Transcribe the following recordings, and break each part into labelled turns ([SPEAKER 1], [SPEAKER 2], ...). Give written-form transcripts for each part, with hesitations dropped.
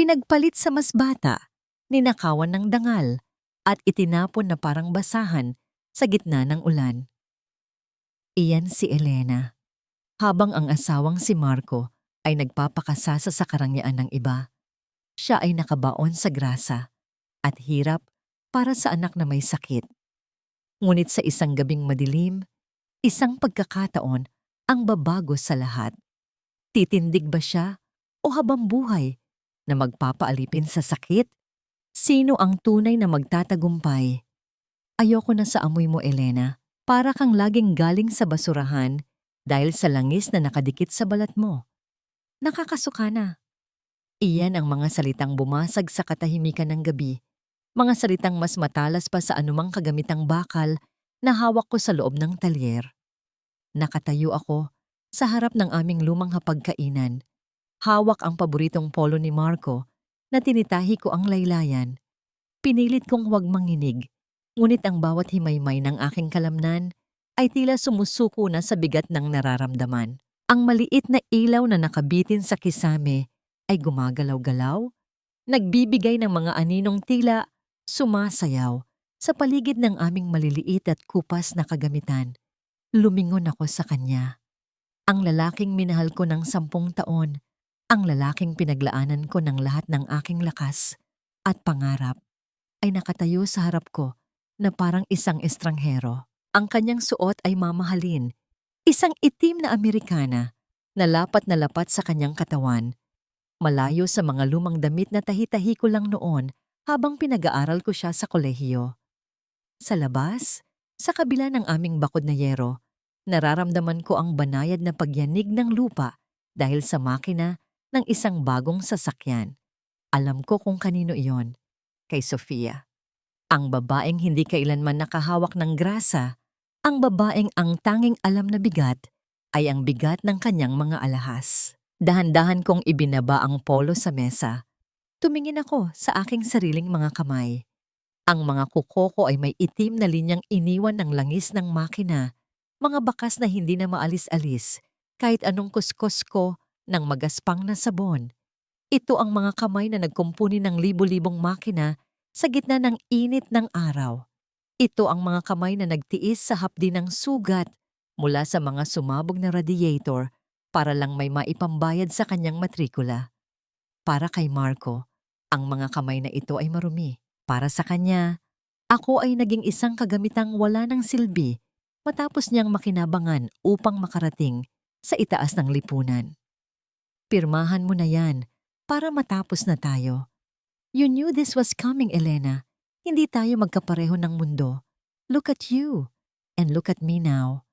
[SPEAKER 1] pinagpalit sa mas bata, ninakawan ng dangal, at itinapon na parang basahan sa gitna ng ulan. Iyan si Elena, habang ang asawang si Marco ay nagpapakasasa sa karangyaan ng iba. Siya ay nakabaon sa grasa at hirap para sa anak na may sakit. Ngunit sa isang gabing madilim, isang pagkakataon ang babago sa lahat. Titindig ba siya o habang buhay na magpapaalipin sa sakit? Sino ang tunay na magtatagumpay? Ayoko na sa amoy mo, Elena. Para kang laging galing sa basurahan dahil sa langis na nakadikit sa balat mo. Nakakasuka na. Iyan ang mga salitang bumasag sa katahimikan ng gabi. Mga salitang mas matalas pa sa anumang kagamitang bakal na hawak ko sa loob ng talyer. Nakatayo ako sa harap ng aming lumang hapagkainan. Hawak ang paboritong polo ni Marco na tinitahi ko ang laylayan. Pinilit kong huwag manginig, ngunit ang bawat himaymay ng aking kalamnan ay tila sumusuko na sa bigat ng nararamdaman. Ang maliit na ilaw na nakabitin sa kisame ay gumagalaw-galaw, nagbibigay ng mga aninong tila sumasayaw sa paligid ng aming maliliit at kupas na kagamitan. Lumingon ako sa kanya. Ang lalaking minahal ko ng 10 taon, ang lalaking pinaglaanan ko ng lahat ng aking lakas at pangarap, ay nakatayo sa harap ko na parang isang estranghero. Ang kanyang suot ay mamahalin, isang itim na Amerikana na lapat sa kanyang katawan, malayo sa mga lumang damit na tahi-tahi ko lang noon habang pinag-aaral ko siya sa kolehiyo. Sa labas, sa kabila ng aming bakod na yero, nararamdaman ko ang banayad na pagyanig ng lupa dahil sa makina ng isang bagong sasakyan. Alam ko kung kanino iyon, kay Sofia. Ang babaeng hindi kailanman nakahawak ng grasa, ang babaeng ang tanging alam na bigat ay ang bigat ng kanyang mga alahas. Dahan-dahan kong ibinaba ang polo sa mesa. Tumingin ako sa aking sariling mga kamay. Ang mga kuko ko ay may itim na linyang iniwan ng langis ng makina, mga bakas na hindi na maalis-alis kahit anong kuskos ko ng magaspang na sabon. Ito ang mga kamay na nagkumpuni ng libu-libong makina sa gitna ng init ng araw. Ito ang mga kamay na nagtiis sa hapdi ng sugat mula sa mga sumabog na radiator para lang may maipambayad sa kanyang matrikula. Para kay Marco, ang mga kamay na ito ay marumi. Para sa kanya, ako ay naging isang kagamitang wala ng silbi matapos niyang makinabangan upang makarating sa itaas ng lipunan. Pirmahan mo na yan para matapos na tayo. You knew this was coming, Elena. Hindi tayo magkapareho ng mundo. Look at you, and look at me now.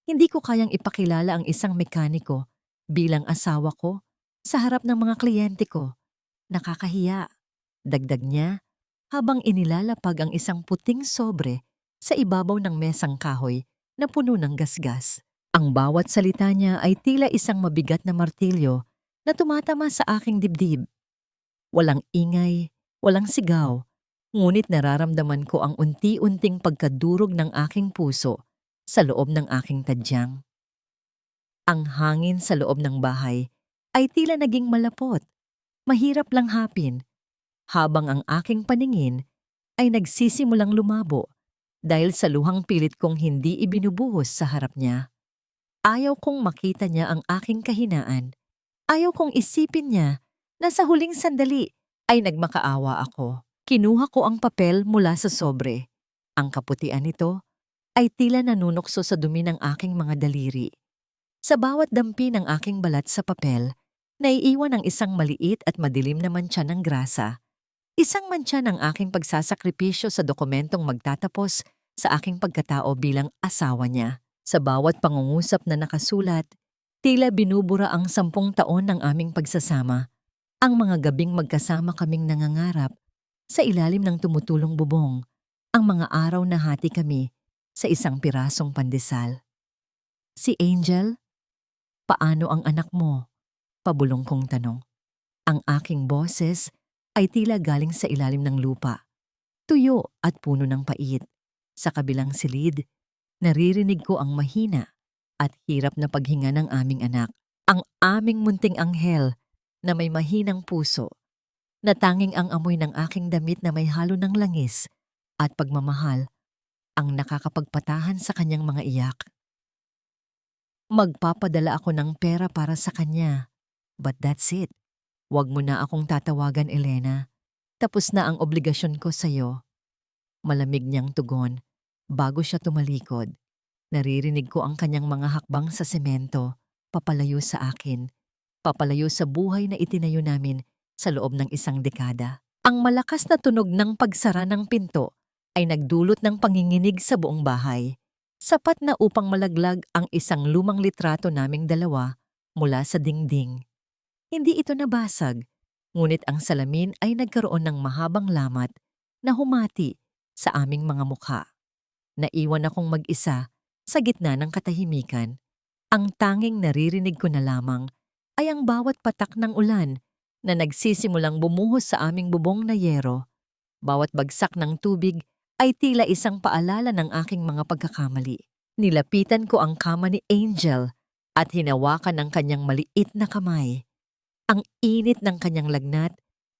[SPEAKER 1] Hindi ko kayang ipakilala ang isang mekaniko bilang asawa ko sa harap ng mga kliyente ko. Nakakahiya. Dagdag niya habang inilalapag ang isang puting sobre sa ibabaw ng mesang kahoy na puno ng gasgas. Ang bawat salita niya ay tila isang mabigat na martilyo na tumatama sa aking dibdib. Walang ingay, walang sigaw, ngunit nararamdaman ko ang unti-unting pagkadurog ng aking puso sa loob ng aking tadyang. Ang hangin sa loob ng bahay ay tila naging malapot, mahirap lang hapin, habang ang aking paningin ay nagsisimulang lumabo dahil sa luhang pilit kong hindi ibinubuhos sa harap niya. Ayaw kong makita niya ang aking kahinaan. Ayaw kong isipin niya na sa huling sandali ay nagmakaawa ako. Kinuha ko ang papel mula sa sobre. Ang kaputian nito ay tila nanunokso sa dumi ng aking mga daliri. Sa bawat dampi ng aking balat sa papel, naiiwan ang isang maliit at madilim na mantsa ng grasa. Isang mantsa ng aking pagsasakripisyo sa dokumentong magtatapos sa aking pagkatao bilang asawa niya. Sa bawat pangungusap na nakasulat, tila binubura ang 10 taon ng aming pagsasama. Ang mga gabing magkasama kaming nangangarap sa ilalim ng tumutulong bubong, ang mga araw na hati kami sa isang pirasong pandesal. Si Angel, paano ang anak mo? Pabulong kong tanong. Ang aking boses ay tila galing sa ilalim ng lupa. Tuyo at puno ng pait. Sa kabilang silid, naririnig ko ang mahina at hirap na paghinga ng aming anak. Ang aming munting anghel na may mahinang puso na tanging ang amoy ng aking damit na may halo ng langis at pagmamahal ang nakakapagpatahan sa kanyang mga iyak. Magpapadala ako ng pera para sa kanya. But that's it. Huwag mo na akong tatawagan, Elena. Tapos na ang obligasyon ko sa'yo. Malamig niyang tugon bago siya tumalikod. Naririnig ko ang kanyang mga hakbang sa semento, papalayo sa akin, papalayo sa buhay na itinayo namin sa loob ng isang dekada. Ang malakas na tunog ng pagsara ng pinto ay nagdulot ng panginginig sa buong bahay. Sapat na upang malaglag ang isang lumang litrato naming dalawa mula sa dingding. Hindi ito nabasag, ngunit ang salamin ay nagkaroon ng mahabang lamat na humati sa aming mga mukha. Naiwan akong mag-isa sa gitna ng katahimikan. Ang tanging naririnig ko na lamang ay ang bawat patak ng ulan na nagsisimulang bumuhos sa aming bubong na yero. Bawat bagsak ng tubig ay tila isang paalala ng aking mga pagkakamali. Nilapitan ko ang kama ni Angel at hinawakan ang kanyang maliit na kamay. Ang init ng kanyang lagnat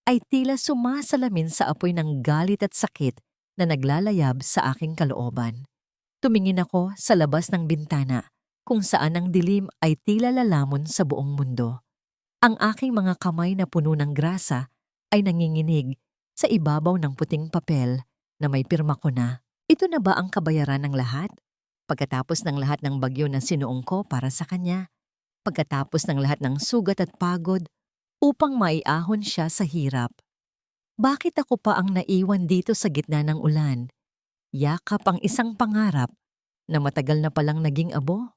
[SPEAKER 1] ay tila sumasalamin sa apoy ng galit at sakit na naglalayab sa aking kalooban. Tumingin ako sa labas ng bintana kung saan ang dilim ay tila lalamon sa buong mundo. Ang aking mga kamay na puno ng grasa ay nanginginig sa ibabaw ng puting papel na may pirma ko na. Ito na ba ang kabayaran ng lahat? Pagkatapos ng lahat ng bagyo na sinuong ko para sa kanya, pagkatapos ng lahat ng sugat at pagod upang maiahon siya sa hirap. Bakit ako pa ang naiwan dito sa gitna ng ulan? Yakap ang isang pangarap na matagal na palang naging abo.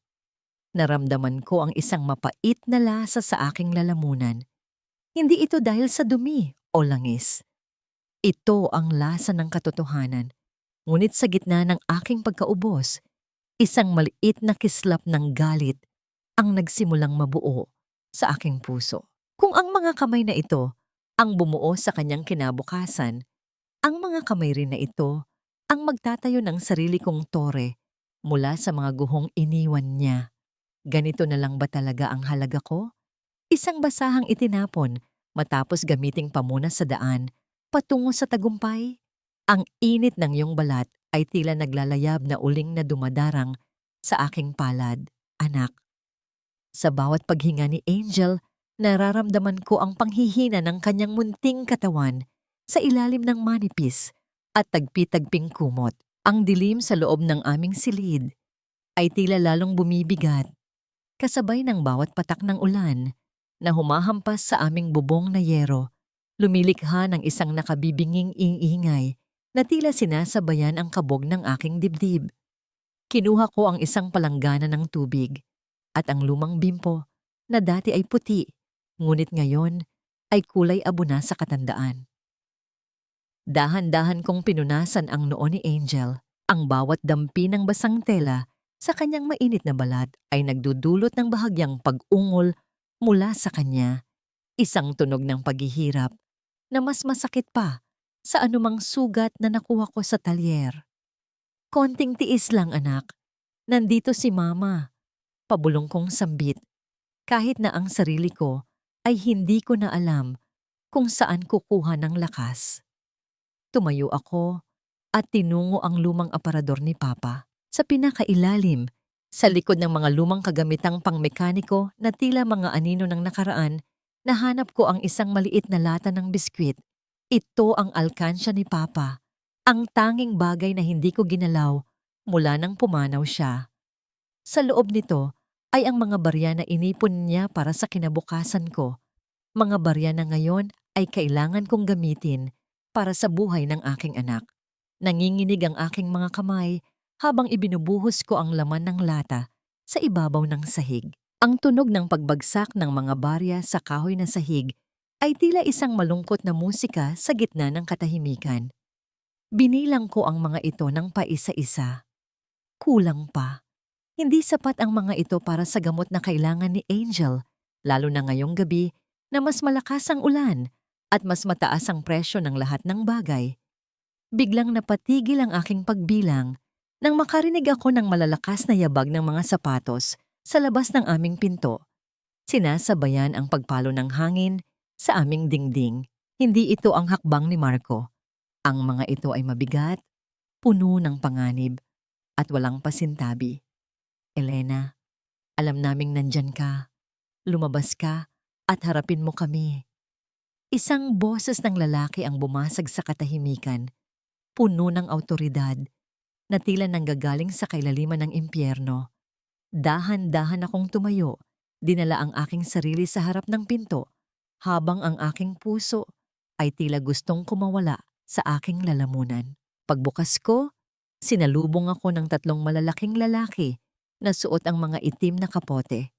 [SPEAKER 1] Naramdaman ko ang isang mapait na lasa sa aking lalamunan. Hindi ito dahil sa dumi o langis. Ito ang lasa ng katotohanan. Ngunit sa gitna ng aking pagkaubos, isang maliit na kislap ng galit ang nagsimulang mabuo sa aking puso. Kung ang mga kamay na ito ang bumuo sa kanyang kinabukasan, ang mga kamay rin na ito ang magtatayo ng sarili kong tore mula sa mga guhong iniwan niya. Ganito na lang ba talaga ang halaga ko? Isang basahang itinapon matapos gamiting pamunas sa daan patungo sa tagumpay? Ang init ng iyong balat ay tila naglalayab na uling na dumadarang sa aking palad, anak. Sa bawat paghinga ni Angel, nararamdaman ko ang panghihina ng kanyang munting katawan sa ilalim ng manipis at tagpi-tagping kumot. Ang dilim sa loob ng aming silid ay tila lalong bumibigat, kasabay ng bawat patak ng ulan na humahampas sa aming bubong na yero, lumilikha ng isang nakabibinging ingingay na tila sinasabayan ang kabog ng aking dibdib. Kinuha ko ang isang palanggana ng tubig at ang lumang bimpo na dati ay puti, ngunit ngayon ay kulay abo na sa katandaan. Dahan-dahan kong pinunasan ang noo ni Angel. Ang bawat dampi ng basang tela sa kanyang mainit na balat ay nagdudulot ng bahagyang pag-ungol mula sa kanya. Isang tunog ng paghihirap na mas masakit pa sa anumang sugat na nakuha ko sa talyer. Konting tiis lang, anak. Nandito si Mama. Pabulong kong sambit. Kahit na ang sarili ko ay hindi ko na alam kung saan kukuha ng lakas. Tumayo ako at tinungo ang lumang aparador ni Papa. Sa pinakailalim, sa likod ng mga lumang kagamitang pangmekaniko na tila mga anino ng nakaraan, nahanap ko ang isang maliit na lata ng biskwit. Ito ang alkansya ni Papa, ang tanging bagay na hindi ko ginalaw mula nang pumanaw siya. Sa loob nito ay ang mga barya na inipon niya para sa kinabukasan ko. Mga barya na ngayon ay kailangan kong gamitin para sa buhay ng aking anak. Nanginginig ang aking mga kamay habang ibinubuhos ko ang laman ng lata sa ibabaw ng sahig. Ang tunog ng pagbagsak ng mga barya sa kahoy na sahig ay tila isang malungkot na musika sa gitna ng katahimikan. Binilang ko ang mga ito ng paisa-isa. Kulang pa. Hindi sapat ang mga ito para sa gamot na kailangan ni Angel, lalo na ngayong gabi na mas malakas ang ulan at mas mataas ang presyo ng lahat ng bagay. Biglang napatigil ang aking pagbilang nang makarinig ako ng malalakas na yabag ng mga sapatos sa labas ng aming pinto. Sinasabayan ang pagpalo ng hangin sa aming dingding. Hindi ito ang hakbang ni Marco. Ang mga ito ay mabigat, puno ng panganib, at walang pasintabi. Elena, alam naming nandyan ka. Lumabas ka at harapin mo kami. Isang boses ng lalaki ang bumasag sa katahimikan, puno ng awtoridad, na tila nanggagaling sa kailaliman ng impyerno. Dahan-dahan akong tumayo, dinala ang aking sarili sa harap ng pinto, habang ang aking puso ay tila gustong kumawala sa aking lalamunan. Pagbukas ko, sinalubong ako ng 3 malalaking lalaki na suot ang mga itim na kapote.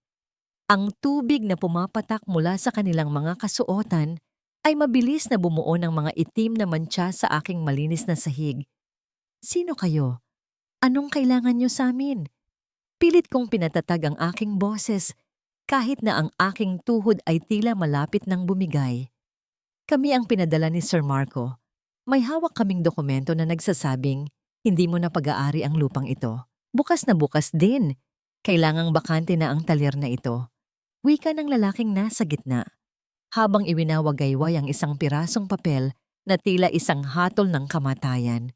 [SPEAKER 1] Ang tubig na pumapatak mula sa kanilang mga kasuotan ay mabilis na bumuo ng mga itim na mantsa sa aking malinis na sahig. Sino kayo? Anong kailangan niyo sa amin? Pilit kong pinatatag ang aking boses kahit na ang aking tuhod ay tila malapit ng bumigay. Kami ang pinadala ni Sir Marco. May hawak kaming dokumento na nagsasabing hindi mo na pag-aari ang lupang ito. Bukas na bukas din. Kailangang bakante na ang talyer na ito. Wika ng lalaking nasa gitna, habang iwinawagayway ang isang pirasong papel na tila isang hatol ng kamatayan.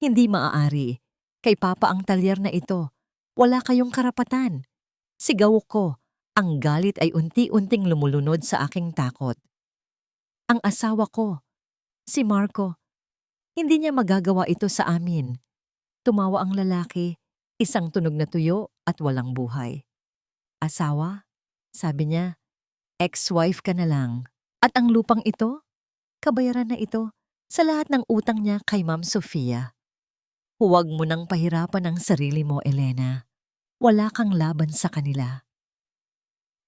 [SPEAKER 1] Hindi maaari. Kay Papa ang talyer na ito. Wala kayong karapatan. Sigaw ko. Ang galit ay unti-unting lumulunod sa aking takot. Ang asawa ko, si Marco, hindi niya magagawa ito sa amin. Tumawa ang lalaki, isang tunog na tuyo at walang buhay. Asawa? Sabi niya, ex-wife ka na lang. At ang lupang ito, kabayaran na ito sa lahat ng utang niya kay Ma'am Sofia. Huwag mo nang pahirapan ang sarili mo, Elena. Wala kang laban sa kanila.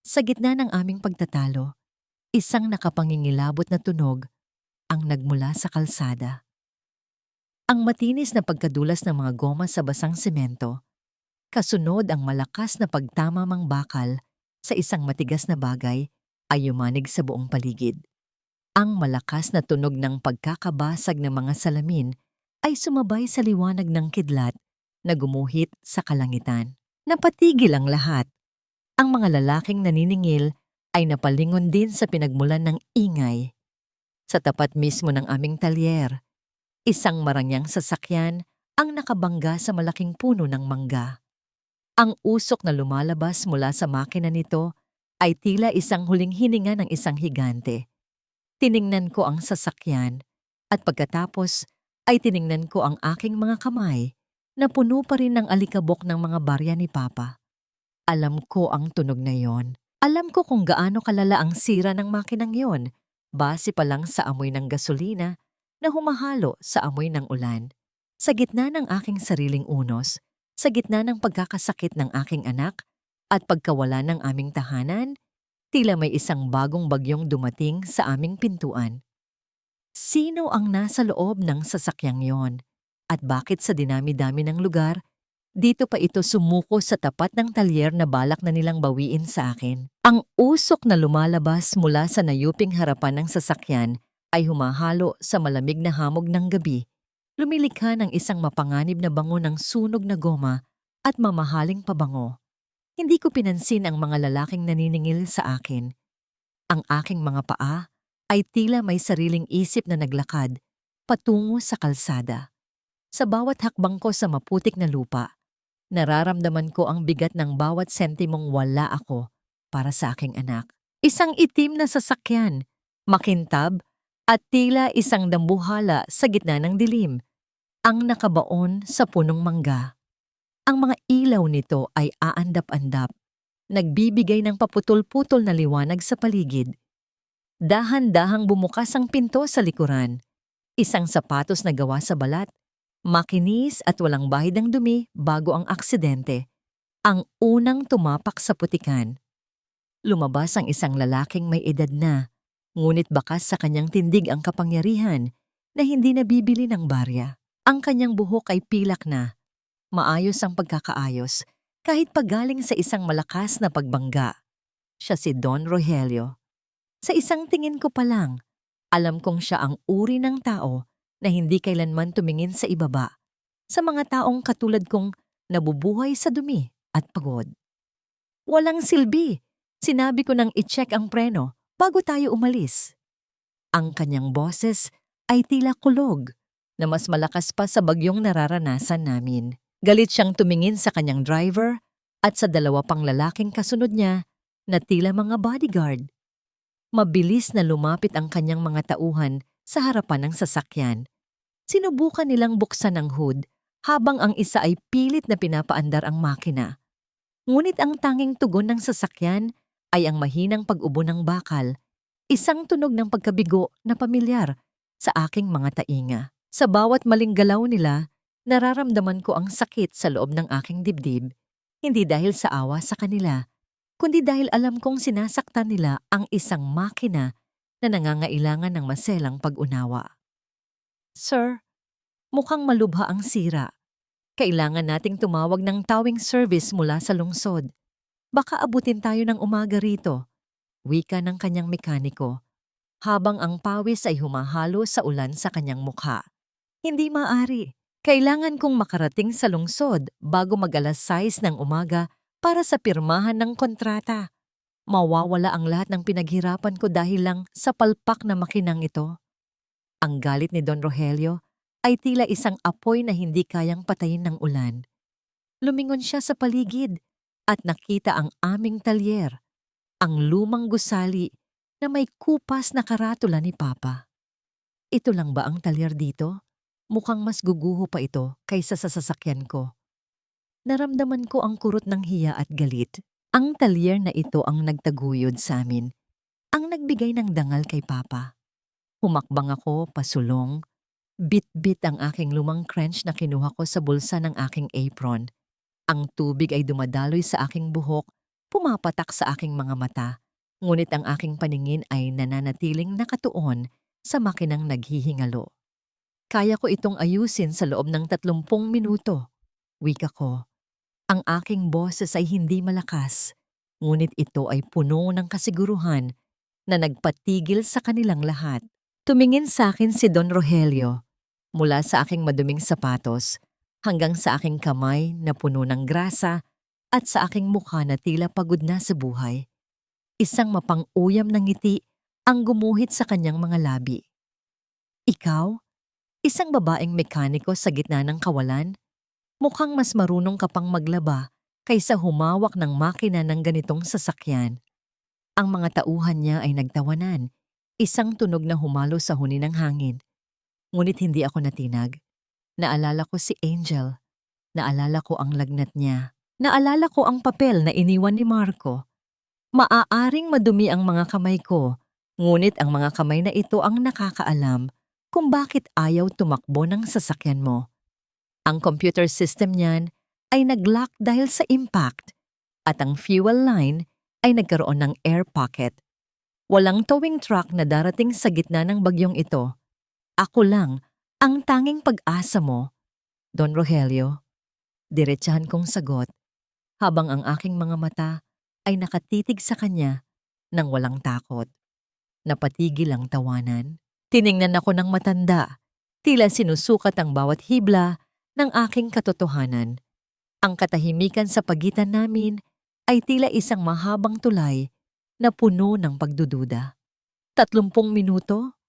[SPEAKER 1] Sa gitna ng aming pagtatalo, isang nakapangingilabot na tunog ang nagmula sa kalsada. Ang matinis na pagkadulas ng mga goma sa basang semento, kasunod ang malakas na pagtamamang bakal sa isang matigas na bagay ay yumanig sa buong paligid. Ang malakas na tunog ng pagkakabasag ng mga salamin ay sumabay sa liwanag ng kidlat na gumuhit sa kalangitan. Napatigil ang lahat. Ang mga lalaking naniningil ay napalingon din sa pinagmulan ng ingay. Sa tapat mismo ng aming talyer, isang marangyang sasakyan ang nakabangga sa malaking puno ng mangga. Ang usok na lumalabas mula sa makina nito ay tila isang huling hininga ng isang higante. Tiningnan ko ang sasakyan at pagkatapos ay tiningnan ko ang aking mga kamay na puno pa rin ng alikabok ng mga barya ni Papa. Alam ko ang tunog na yon. Alam ko kung gaano kalala ang sira ng makinang yon, base pa lang sa amoy ng gasolina na humahalo sa amoy ng ulan. Sa gitna ng aking sariling unos, sa gitna ng pagkakasakit ng aking anak at pagkawala ng aming tahanan, tila may isang bagong bagyong dumating sa aming pintuan. Sino ang nasa loob ng sasakyang yon? At bakit sa dinami-dami ng lugar, dito pa ito sumuko sa tapat ng talyer na balak na nilang bawiin sa akin? Ang usok na lumalabas mula sa nayuping harapan ng sasakyan ay humahalo sa malamig na hamog ng gabi. Lumilikha ng isang mapanganib na bango ng sunog na goma at mamahaling pabango. Hindi ko pinansin ang mga lalaking naniningil sa akin. Ang aking mga paa ay tila may sariling isip na naglakad patungo sa kalsada. Sa bawat hakbang ko sa maputik na lupa, nararamdaman ko ang bigat ng bawat sentimong wala ako para sa aking anak. Isang itim na sasakyan, makintab at tila isang dambuhala sa gitna ng dilim, ang nakabaon sa punong mangga. Ang mga ilaw nito ay aandap-andap, nagbibigay ng paputol-putol na liwanag sa paligid. Dahan-dahang bumukas ang pinto sa likuran. Isang sapatos na gawa sa balat, makinis at walang bahid ng dumi bago ang aksidente. Ang unang tumapak sa putikan. Lumabas ang isang lalaking may edad na, ngunit bakas sa kanyang tindig ang kapangyarihan na hindi nabibili ng barya. Ang kanyang buhok ay pilak na. Maayos ang pagkakaayos kahit pagaling sa isang malakas na pagbangga. Siya si Don Rogelio. Sa isang tingin ko pa lang, alam kong siya ang uri ng tao na hindi kailanman tumingin sa ibaba, sa mga taong katulad kong nabubuhay sa dumi at pagod. Walang silbi, sinabi ko nang i-check ang preno bago tayo umalis. Ang kanyang boses ay tila kulog na mas malakas pa sa bagyong nararanasan namin. Galit siyang tumingin sa kanyang driver at sa dalawa pang lalaking kasunod niya na tila mga bodyguard. Mabilis na lumapit ang kanyang mga tauhan sa harapan ng sasakyan. Sinubukan nilang buksan ang hood habang ang isa ay pilit na pinapaandar ang makina. Ngunit ang tanging tugon ng sasakyan ay ang mahinang pag-ubo ng bakal, isang tunog ng pagkabigo na pamilyar sa aking mga tainga. Sa bawat maling galaw nila, nararamdaman ko ang sakit sa loob ng aking dibdib, hindi dahil sa awa sa kanila, kundi dahil alam kong sinasaktan nila ang isang makina na nangangailangan ng maselang pag-unawa. Sir, mukhang malubha ang sira. Kailangan nating tumawag ng towing service mula sa lungsod. Baka abutin tayo ng umaga rito, wika ng kanyang mekaniko, habang ang pawis ay humahalo sa ulan sa kanyang mukha. Hindi maaari. Kailangan kong makarating sa lungsod bago mag-alas 6 ng umaga para sa pirmahan ng kontrata. Mawawala ang lahat ng pinaghirapan ko dahil lang sa palpak na makinang ito. Ang galit ni Don Rogelio ay tila isang apoy na hindi kayang patayin ng ulan. Lumingon siya sa paligid at nakita ang aming talyer, ang lumang gusali na may kupas na karatula ni Papa. Ito lang ba ang talyer dito? Mukhang mas guguho pa ito kaysa sa sasakyan ko. Naramdaman ko ang kurot ng hiya at galit. Ang talyer na ito ang nagtaguyod sa amin, ang nagbigay ng dangal kay Papa. Humakbang ako pasulong, bit-bit ang aking lumang crunch na kinuha ko sa bulsa ng aking apron. Ang tubig ay dumadaloy sa aking buhok, pumapatak sa aking mga mata, ngunit ang aking paningin ay nananatiling nakatuon sa makinang naghihingalo. Kaya ko itong ayusin sa loob ng 30 minuto. Wika ko. Ang aking boses ay hindi malakas, ngunit ito ay puno ng kasiguruhan na nagpatigil sa kanilang lahat. Tumingin sa akin si Don Rogelio, mula sa aking maduming sapatos hanggang sa aking kamay na puno ng grasa at sa aking mukha na tila pagod na sa buhay. Isang mapang-uyam na ngiti ang gumuhit sa kanyang mga labi. Ikaw? Isang babaeng mekaniko sa gitna ng kawalan? Mukhang mas marunong ka pang maglaba kaysa humawak ng makina ng ganitong sasakyan. Ang mga tauhan niya ay nagtawanan, isang tunog na humalo sa huni ng hangin. Ngunit hindi ako natinag. Naalala ko si Angel. Naalala ko ang lagnat niya. Naalala ko ang papel na iniwan ni Marco. Maaaring madumi ang mga kamay ko, ngunit ang mga kamay na ito ang nakakaalam kung bakit ayaw tumakbo ng sasakyan mo. Ang computer system niyan ay nag-lock dahil sa impact at ang fuel line ay nagkaroon ng air pocket. Walang towing truck na darating sa gitna ng bagyong ito. Ako lang ang tanging pag-asa mo, Don Rogelio. Diretsahan kong sagot habang ang aking mga mata ay nakatitig sa kanya nang walang takot. Napatigil ang tawanan. Tiningnan ako ng matanda, tila sinusukat ang bawat hibla ng aking katotohanan. Ang katahimikan sa pagitan namin ay tila isang mahabang tulay na puno ng pagdududa. 30 minuto?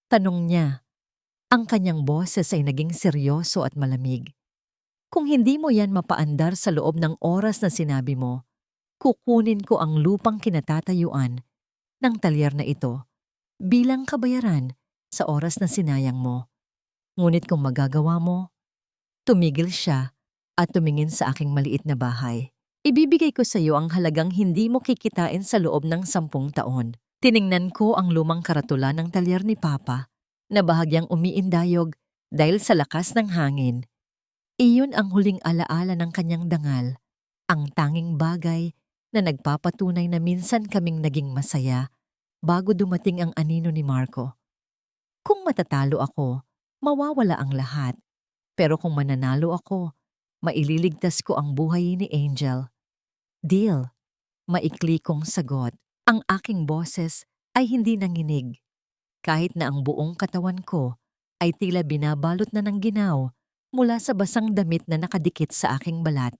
[SPEAKER 1] Tanong niya. Ang kanyang boses ay naging seryoso at malamig. Kung hindi mo yan mapaandar sa loob ng oras na sinabi mo, kukunin ko ang lupang kinatatayuan ng talyer na ito bilang kabayaran sa oras na sinayang mo. Ngunit kung magagawa mo, tumigil siya at tumingin sa aking maliit na bahay. Ibibigay ko sa iyo ang halagang hindi mo kikitain sa loob ng 10 taon. Tiningnan ko ang lumang karatula ng talyer ni Papa na bahagyang umiindayog dahil sa lakas ng hangin. Iyon ang huling alaala ng kanyang dangal, ang tanging bagay na nagpapatunay na minsan kaming naging masaya bago dumating ang anino ni Marco. Kung matatalo ako, mawawala ang lahat. Pero kung mananalo ako, maililigtas ko ang buhay ni Angel. Deal, maikli kong sagot. Ang aking boses ay hindi nanginig. Kahit na ang buong katawan ko ay tila binabalot na ng ginaw mula sa basang damit na nakadikit sa aking balat.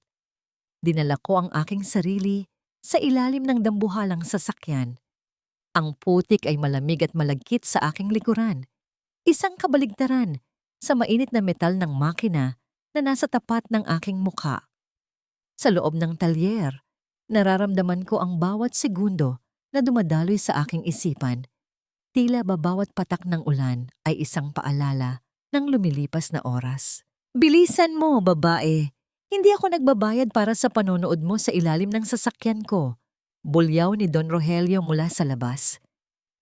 [SPEAKER 1] Dinala ko ang aking sarili sa ilalim ng dambuhalang sasakyan. Ang putik ay malamig at malagkit sa aking likuran. Isang kabaligtaran sa mainit na metal ng makina na nasa tapat ng aking mukha. Sa loob ng talyer, nararamdaman ko ang bawat segundo na dumadaloy sa aking isipan. Tila ba bawat patak ng ulan ay isang paalala ng lumilipas na oras. Bilisan mo, babae! Hindi ako nagbabayad para sa panonood mo sa ilalim ng sasakyan ko. Bulyaw ni Don Rogelio mula sa labas.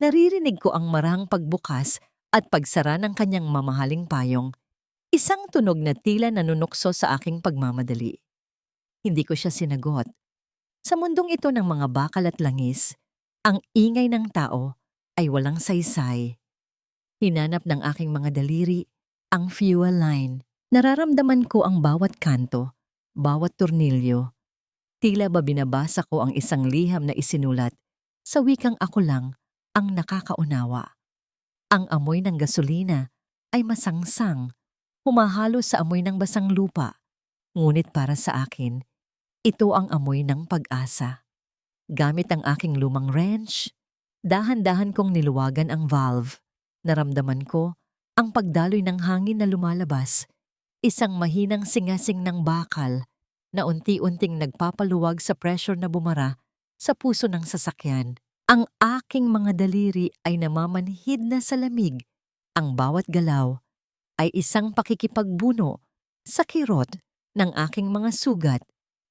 [SPEAKER 1] Naririnig ko ang marahang pagbukas at pagsara ng kanyang mamahaling payong. Isang tunog na tila nanunukso sa aking pagmamadali. Hindi ko siya sinagot. Sa mundong ito ng mga bakal at langis, ang ingay ng tao ay walang saysay. Hinanap ng aking mga daliri ang fuel line. Nararamdaman ko ang bawat kanto, bawat tornilyo. Tila ba binabasa ko ang isang liham na isinulat sa wikang ako lang ang nakakaunawa. Ang amoy ng gasolina ay masangsang, humahalo sa amoy ng basang lupa. Ngunit para sa akin, ito ang amoy ng pag-asa. Gamit ang aking lumang wrench, dahan-dahan kong niluwagan ang valve. Naramdaman ko ang pagdaloy ng hangin na lumalabas, isang mahinang singasing ng bakal na unti-unting nagpapaluwag sa pressure na bumara sa puso ng sasakyan. Ang aking mga daliri ay namamanhid na sa lamig. Ang bawat galaw ay isang pakikipagbuno sa kirot ng aking mga sugat.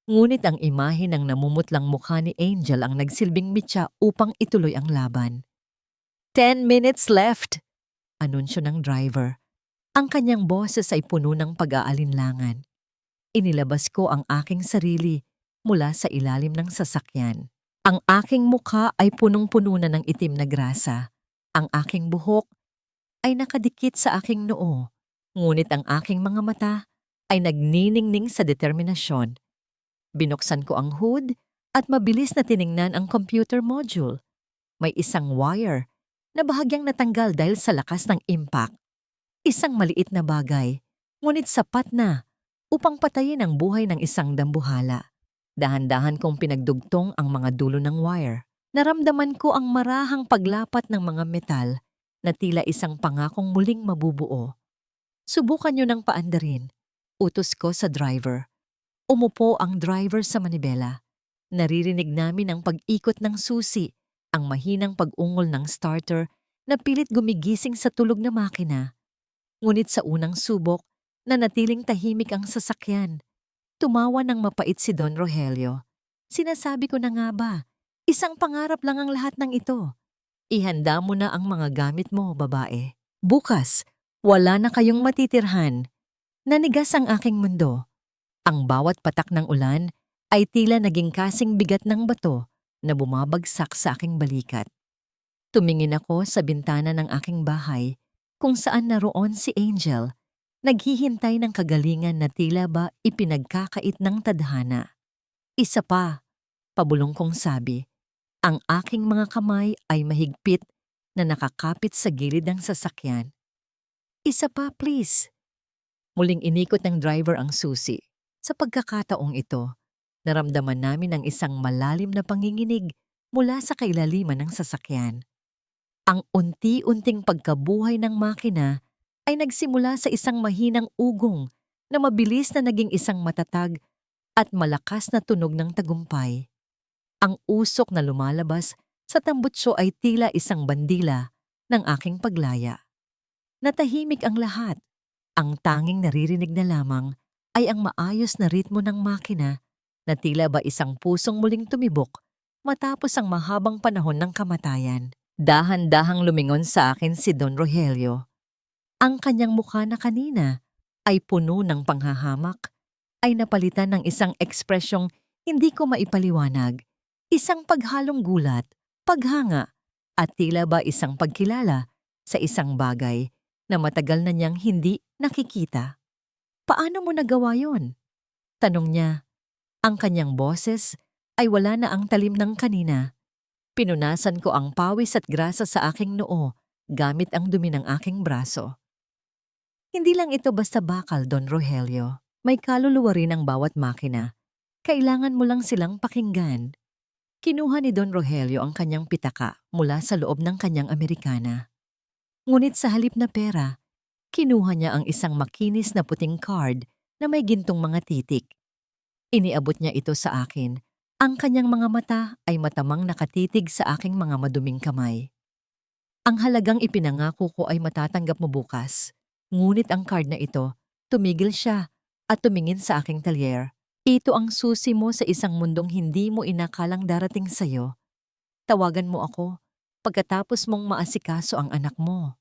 [SPEAKER 1] Ngunit ang imahe ng namumutlang mukha ni Angel ang nagsilbing mitya upang ituloy ang laban. 10 minutes left! Anunsyo ng driver. Ang kanyang boses ay puno ng pag-aalinlangan. Inilabas ko ang aking sarili mula sa ilalim ng sasakyan. Ang aking mukha ay punong-puno na ng itim na grasa. Ang aking buhok ay nakadikit sa aking noo. Ngunit ang aking mga mata ay nagniningning sa determinasyon. Binuksan ko ang hood at mabilis na tiningnan ang computer module. May isang wire na bahagyang natanggal dahil sa lakas ng impact. Isang maliit na bagay, ngunit sapat na upang patayin ang buhay ng isang dambuhala. Dahan-dahan kong pinagdugtong ang mga dulo ng wire. Naramdaman ko ang marahang paglapat ng mga metal na tila isang pangakong muling mabubuo. Subukan niyo ng paandarin. Utos ko sa driver. Umupo ang driver sa manibela. Naririnig namin ang pag-ikot ng susi, ang mahinang pag-ungol ng starter na pilit gumigising sa tulog na makina. Ngunit sa unang subok, nanatiling tahimik ang sasakyan. Tumawa ng mapait si Don Rogelio. Sinasabi ko na nga ba, isang pangarap lang ang lahat ng ito. Ihanda mo na ang mga gamit mo, babae. Bukas, wala na kayong matitirhan. Nanigas ang aking mundo. Ang bawat patak ng ulan ay tila naging kasing bigat ng bato na bumabagsak sa aking balikat. Tumingin ako sa bintana ng aking bahay kung saan naroon si Angel, naghihintay ng kagalingan na tila ba ipinagkakait ng tadhana. Isa pa, pabulong kong sabi, ang aking mga kamay ay mahigpit na nakakapit sa gilid ng sasakyan. Isa pa, please. Muling inikot ng driver ang susi. Sa pagkakataong ito, naramdaman namin ang isang malalim na panginginig mula sa kailaliman ng sasakyan. Ang unti-unting pagkabuhay ng makina ay nagsimula sa isang mahinang ugong na mabilis na naging isang matatag at malakas na tunog ng tagumpay. Ang usok na lumalabas sa tambutso ay tila isang bandila ng aking paglaya. Natahimik ang lahat. Ang tanging naririnig na lamang ay ang maayos na ritmo ng makina na tila ba isang pusong muling tumibok matapos ang mahabang panahon ng kamatayan. Dahan-dahang lumingon sa akin si Don Rogelio. Ang kanyang mukha na kanina ay puno ng panghahamak ay napalitan ng isang ekspresyong hindi ko maipaliwanag. Isang paghalong gulat, paghanga, at tila ba isang pagkilala sa isang bagay na matagal na niyang hindi nakikita. Paano mo nagawa yon? Tanong niya. Ang kanyang boses ay wala na ang talim ng kanina. Pinunasan ko ang pawis at grasa sa aking noo gamit ang dumi ng aking braso. Hindi lang ito basta bakal, Don Rogelio. May kaluluwa rin ang bawat makina. Kailangan mo lang silang pakinggan. Kinuha ni Don Rogelio ang kanyang pitaka mula sa loob ng kanyang Amerikana. Ngunit sa halip na pera, kinuha niya ang isang makinis na puting card na may gintong mga titik. Iniabot niya ito sa akin. Ang kanyang mga mata ay matamang nakatitig sa aking mga maduming kamay. Ang halagang ipinangako ko ay matatanggap mo bukas. Ngunit ang card na ito, tumigil siya at tumingin sa aking talyer. Ito ang susi mo sa isang mundong hindi mo inakalang darating sa'yo. Tawagan mo ako pagkatapos mong maasikaso ang anak mo.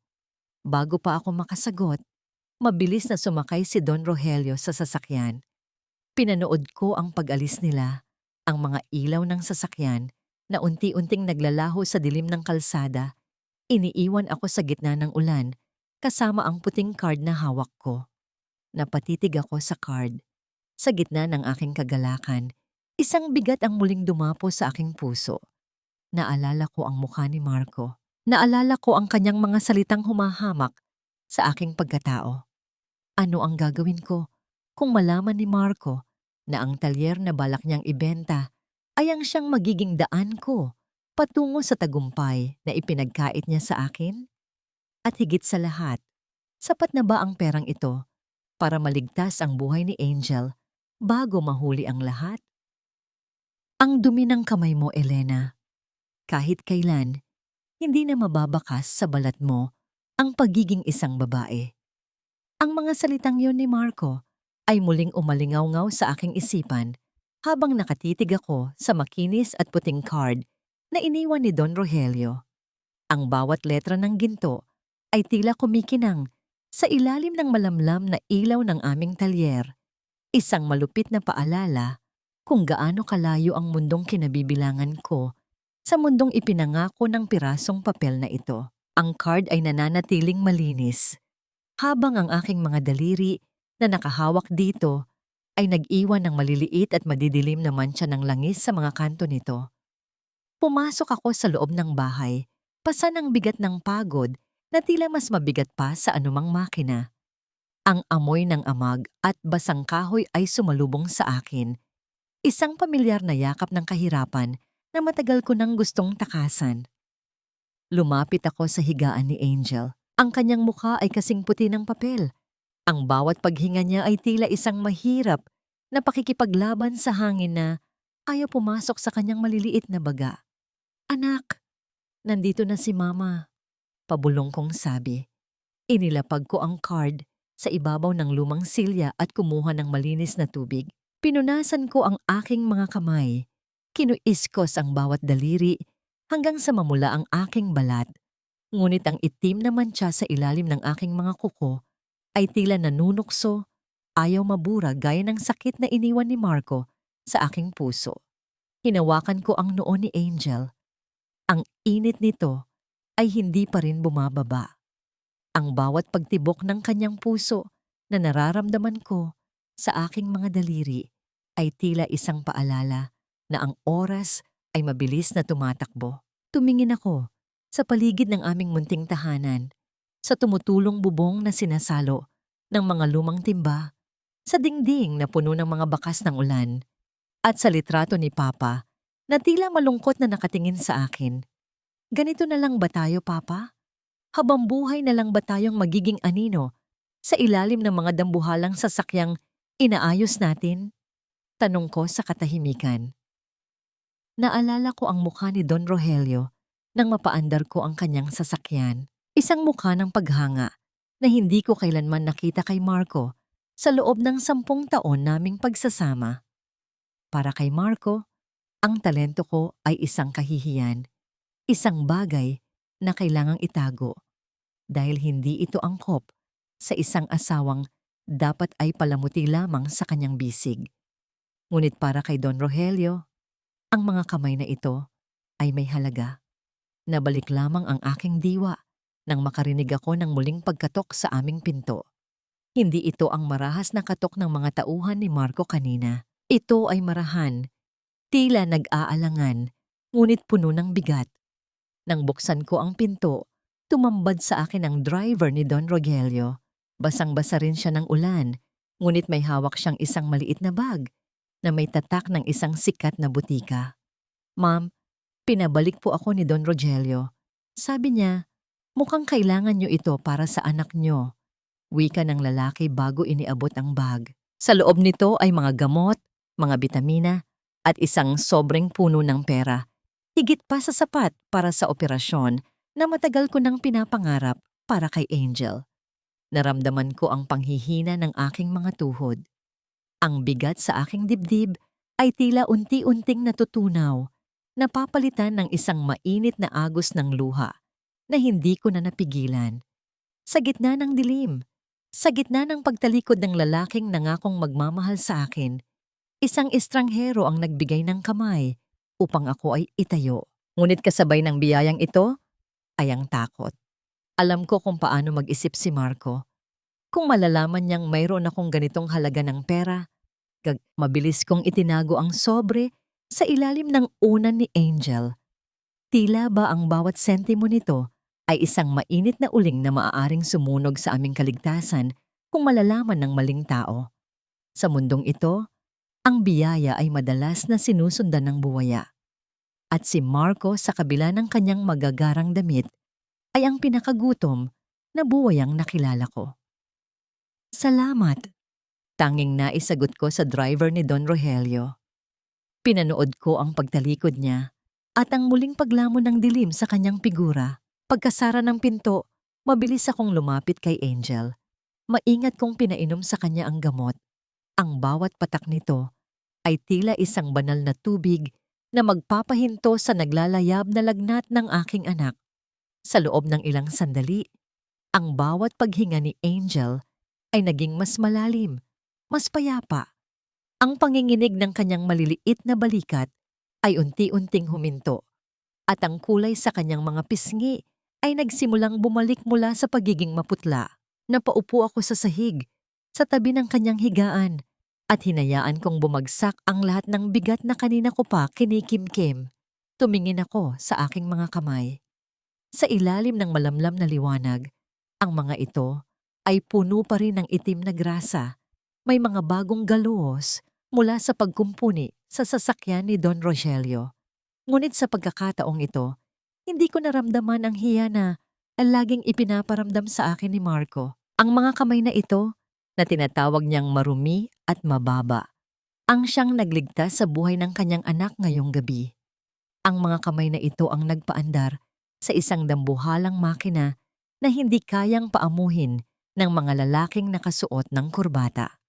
[SPEAKER 1] Bago pa ako makasagot, mabilis na sumakay si Don Rogelio sa sasakyan. Pinanood ko ang pag-alis nila, ang mga ilaw ng sasakyan na unti-unting naglalaho sa dilim ng kalsada. Iniiwan ako sa gitna ng ulan kasama ang puting card na hawak ko. Napatitig ako sa card. Sa gitna ng aking kagalakan, isang bigat ang muling dumapo sa aking puso. Naalala ko ang mukha ni Marco. Naalala ko ang kanyang mga salitang humahamak sa aking pagkatao. Ano ang gagawin ko kung malaman ni Marco na ang talyer na balak niyang ibenta ay ang siyang magiging daan ko patungo sa tagumpay na ipinagkait niya sa akin? At higit sa lahat, sapat na ba ang perang ito para maligtas ang buhay ni Angel bago mahuli ang lahat? Ang dumi ng kamay mo, Elena. Kahit kailan, hindi na mababakas sa balat mo ang pagiging isang babae. Ang mga salitang yun ni Marco ay muling umalingaw-ngaw sa aking isipan habang nakatitig ako sa makinis at puting card na iniwan ni Don Rogelio. Ang bawat letra ng ginto ay tila kumikinang sa ilalim ng malamlam na ilaw ng aming talyer. Isang malupit na paalala kung gaano kalayo ang mundong kinabibilangan ko sa mundong ipinangako ng pirasong papel na ito. Ang card ay nananatiling malinis, habang ang aking mga daliri na nakahawak dito ay nag-iwan ng maliliit at madidilim na mantsa ng langis sa mga kanto nito. Pumasok ako sa loob ng bahay, pasan ang bigat ng pagod na tila mas mabigat pa sa anumang makina. Ang amoy ng amag at basang kahoy ay sumalubong sa akin. Isang pamilyar na yakap ng kahirapan na matagal ko nang gustong takasan. Lumapit ako sa higaan ni Angel. Ang kanyang mukha ay kasing puti ng papel. Ang bawat paghinga niya ay tila isang mahirap na pakikipaglaban sa hangin na ayaw pumasok sa kanyang maliliit na baga. Anak, nandito na si Mama, pabulong kong sabi. Inilapag ko ang card sa ibabaw ng lumang silya at kumuha ng malinis na tubig. Pinunasan ko ang aking mga kamay. Kinuiskos ang bawat daliri hanggang sa mamula ang aking balat. Ngunit ang itim na mantsa sa ilalim ng aking mga kuko ay tila nanunukso, ayaw mabura gaya ng sakit na iniwan ni Marco sa aking puso. Hinawakan ko ang noo ni Angel. Ang init nito ay hindi pa rin bumababa. Ang bawat pagtibok ng kanyang puso na nararamdaman ko sa aking mga daliri ay tila isang paalala na ang oras ay mabilis na tumatakbo. Tumingin ako sa paligid ng aming munting tahanan, sa tumutulong bubong na sinasalo ng mga lumang timba, sa dingding na puno ng mga bakas ng ulan, at sa litrato ni Papa na tila malungkot na nakatingin sa akin. Ganito na lang ba tayo, Papa? Habang buhay na lang ba tayong magiging anino sa ilalim ng mga dambuhalang sasakyang inaayos natin? Tanong ko sa katahimikan. Naalala ko ang mukha ni Don Rogelio nang mapaandar ko ang kanyang sasakyan. Isang mukha ng paghanga na hindi ko kailanman nakita kay Marco sa loob ng 10 taon naming pagsasama. Para kay Marco, ang talento ko ay isang kahihiyan, isang bagay na kailangang itago dahil hindi ito angkop sa isang asawang dapat ay palamuti lamang sa kanyang bisig. Ngunit para kay Don Rogelio, ang mga kamay na ito ay may halaga. Nabalik lamang ang aking diwa nang makarinig ako ng muling pagkatok sa aming pinto. Hindi ito ang marahas na katok ng mga tauhan ni Marco kanina. Ito ay marahan, tila nag-aalangan, ngunit puno ng bigat. Nang buksan ko ang pinto, tumambad sa akin ang driver ni Don Rogelio. Basang-basa rin siya ng ulan, ngunit may hawak siyang isang maliit na bag na may tatak ng isang sikat na butika. Ma'am, pinabalik po ako ni Don Rogelio. Sabi niya, mukhang kailangan niyo ito para sa anak niyo. Wika ng lalaki bago iniabot ang bag. Sa loob nito ay mga gamot, mga bitamina, at isang sobrang puno ng pera. Higit pa sa sapat para sa operasyon na matagal ko nang pinapangarap para kay Angel. Naramdaman ko ang panghihina ng aking mga tuhod. Ang bigat sa aking dibdib ay tila unti-unting natutunaw, napapalitan ng isang mainit na agos ng luha na hindi ko na napigilan. Sa gitna ng dilim, sa gitna ng pagtalikod ng lalaking nangakong magmamahal sa akin, isang estranghero ang nagbigay ng kamay upang ako ay itayo. Ngunit kasabay ng biyayang ito ay ang takot. Alam ko kung paano mag-isip si Marco. Kung malalaman niyang mayroon akong ganitong halaga ng pera, mabilis kong itinago ang sobre sa ilalim ng unan ni Angel. Tila ba ang bawat sentimo nito ay isang mainit na uling na maaaring sumunog sa aming kaligtasan kung malalaman ng maling tao. Sa mundong ito, ang biyaya ay madalas na sinusundan ng buwaya. At si Marco sa kabila ng kanyang magagarang damit ay ang pinakagutom na buwayang nakilala ko. Salamat, tanging naisagot ko sa driver ni Don Rogelio. Pinanood ko ang pagtalikod niya at ang muling paglamon ng dilim sa kanyang figura. Pagkasara ng pinto, mabilis akong lumapit kay Angel. Maingat kong pinainom sa kanya ang gamot. Ang bawat patak nito ay tila isang banal na tubig na magpapahinto sa naglalayab na lagnat ng aking anak. Sa loob ng ilang sandali, ang bawat paghinga ni Angel ay naging mas malalim, mas payapa. Ang panginginig ng kanyang maliliit na balikat ay unti-unting huminto at ang kulay sa kanyang mga pisngi ay nagsimulang bumalik mula sa pagiging maputla. Napaupo ako sa sahig, sa tabi ng kanyang higaan, at hinayaan kong bumagsak ang lahat ng bigat na kanina ko pa kinikimkim. Tumingin ako sa aking mga kamay. Sa ilalim ng malamlam na liwanag, ang mga ito ay puno pa rin ng itim na grasa. May mga bagong galuhos mula sa pagkumpuni sa sasakyan ni Don Rogelio. Ngunit sa pagkakataong ito, hindi ko naramdaman ang hiya na laging ipinaparamdam sa akin ni Marco. Ang mga kamay na ito, na tinatawag niyang marumi at mababa, ang siyang nagligtas sa buhay ng kanyang anak ngayong gabi. Ang mga kamay na ito ang nagpaandar sa isang dambuhalang makina na hindi kayang paamuhin ng mga lalaking nakasuot ng kurbata.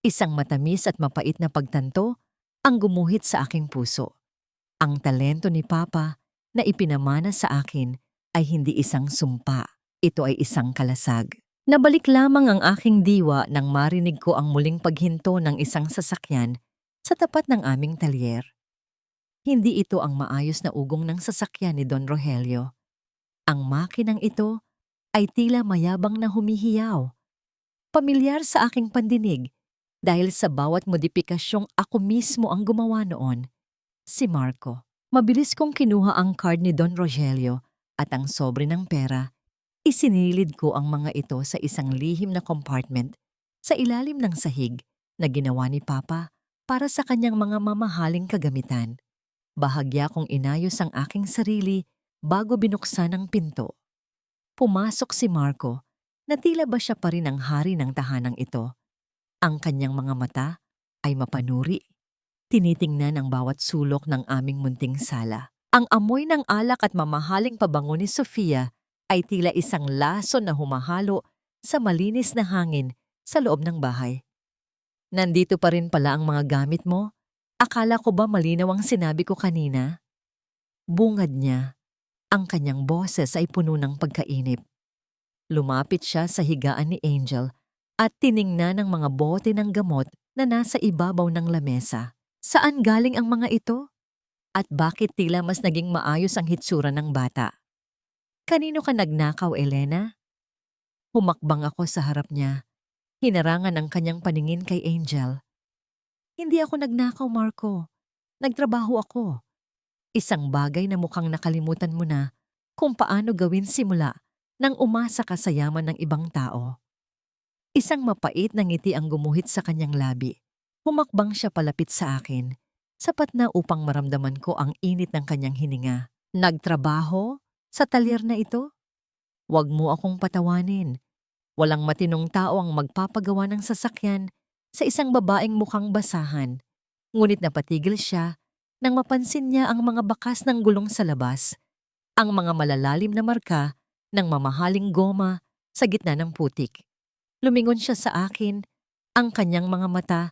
[SPEAKER 1] Isang matamis at mapait na pagtanto ang gumuhit sa aking puso. Ang talento ni Papa na ipinamana sa akin ay hindi isang sumpa, ito ay isang kalasag. Nabalik lamang ang aking diwa nang marinig ko ang muling paghinto ng isang sasakyan sa tapat ng aming talyer. Hindi ito ang maayos na ugong ng sasakyan ni Don Rogelio. Ang makinang ito ay tila mayabang na humihiyaw. Pamilyar sa aking pandinig dahil sa bawat modipikasyong ako mismo ang gumawa noon. Si Marco. Mabilis kong kinuha ang card ni Don Rogelio at ang sobre ng pera. Isinilid ko ang mga ito sa isang lihim na compartment sa ilalim ng sahig na ginawa ni Papa para sa kanyang mga mamahaling kagamitan. Bahagya kong inayos ang aking sarili bago binuksan ang pinto. Pumasok si Marco na tila ba siya pa rin ang hari ng tahanang ito. Ang kanyang mga mata ay mapanuri. Tinitingnan ang bawat sulok ng aming munting sala. Ang amoy ng alak at mamahaling pabango ni Sofia ay tila isang laso na humahalo sa malinis na hangin sa loob ng bahay. Nandito pa rin pala ang mga gamit mo? Akala ko ba malinaw ang sinabi ko kanina? Bungad niya. Ang kanyang boses ay puno ng pagkainip. Lumapit siya sa higaan ni Angel at tiningnan ang mga bote ng gamot na nasa ibabaw ng lamesa. Saan galing ang mga ito? At bakit tila mas naging maayos ang hitsura ng bata? Kanino ka nagnakaw, Elena? Humakbang ako sa harap niya. Hinarangan ang kanyang paningin kay Angel. Hindi ako nagnakaw, Marco. Nagtrabaho ako. Isang bagay na mukhang nakalimutan mo na kung paano gawin simula nang umasa ka sa yaman ng ibang tao. Isang mapait na ngiti ang gumuhit sa kanyang labi. Humakbang siya palapit sa akin. sapat na upang maramdaman ko ang init ng kanyang hininga. Nagtrabaho? Sa talyer na ito? Huwag mo akong patawanin. Walang matinong tao ang magpapagawa ng sasakyan sa isang babaeng mukhang basahan. Ngunit napatigil siya nang mapansin niya ang mga bakas ng gulong sa labas, ang mga malalalim na marka ng mamahaling goma sa gitna ng putik. Lumingon siya sa akin, ang kanyang mga mata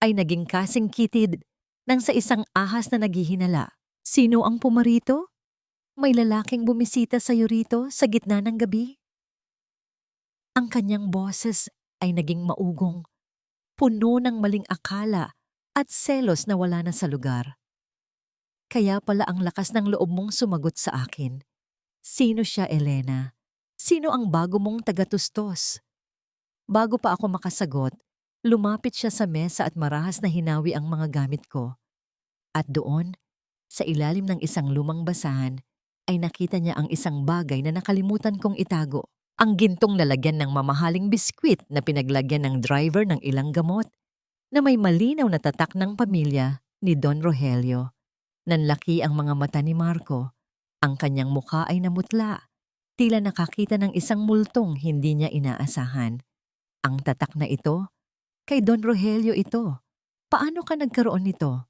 [SPEAKER 1] ay naging kasing kitid nang sa isang ahas na naghihinala. Sino ang pumarito? May lalaking bumisita sa'yo rito sa gitna ng gabi? Ang kanyang boses ay naging maugong, puno ng maling akala at selos na wala na sa lugar. Kaya pala ang lakas ng loob mong sumagot sa akin. Sino siya, Elena? Sino ang bago mong tagatustos? Bago pa ako makasagot, lumapit siya sa mesa at marahas na hinawi ang mga gamit ko. At doon, sa ilalim ng isang lumang basahan, ay nakita niya ang isang bagay na nakalimutan kong itago. Ang gintong lalagyan ng mamahaling biskwit na pinaglagyan ng driver ng ilang gamot na may malinaw na tatak ng pamilya ni Don Rogelio. Nanlaki ang mga mata ni Marco. Ang kanyang mukha ay namutla. Tila nakakita ng isang multong hindi niya inaasahan. Ang tatak na ito, kay Don Rogelio ito. Paano ka nagkaroon nito?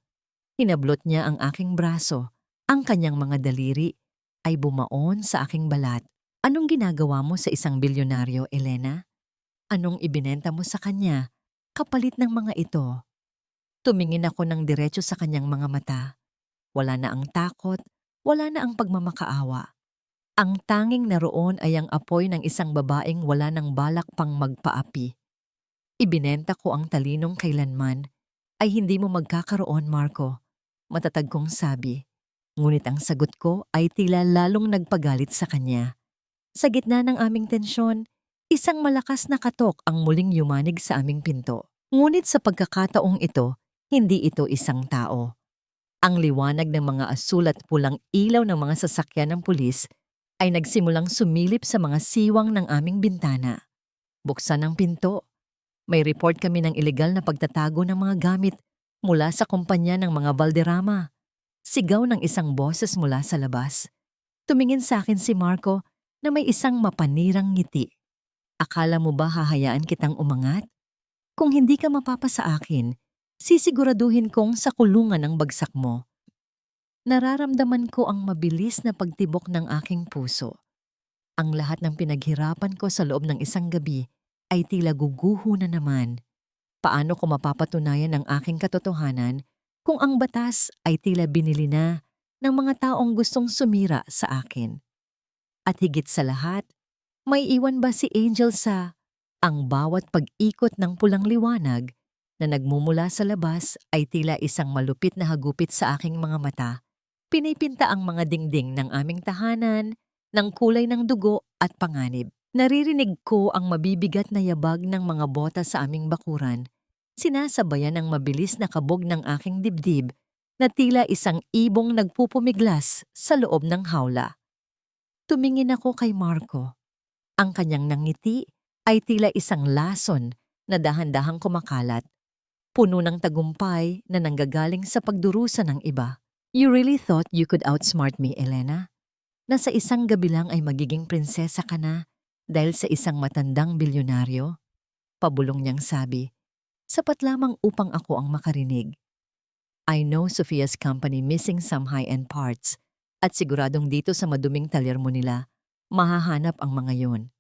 [SPEAKER 1] Hinablot niya ang aking braso. Ang kanyang mga daliri ay bumaon sa aking balat. Anong ginagawa mo sa isang bilyonaryo, Elena? Anong ibinenta mo sa kanya kapalit ng mga ito? Tumingin ako ng diretso sa kanyang mga mata. Wala na ang takot, wala na ang pagmamakaawa. Ang tanging naroon ay ang apoy ng isang babaeng wala ng balak pang magpaapi. Ibinenta ko ang talinong kailanman ay hindi mo magkakaroon, Marco. Matatag kong sabi. Ngunit ang sagot ko ay tila lalong nagpagalit sa kanya. Sa gitna ng aming tensyon, isang malakas na katok ang muling yumanig sa aming pinto. Ngunit sa pagkakataong ito, hindi ito isang tao. Ang liwanag ng mga asul at pulang ilaw ng mga sasakyan ng pulis ay nagsimulang sumilip sa mga siwang ng aming bintana. Buksan ang pinto. May report kami ng ilegal na pagtatago ng mga gamit mula sa kumpanya ng mga Valderrama. Sigaw ng isang boses mula sa labas. Tumingin sa akin si Marco na may isang mapanirang ngiti. Akala mo ba hahayaan kitang umangat? Kung hindi ka mapapa sa akin, sisiguraduhin kong sa kulungan ang bagsak mo. Nararamdaman ko ang mabilis na pagtibok ng aking puso. Ang lahat ng pinaghirapan ko sa loob ng isang gabi ay tila guguho na naman. Paano ko mapapatunayan ang aking katotohanan kung ang batas ay tila binili na ng mga taong gustong sumira sa akin? At higit sa lahat, may iwan ba si Angel sa ang bawat pag-ikot ng pulang liwanag na nagmumula sa labas ay tila isang malupit na hagupit sa aking mga mata. Pinipinta ang mga dingding ng aming tahanan ng kulay ng dugo at panganib. Naririnig ko ang mabibigat na yabag ng mga bota sa aming bakuran. Sinasabayan ng mabilis na kabog ng aking dibdib na tila isang ibong nagpupumiglas sa loob ng hawla. Tumingin ako kay Marco. Ang kanyang nangiti ay tila isang lason na dahan-dahang kumakalat, puno ng tagumpay na nanggagaling sa pagdurusa ng iba. You really thought you could outsmart me, Elena? Na sa isang gabi lang ay magiging prinsesa ka na dahil sa isang matandang bilyonaryo? Pabulong niyang sabi, sapat lamang upang ako ang makarinig. I know Sophia's company missing some high-end parts at siguradong dito sa maduming talyer mo nila, mahahanap ang mga yon.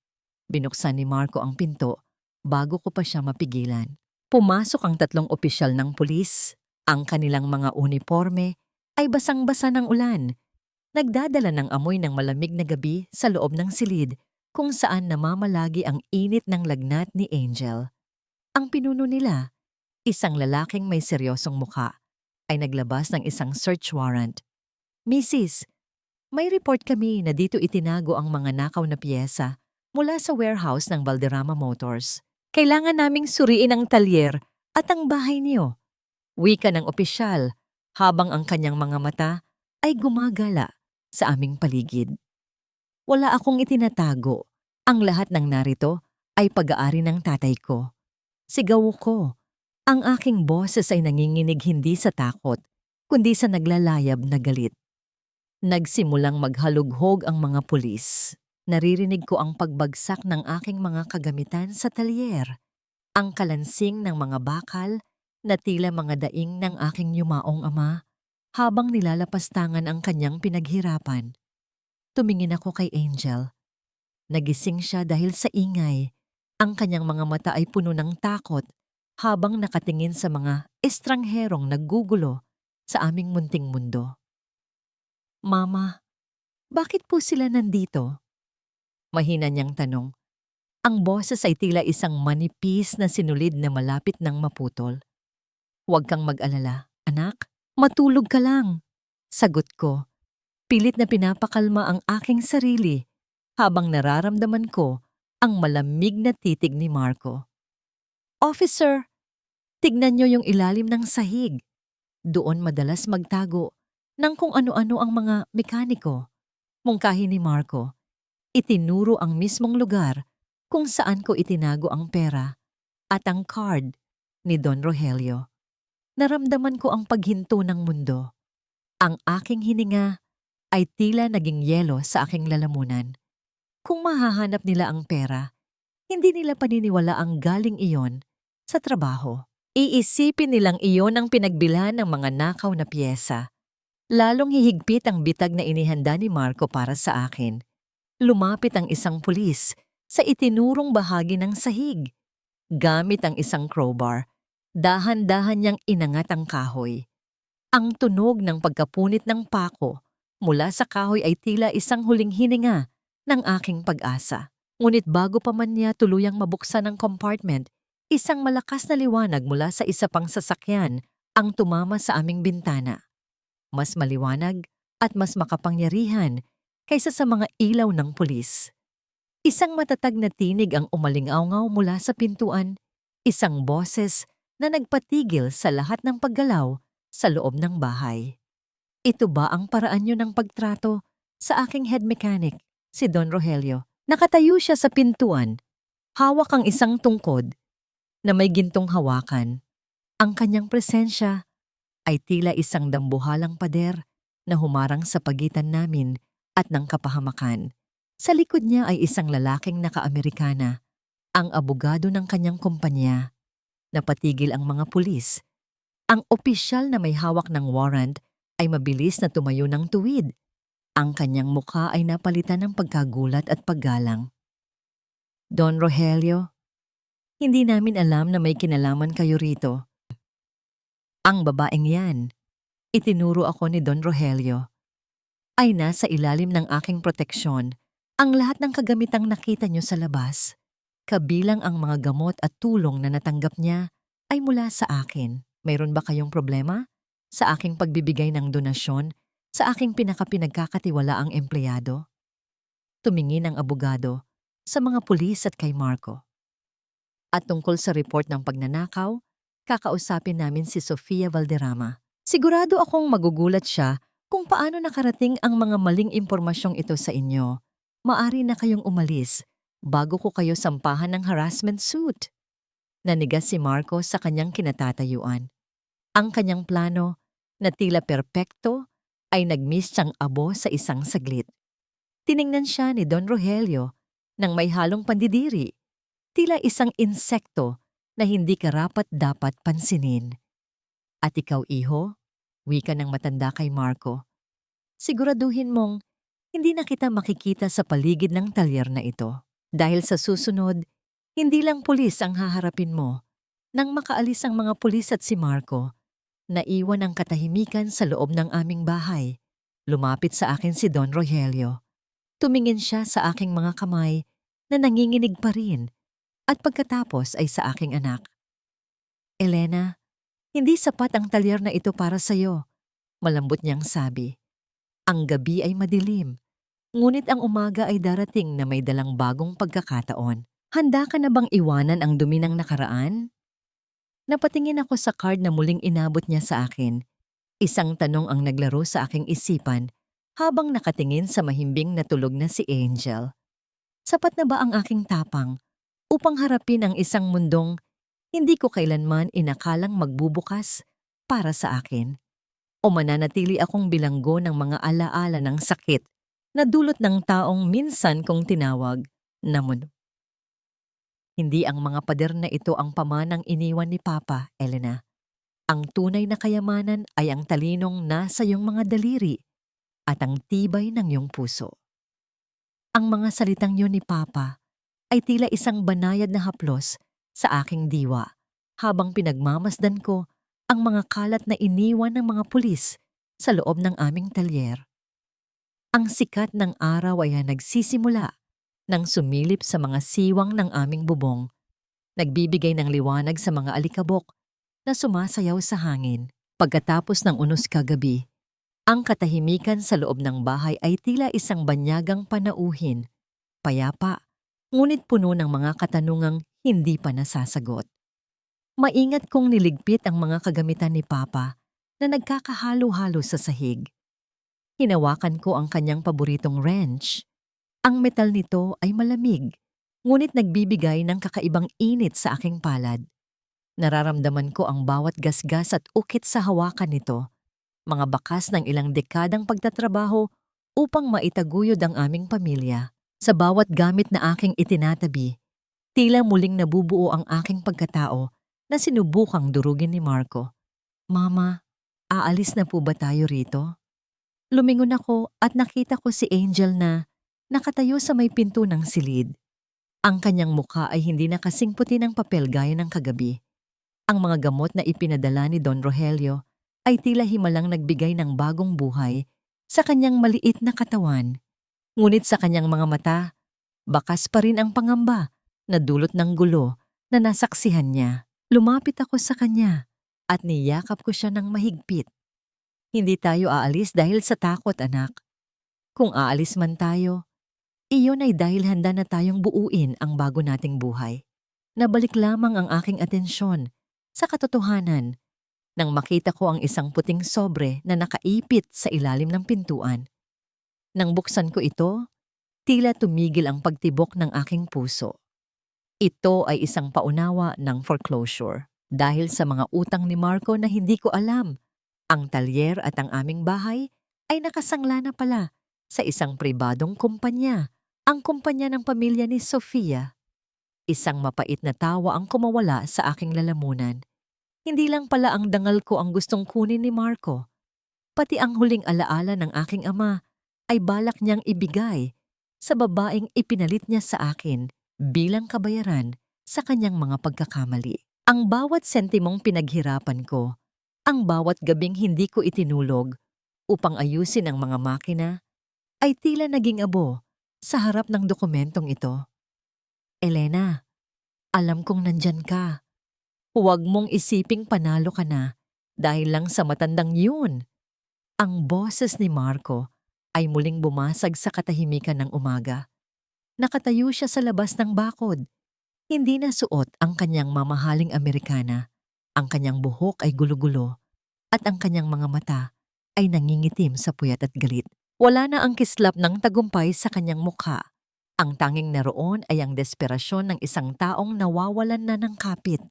[SPEAKER 1] Binuksan ni Marco ang pinto bago ko pa siya mapigilan. Pumasok ang 3 opisyal ng pulis. Ang kanilang mga uniforme ay basang-basa ng ulan. Nagdadala ng amoy ng malamig na gabi sa loob ng silid kung saan namamalagi ang init ng lagnat ni Angel. Ang pinuno nila, isang lalaking may seryosong mukha, ay naglabas ng isang search warrant. Mrs., may report kami na dito itinago ang mga nakaw na piyesa mula sa warehouse ng Valderrama Motors. Kailangan naming suriin ang talyer at ang bahay niyo. Wika ng opisyal habang ang kanyang mga mata ay gumagala sa aming paligid. Wala akong itinatago. Ang lahat ng narito ay pag-aari ng tatay ko. Sigaw ko. Ang aking boses ay nanginginig hindi sa takot, kundi sa naglalayab na galit. Nagsimulang maghalughog ang mga pulis. Naririnig ko ang pagbagsak ng aking mga kagamitan sa talyer, ang kalansing ng mga bakal na tila mga daing ng aking yumaong ama habang nilalapastangan ang kanyang pinaghirapan. Tumingin ako kay Angel. Nagising siya dahil sa ingay. Ang kanyang mga mata ay puno ng takot habang nakatingin sa mga estrangherong naggugulo sa aming munting mundo. Mama, bakit po sila nandito? Mahina niyang tanong. Ang boses ay tila isang manipis na sinulid na malapit ng maputol. Huwag kang mag-alala, anak. Matulog ka lang. Sagot ko. Pilit na pinapakalma ang aking sarili habang nararamdaman ko ang malamig na titig ni Marco. Officer, tignan niyo yung ilalim ng sahig. Doon madalas magtago ng kung ano-ano ang mga mekaniko. Mungkahi ni Marco, itinuro ang mismong lugar kung saan ko itinago ang pera at ang card ni Don Rogelio. Naramdaman ko ang paghinto ng mundo. Ang aking hininga ay tila naging yelo sa aking lalamunan. Kung mahahanap nila ang pera, hindi nila paniniwala ang galing iyon sa trabaho. Iisipin nilang iyon ang pinagbilhan ng mga nakaw na piyesa. Lalong hihigpit ang bitag na inihanda ni Marco para sa akin. Lumapit ang isang pulis sa itinurong bahagi ng sahig. Gamit ang isang crowbar, dahan-dahan niyang inangat ang kahoy. Ang tunog ng pagkapunit ng pako mula sa kahoy ay tila isang huling hininga ng aking pag-asa. Ngunit bago pa man niya tuluyang mabuksan ang compartment, isang malakas na liwanag mula sa isa pang sasakyan ang tumama sa aming bintana. Mas maliwanag at mas makapangyarihan kaysa sa mga ilaw ng pulis. Isang matatag na tinig ang umalingaw-ngaw mula sa pintuan, isang boses na nagpatigil sa lahat ng paggalaw sa loob ng bahay. Ito ba ang paraan niyo ng pagtrato sa aking head mechanic, si Don Rogelio? Nakatayo siya sa pintuan, hawak ang isang tungkod na may gintong hawakan. Ang kanyang presensya ay tila isang dambuhalang pader na humarang sa pagitan namin at ng kapahamakan. Sa likod niya ay isang lalaking naka-Amerikana, ang abogado ng kanyang kumpanya. Napatigil ang mga pulis. Ang opisyal na may hawak ng warrant ay mabilis na tumayo ng tuwid. Ang kanyang mukha ay napalitan ng pagkagulat at paggalang. Don Rogelio, hindi namin alam na may kinalaman kayo rito. Ang babaeng yan, itinuro ako ni Don Rogelio, ay nasa ilalim ng aking proteksyon. Ang lahat ng kagamitang nakita niyo sa labas, kabilang ang mga gamot at tulong na natanggap niya, ay mula sa akin. Mayroon ba kayong problema sa aking pagbibigay ng donasyon sa aking pinagkakatiwalaang empleyado? Tumingin ang abogado sa mga pulis at kay Marco. At tungkol sa report ng pagnanakaw, kakausapin namin si Sofia Valderrama. Sigurado akong magugulat siya kung paano nakarating ang mga maling impormasyong ito sa inyo. Maari na kayong umalis bago ko kayo sampahan ng harassment suit. Nanigas si Marco sa kanyang kinatatayuan. Ang kanyang plano na tila perpekto ay nag-miss siyang abo sa isang saglit. Tiningnan siya ni Don Rogelio nang may halong pandidiri, tila isang insekto na hindi karapat-dapat pansinin. At ikaw, iho, wika ng matanda kay Marco, siguraduhin mong hindi na kita makikita sa paligid ng talyer na ito. Dahil sa susunod, hindi lang pulis ang haharapin mo. Nang makaalis ang mga pulis at si Marco, naiwan ang katahimikan sa loob ng aming bahay. Lumapit sa akin si Don Rogelio. Tumingin siya sa aking mga kamay na nanginginig pa rin at pagkatapos ay sa aking anak. Elena, hindi sapat ang talyer na ito para sa'yo, malambot niyang sabi. Ang gabi ay madilim, ngunit ang umaga ay darating na may dalang bagong pagkakataon. Handa ka na bang iwanan ang dumi ng nakaraan? Napatingin ako sa card na muling inabot niya sa akin. Isang tanong ang naglaro sa aking isipan habang nakatingin sa mahimbing na tulog na si Angel. Sapat na ba ang aking tapang upang harapin ang isang mundong hindi ko kailanman inakalang magbubukas para sa akin? o mananatili akong bilanggo ng mga alaala ng sakit na dulot ng taong minsan kong tinawag na muno. Hindi ang mga pader na ito ang pamanang iniwan ni Papa, Elena. Ang tunay na kayamanan ay ang talinong nasa iyong mga daliri at ang tibay ng iyong puso. Ang mga salitang yun ni Papa ay tila isang banayad na haplos sa aking diwa habang pinagmamasdan ko ang mga kalat na iniwan ng mga pulis sa loob ng aming talyer. Ang sikat ng araw ay nagsisimula nang sumilip sa mga siwang ng aming bubong, nagbibigay ng liwanag sa mga alikabok na sumasayaw sa hangin. Pagkatapos ng unos kagabi, ang katahimikan sa loob ng bahay ay tila isang banyagang panauhin, payapa, ngunit puno ng mga katanungang hindi pa nasasagot. Maingat kong niligpit ang mga kagamitan ni Papa na nagkakahalo-halo sa sahig. Hinawakan ko ang kanyang paboritong wrench. Ang metal nito ay malamig, ngunit nagbibigay ng kakaibang init sa aking palad. Nararamdaman ko ang bawat gasgas at ukit sa hawakan nito, mga bakas ng ilang dekadang pagtatrabaho upang maitaguyod ang aming pamilya. Sa bawat gamit na aking itinatabi, tila muling nabubuo ang aking pagkatao na sinubukang durugin ni Marco. Mama, aalis na po ba tayo rito? Lumingon ako at nakita ko si Angel na nakatayo sa may pinto ng silid. Ang kanyang mukha ay hindi na kasing puti ng papel gaya ng kagabi. Ang mga gamot na ipinadala ni Don Rogelio ay tila himalang nagbigay ng bagong buhay sa kanyang maliit na katawan. Ngunit sa kanyang mga mata, bakas pa rin ang pangamba na dulot ng gulo na nasaksihan niya. Lumapit ako sa kanya at niyakap ko siya ng mahigpit. Hindi tayo aalis dahil sa takot, anak. Kung aalis man tayo, iyon ay dahil handa na tayong buuin ang bago nating buhay. Nabalik lamang ang aking atensyon sa katotohanan nang makita ko ang isang puting sobre na nakaipit sa ilalim ng pintuan. Nang buksan ko ito, tila tumigil ang pagtibok ng aking puso. Ito ay isang paunawa ng foreclosure dahil sa mga utang ni Marco na hindi ko alam. Ang talyer at ang aming bahay ay nakasangla na pala sa isang pribadong kumpanya, ang kumpanya ng pamilya ni Sofia. Isang mapait na tawa ang kumawala sa aking lalamunan. Hindi lang pala ang dangal ko ang gustong kunin ni Marco, pati ang huling alaala ng aking ama ay balak niyang ibigay sa babaeng ipinalit niya sa akin bilang kabayaran sa kanyang mga pagkakamali. Ang bawat sentimong pinaghirapan ko, ang bawat gabing hindi ko itinulog upang ayusin ang mga makina, ay tila naging abo sa harap ng dokumentong ito. Elena, alam kong nandyan ka. Huwag mong isiping panalo ka na dahil lang sa matandang yun. Ang boses ni Marco ay muling bumasag sa katahimikan ng umaga. Nakatayo siya sa labas ng bakod. Hindi na suot ang kanyang mamahaling Amerikana. Ang kanyang buhok ay gulo-gulo at ang kanyang mga mata ay nangingitim sa puyat at galit. Wala na ang kislap ng tagumpay sa kanyang mukha. Ang tanging naroon ay ang desperasyon ng isang taong nawawalan na ng kapit.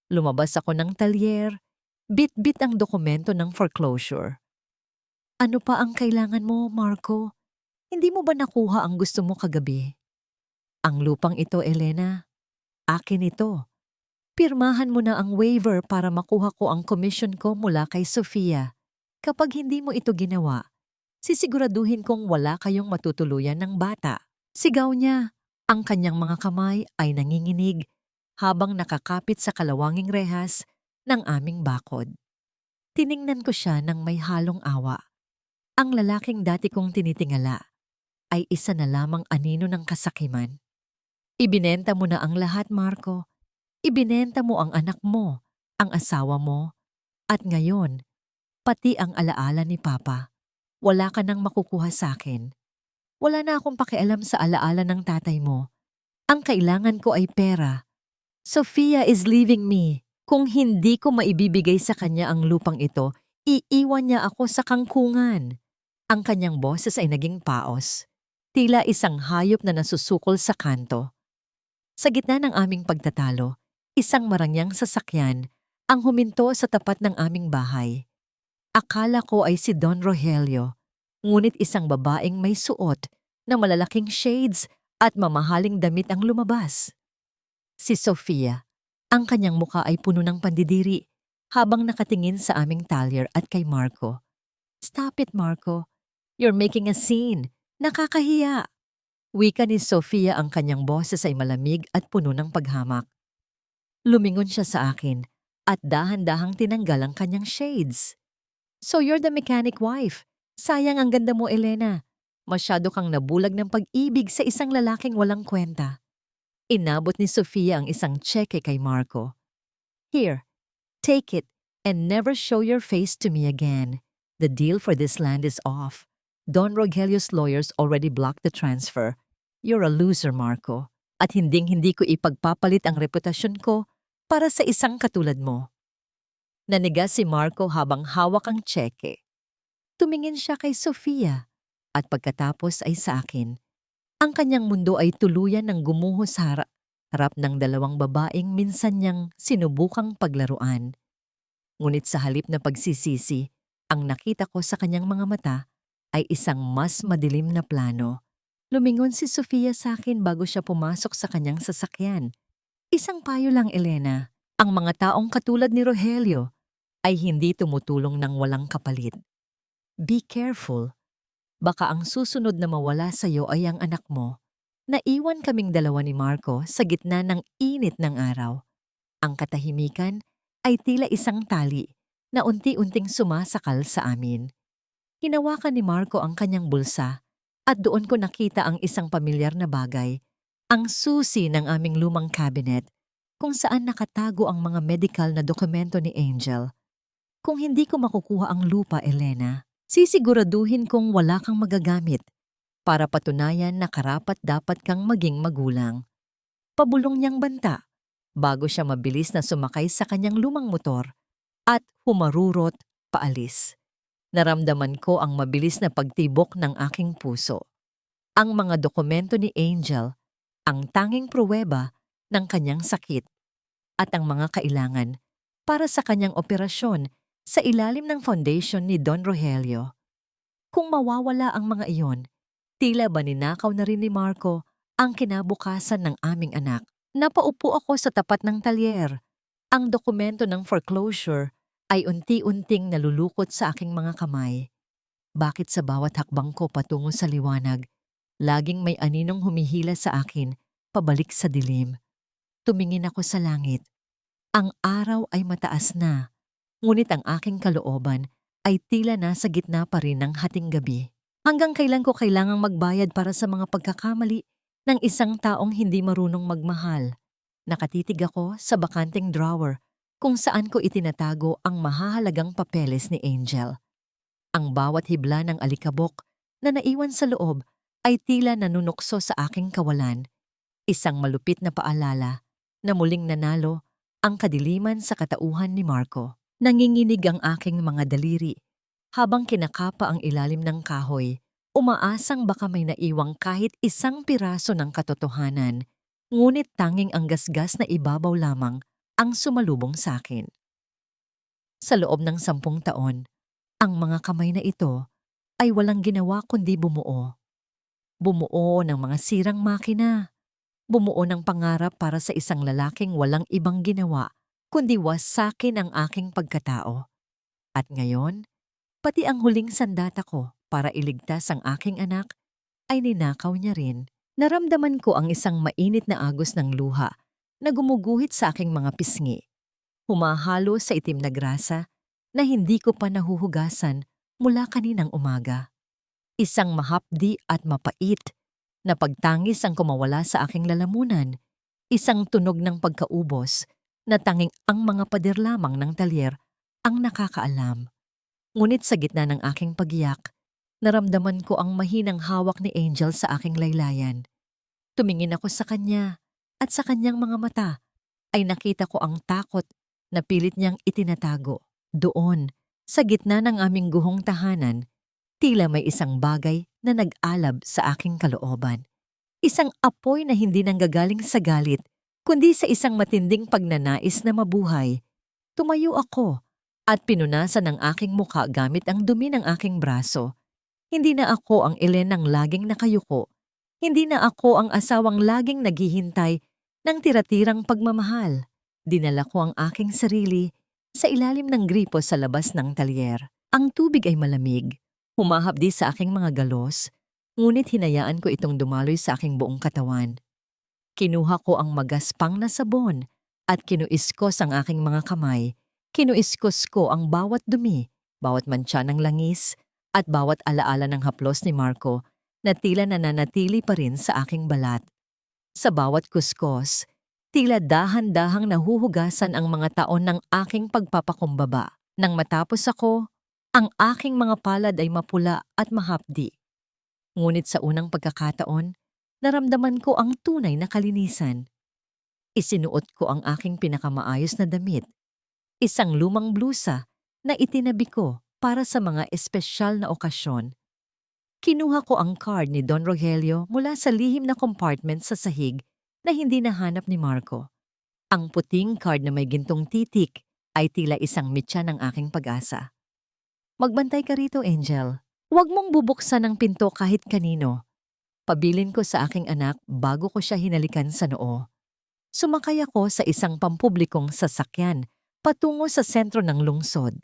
[SPEAKER 1] Lumabas ako ng talyer, bit-bit ang dokumento ng foreclosure. Ano pa ang kailangan mo, Marco? Hindi mo ba nakuha ang gusto mo kagabi? Ang lupang ito, Elena. Akin ito. Pirmahan mo na ang waiver para makuha ko ang commission ko mula kay Sofia. Kapag hindi mo ito ginawa, sisiguraduhin kong wala kayong matutuluyan ng bata. Sigaw niya. Ang kanyang mga kamay ay nanginginig habang nakakapit sa kalawanging rehas ng aming bakod. Tiningnan ko siya ng may halong awa. Ang lalaking dati kong tinitingala ay isa na lamang anino ng kasakiman. Ibinenta mo na ang lahat, Marco. Ibinenta mo ang anak mo, ang asawa mo, at ngayon, pati ang alaala ni Papa. Wala ka nang makukuha sa akin. Wala na akong pakialam sa alaala ng tatay mo. Ang kailangan ko ay pera. Sofia is leaving me. Kung hindi ko maibibigay sa kanya ang lupang ito, iiwan niya ako sa kangkungan. Ang kanyang boses ay naging paos. Tila isang hayop na nasusukol sa kanto. Sa gitna ng aming pagtatalo, isang marangyang sasakyan ang huminto sa tapat ng aming bahay. Akala ko ay si Don Rogelio, ngunit isang babaeng may suot na malalaking shades at mamahaling damit ang lumabas. Si Sofia, ang kanyang muka ay puno ng pandidiri habang nakatingin sa aming talyer at kay Marco. "Stop it, Marco. You're making a scene. Nakakahiya." Wika ni Sofia, ang kanyang boses ay malamig at puno ng paghamak. Lumingon siya sa akin at dahan-dahang tinanggal ang kanyang shades. "So you're the mechanic wife. Sayang ang ganda mo, Elena. Masyado kang nabulag ng pag-ibig sa isang lalaking walang kwenta." Inabot ni Sofia ang isang tseke kay Marco. "Here, take it and never show your face to me again. The deal for this land is off. Don Rogelio's lawyers already blocked the transfer. You're a loser, Marco. At hinding-hindi ko ipagpapalit ang reputasyon ko para sa isang katulad mo." Naniga si Marco habang hawak ang tseke. Tumingin siya kay Sofia at pagkatapos ay sa akin. Ang kanyang mundo ay tuluyan ng gumuho sa harap ng dalawang babaeng minsan niyang sinubukang paglaruan. Ngunit sa halip na pagsisisi, ang nakita ko sa kanyang mga mata ay isang mas madilim na plano. Lumingon si Sofia sa akin bago siya pumasok sa kanyang sasakyan. "Isang payo lang, Elena. Ang mga taong katulad ni Rogelio ay hindi tumutulong ng walang kapalit. Be careful. Baka ang susunod na mawala sa iyo ay ang anak mo." Naiwan kaming dalawa ni Marco sa gitna ng init ng araw. Ang katahimikan ay tila isang tali na unti-unting sumasakal sa amin. Hinawakan ni Marco ang kanyang bulsa at doon ko nakita ang isang pamilyar na bagay, ang susi ng aming lumang cabinet kung saan nakatago ang mga medical na dokumento ni Angel. Kung hindi ko makukuha ang lupa, Elena, sisiguraduhin kong wala kang magagamit para patunayan na karapat-dapat kang maging magulang. Pabulong niyang banta bago siya mabilis na sumakay sa kanyang lumang motor at humarurot paalis. Naramdaman ko ang mabilis na pagtibok ng aking puso. Ang mga dokumento ni Angel, ang tanging pruweba ng kanyang sakit at ang mga kailangan para sa kanyang operasyon sa ilalim ng foundation ni Don Rogelio. Kung mawawala ang mga iyon, tila ba ninakaw na rin ni Marco ang kinabukasan ng aming anak. Napaupo ako sa tapat ng talyer. Ang dokumento ng foreclosure ay unti-unting nalulukot sa aking mga kamay. Bakit sa bawat hakbang ko patungo sa liwanag, laging may aninong humihila sa akin pabalik sa dilim? Tumingin ako sa langit. Ang araw ay mataas na, ngunit ang aking kalooban ay tila nasa gitna pa rin ng hating gabi. Hanggang kailan ko kailangang magbayad para sa mga pagkakamali ng isang taong hindi marunong magmahal? Nakatitig ako sa bakanteng drawer kung saan ko itinatago ang mahahalagang papeles ni Angel. Ang bawat hibla ng alikabok na naiwan sa loob ay tila nanunukso sa aking kawalan. Isang malupit na paalala na muling nanalo ang kadiliman sa katauhan ni Marco. Nanginginig ang aking mga daliri habang kinakapa ang ilalim ng kahoy, umaasang baka may naiwang kahit isang piraso ng katotohanan, ngunit tanging ang gasgas na ibabaw lamang ang sumalubong sa akin. Sa loob ng 10 taon, ang mga kamay na ito ay walang ginawa kundi bumuo. Bumuo ng mga sirang makina. Bumuo ng pangarap para sa isang lalaking walang ibang ginawa kundi wasakin ang aking pagkatao. At ngayon, pati ang huling sandata ko para iligtas ang aking anak ay ninakaw niya rin. Naramdaman ko ang isang mainit na agos ng luha na gumuguhit sa aking mga pisngi. Humahalo sa itim na grasa na hindi ko pa nahuhugasan mula kaninang umaga. Isang mahapdi at mapait na pagtangis ang kumawala sa aking lalamunan. Isang tunog ng pagkaubos na tanging ang mga pader lamang ng talyer ang nakakaalam. Ngunit sa gitna ng aking pagiyak, naramdaman ko ang mahinang hawak ni Angel sa aking laylayan. Tumingin ako sa kanya at sa kanyang mga mata ay nakita ko ang takot na pilit niyang itinatago. Doon, sa gitna ng aming guhong tahanan, tila may isang bagay na nag-alab sa aking kalooban. Isang apoy na hindi nanggagaling sa galit, kundi sa isang matinding pagnanais na mabuhay. Tumayo ako at pinunasan ang aking mukha gamit ang dumi ng aking braso. Hindi na ako ang Elenang laging nakayuko. Hindi na ako ang asawang laging naghihintay ng tira-tirang pagmamahal. Dinala ko ang aking sarili sa ilalim ng gripo sa labas ng talyer. Ang tubig ay malamig, humahapdi sa aking mga galos, ngunit hinayaan ko itong dumaloy sa aking buong katawan. Kinuha ko ang magaspang na sabon at kinuiskos ang aking mga kamay. Kinuiskos ko ang bawat dumi, bawat mantsa ng langis, at bawat alaala ng haplos ni Marco na tila nananatili pa rin sa aking balat. Sa bawat kuskos, tila dahan-dahang nahuhugasan ang mga taon ng aking pagpapakumbaba. Nang matapos ako, ang aking mga palad ay mapula at mahapdi. Ngunit sa unang pagkakataon, naramdaman ko ang tunay na kalinisan. Isinuot ko ang aking pinakamaayos na damit, isang lumang blusa na itinabi ko para sa mga espesyal na okasyon. Kinuha ko ang card ni Don Rogelio mula sa lihim na compartment sa sahig na hindi nahanap ni Marco. Ang puting card na may gintong titik ay tila isang mitya ng aking pag-asa. Magbantay ka rito, Angel. Huwag mong bubuksan ang pinto kahit kanino. Pabilin ko sa aking anak bago ko siya hinalikan sa noo. Sumakay ako sa isang pampublikong sasakyan patungo sa sentro ng lungsod.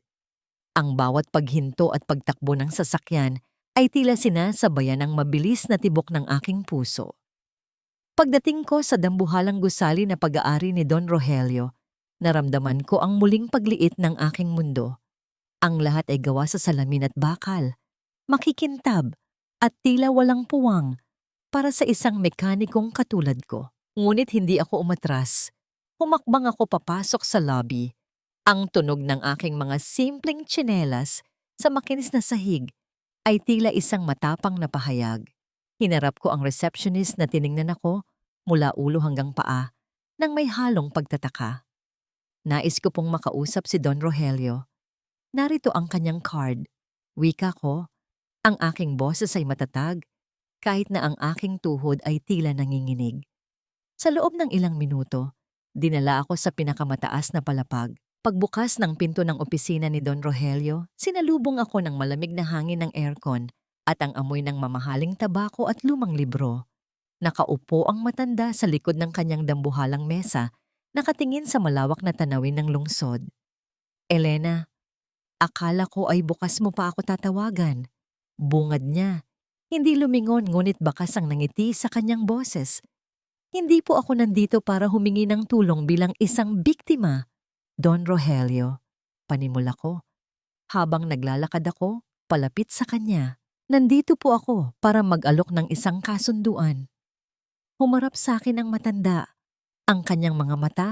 [SPEAKER 1] Ang bawat paghinto at pagtakbo ng sasakyan ay tila sinasabayan ng mabilis na tibok ng aking puso. Pagdating ko sa dambuhalang gusali na pag-aari ni Don Rogelio, naramdaman ko ang muling pagliit ng aking mundo. Ang lahat ay gawa sa salamin at bakal, makikintab at tila walang puwang para sa isang mekanikong katulad ko. Ngunit hindi ako umatras. Humakbang ako papasok sa lobby. Ang tunog ng aking mga simpleng tsinelas sa makinis na sahig ay tila isang matapang na pahayag. Hinarap ko ang receptionist na tiningnan ako mula ulo hanggang paa nang may halong pagtataka. Nais ko pong makausap si Don Rogelio. Narito ang kanyang card. Wika ko, ang aking boses ay matatag kahit na ang aking tuhod ay tila nanginginig. Sa loob ng ilang minuto, dinala ako sa pinakamataas na palapag. Pagbukas ng pinto ng opisina ni Don Rogelio, sinalubong ako ng malamig na hangin ng aircon at ang amoy ng mamahaling tabako at lumang libro. Nakaupo ang matanda sa likod ng kanyang dambuhalang mesa, nakatingin sa malawak na tanawin ng lungsod. Elena, akala ko ay bukas mo pa ako tatawagan. Bungad niya. Hindi lumingon ngunit bakas ang nangiti sa kanyang boses. Hindi po ako nandito para humingi ng tulong bilang isang biktima. Don Rogelio, panimula ko. Habang naglalakad ako, palapit sa kanya. Nandito po ako para mag-alok ng isang kasunduan. Humarap sa akin ang matanda. Ang kanyang mga mata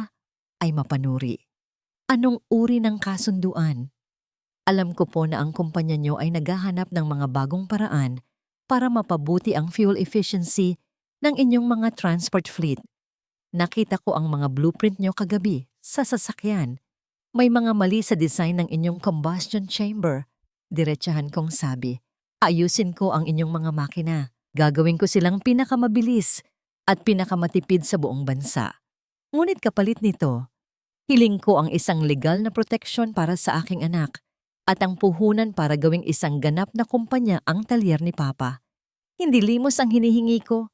[SPEAKER 1] ay mapanuri. Anong uri ng kasunduan? Alam ko po na ang kumpanya nyo ay naghahanap ng mga bagong paraan para mapabuti ang fuel efficiency ng inyong mga transport fleet. Nakita ko ang mga blueprint nyo kagabi sa sasakyan. May mga mali sa design ng inyong combustion chamber. Diretsahan kong sabi, ayusin ko ang inyong mga makina. Gagawin ko silang pinakamabilis at pinakamatipid sa buong bansa. Ngunit kapalit nito, hiling ko ang isang legal na proteksyon para sa aking anak at ang puhunan para gawing isang ganap na kumpanya ang talyer ni Papa. Hindi limos ang hinihingi ko,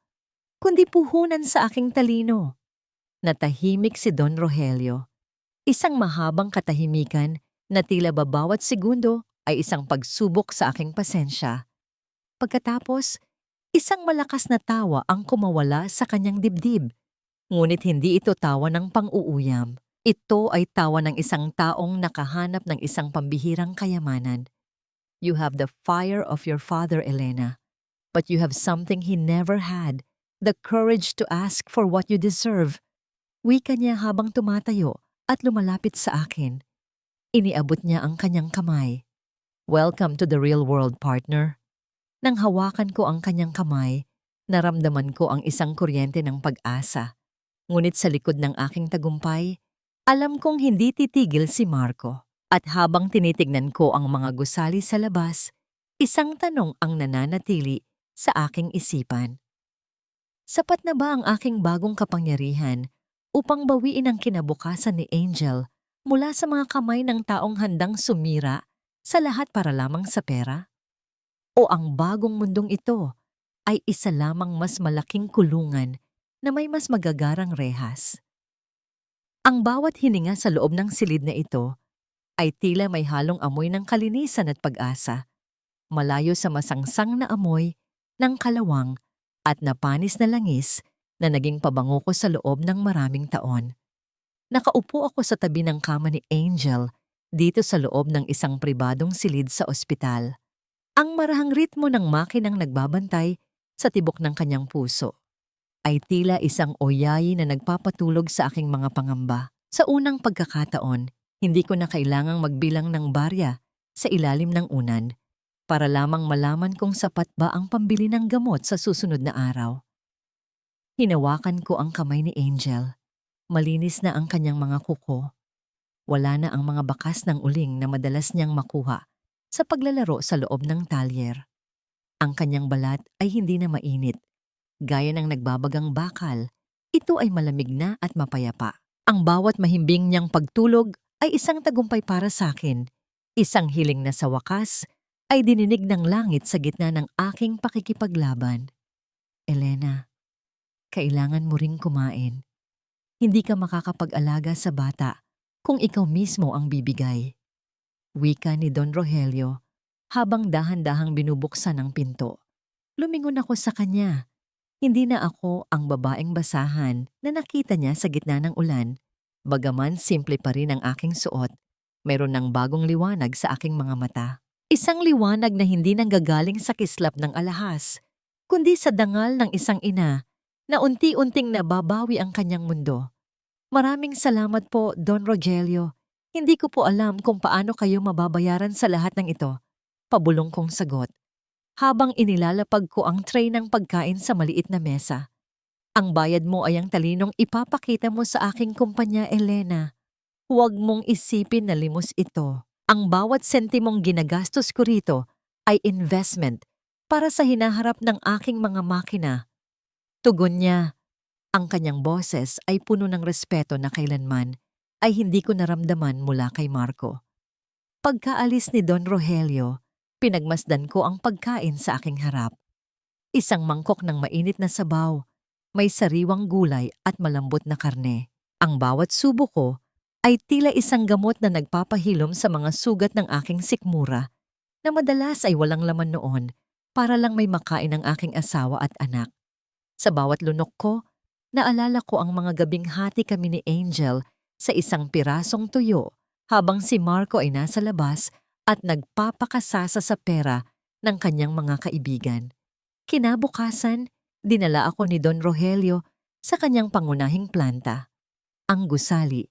[SPEAKER 1] kundi puhunan sa aking talino. Natahimik si Don Rogelio. Isang mahabang katahimikan na tila ba bawat segundo ay isang pagsubok sa aking pasensya. Pagkatapos, isang malakas na tawa ang kumawala sa kanyang dibdib. Ngunit hindi ito tawa ng pang-uuyam. Ito ay tawa ng isang taong nakahanap ng isang pambihirang kayamanan. You have the fire of your father, Elena. But you have something he never had, the courage to ask for what you deserve. Wika niya habang tumatayo at lumalapit sa akin. Iniabot niya ang kanyang kamay. Welcome to the real world, partner. Nang hawakan ko ang kanyang kamay, naramdaman ko ang isang kuryente ng pag-asa. Ngunit sa likod ng aking tagumpay, alam kong hindi titigil si Marco. At habang tinitignan ko ang mga gusali sa labas, isang tanong ang nananatili sa aking isipan. Sapat na ba ang aking bagong kapangyarihan upang bawiin ang kinabukasan ni Angel mula sa mga kamay ng taong handang sumira sa lahat para lamang sa pera? O ang bagong mundong ito ay isa lamang mas malaking kulungan na may mas magagarang rehas? Ang bawat hininga sa loob ng silid na ito ay tila may halong amoy ng kalinisan at pag-asa, malayo sa masangsang na amoy ng kalawang at napanis na langis na naging pabango ko sa loob ng maraming taon. Nakaupo ako sa tabi ng kama ni Angel dito sa loob ng isang pribadong silid sa ospital. Ang marahang ritmo ng makinang nagbabantay sa tibok ng kanyang puso ay tila isang oyayi na nagpapatulog sa aking mga pangamba. Sa unang pagkakataon, hindi ko na kailangang magbilang ng barya sa ilalim ng unan para lamang malaman kung sapat ba ang pambili ng gamot sa susunod na araw. Hinawakan ko ang kamay ni Angel. Malinis na ang kanyang mga kuko. Wala na ang mga bakas ng uling na madalas niyang makuha sa paglalaro sa loob ng talyer. Ang kanyang balat ay hindi na mainit. Gaya ng nagbabagang bakal, ito ay malamig na at mapayapa. Ang bawat mahimbing niyang pagtulog ay isang tagumpay para sa akin. Isang hiling na sa wakas ay dininig ng langit sa gitna ng aking pakikipaglaban. Elena, kailangan mo ring kumain. Hindi ka makakapag-alaga sa bata kung ikaw mismo ang bibigay. Wika ni Don Rogelio habang dahan-dahang binubuksan ang pinto. Lumingon ako sa kanya. Hindi na ako ang babaeng basahan na nakita niya sa gitna ng ulan. Bagaman simple pa rin ang aking suot, meron ng bagong liwanag sa aking mga mata. Isang liwanag na hindi nanggagaling sa kislap ng alahas, kundi sa dangal ng isang ina na unti-unting nababawi ang kanyang mundo. Maraming salamat po, Don Rogelio. Hindi ko po alam kung paano kayo mababayaran sa lahat ng ito. Pabulong kong sagot, habang inilalapag ko ang tray ng pagkain sa maliit na mesa. Ang bayad mo ay ang talinong ipapakita mo sa aking kumpanya, Elena. Huwag mong isipin na limos ito. Ang bawat sentimong ginagastos ko rito ay investment para sa hinaharap ng aking mga makina. Tugon niya. Ang kanyang boses ay puno ng respeto na kailanman ay hindi ko naramdaman mula kay Marco. Pagkaalis ni Don Rogelio, pinagmasdan ko ang pagkain sa aking harap. Isang mangkok ng mainit na sabaw, may sariwang gulay at malambot na karne. Ang bawat subo ko ay tila isang gamot na nagpapahilom sa mga sugat ng aking sikmura na madalas ay walang laman noon para lang may makain ang aking asawa at anak. Sa bawat lunok ko, naalala ko ang mga gabing hati kami ni Angel sa isang pirasong tuyo habang si Marco ay nasa labas at nagpapakasasa sa pera ng kanyang mga kaibigan. Kinabukasan, dinala ako ni Don Rogelio sa kanyang pangunahing planta. Ang gusali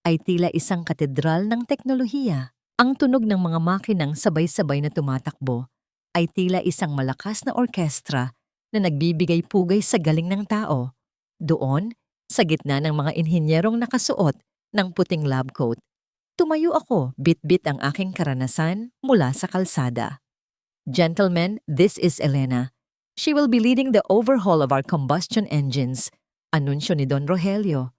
[SPEAKER 1] ay tila isang katedral ng teknolohiya. Ang tunog ng mga makinang sabay-sabay na tumatakbo ay tila isang malakas na orkestra na nagbibigay pugay sa galing ng tao. Doon, sa gitna ng mga inhinyerong nakasuot ng puting lab coat, tumayo ako, bit-bit ang aking karanasan mula sa kalsada. Gentlemen, this is Elena. She will be leading the overhaul of our combustion engines, anunsyo ni Don Rogelio.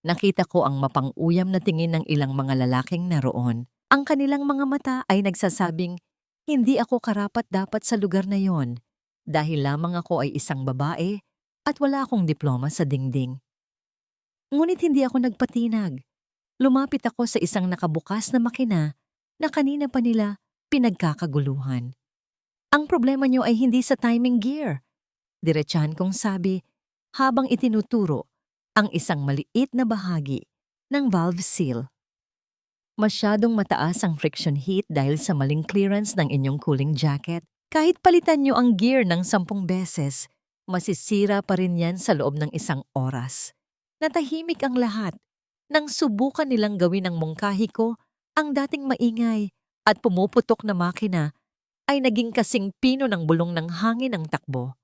[SPEAKER 1] Nakita ko ang mapang-uyam na tingin ng ilang mga lalaking naroon. Ang kanilang mga mata ay nagsasabing, hindi ako karapat-dapat sa lugar na yon dahil lamang ako ay isang babae at wala akong diploma sa dingding. Ngunit hindi ako nagpatinag. Lumapit ako sa isang nakabukas na makina na kanina pa nila pinagkakaguluhan. Ang problema niyo ay hindi sa timing gear. Diretsahan kong sabi habang itinuturo ang isang maliit na bahagi ng valve seal. Masyadong mataas ang friction heat dahil sa maling clearance ng inyong cooling jacket. Kahit palitan niyo ang gear ng 10 beses, masisira pa rin yan sa loob ng 1 oras. Natahimik ang lahat nang subukan nilang gawin ng mungkahi ko ang dating maingay at pumuputok na makina ay naging kasing pino ng bulong ng hangin ang takbo.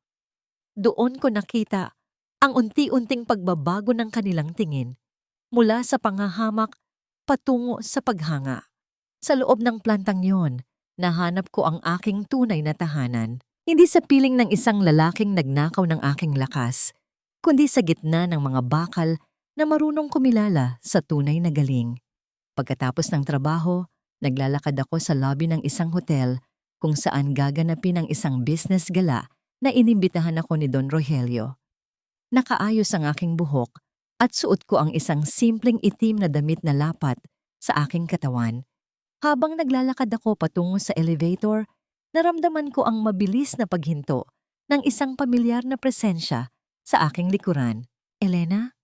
[SPEAKER 1] Doon ko nakita ang unti-unting pagbabago ng kanilang tingin mula sa panghahamak patungo sa paghanga. Sa loob ng plantang yon, nahanap ko ang aking tunay na tahanan. Hindi sa piling ng isang lalaking nagnakaw ng aking lakas, kundi sa gitna ng mga bakal na marunong kumilala sa tunay na galing. Pagkatapos ng trabaho, naglalakad ako sa lobby ng isang hotel kung saan gaganapin ang isang business gala na inimbitahan ako ni Don Rogelio. Nakaayos ang aking buhok at suot ko ang isang simpleng itim na damit na lapat sa aking katawan. Habang naglalakad ako patungo sa elevator, naramdaman ko ang mabilis na paghinto ng isang pamilyar na presensya sa aking likuran. Elena,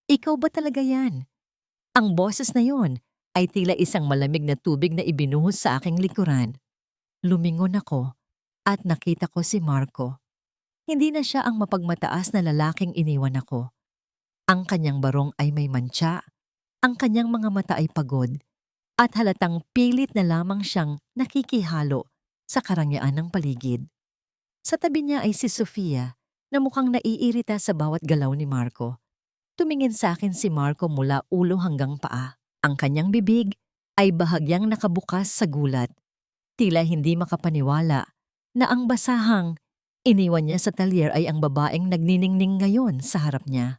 [SPEAKER 1] ikaw ba talaga yan? Ang boses na yon ay tila isang malamig na tubig na ibinuhos sa aking likuran. Lumingon ako at nakita ko si Marco. Hindi na siya ang mapagmataas na lalaking iniwan ako. Ang kanyang barong ay may mantsa, ang kanyang mga mata ay pagod, at halatang pilit na lamang siyang nakikihalo sa karangyaan ng paligid. Sa tabi niya ay si Sofia na mukhang naiirita sa bawat galaw ni Marco. Tumingin sa akin si Marco mula ulo hanggang paa. Ang kanyang bibig ay bahagyang nakabukas sa gulat. Tila hindi makapaniwala na ang basahang iniwan niya sa talyer ay ang babaeng nagniningning ngayon sa harap niya.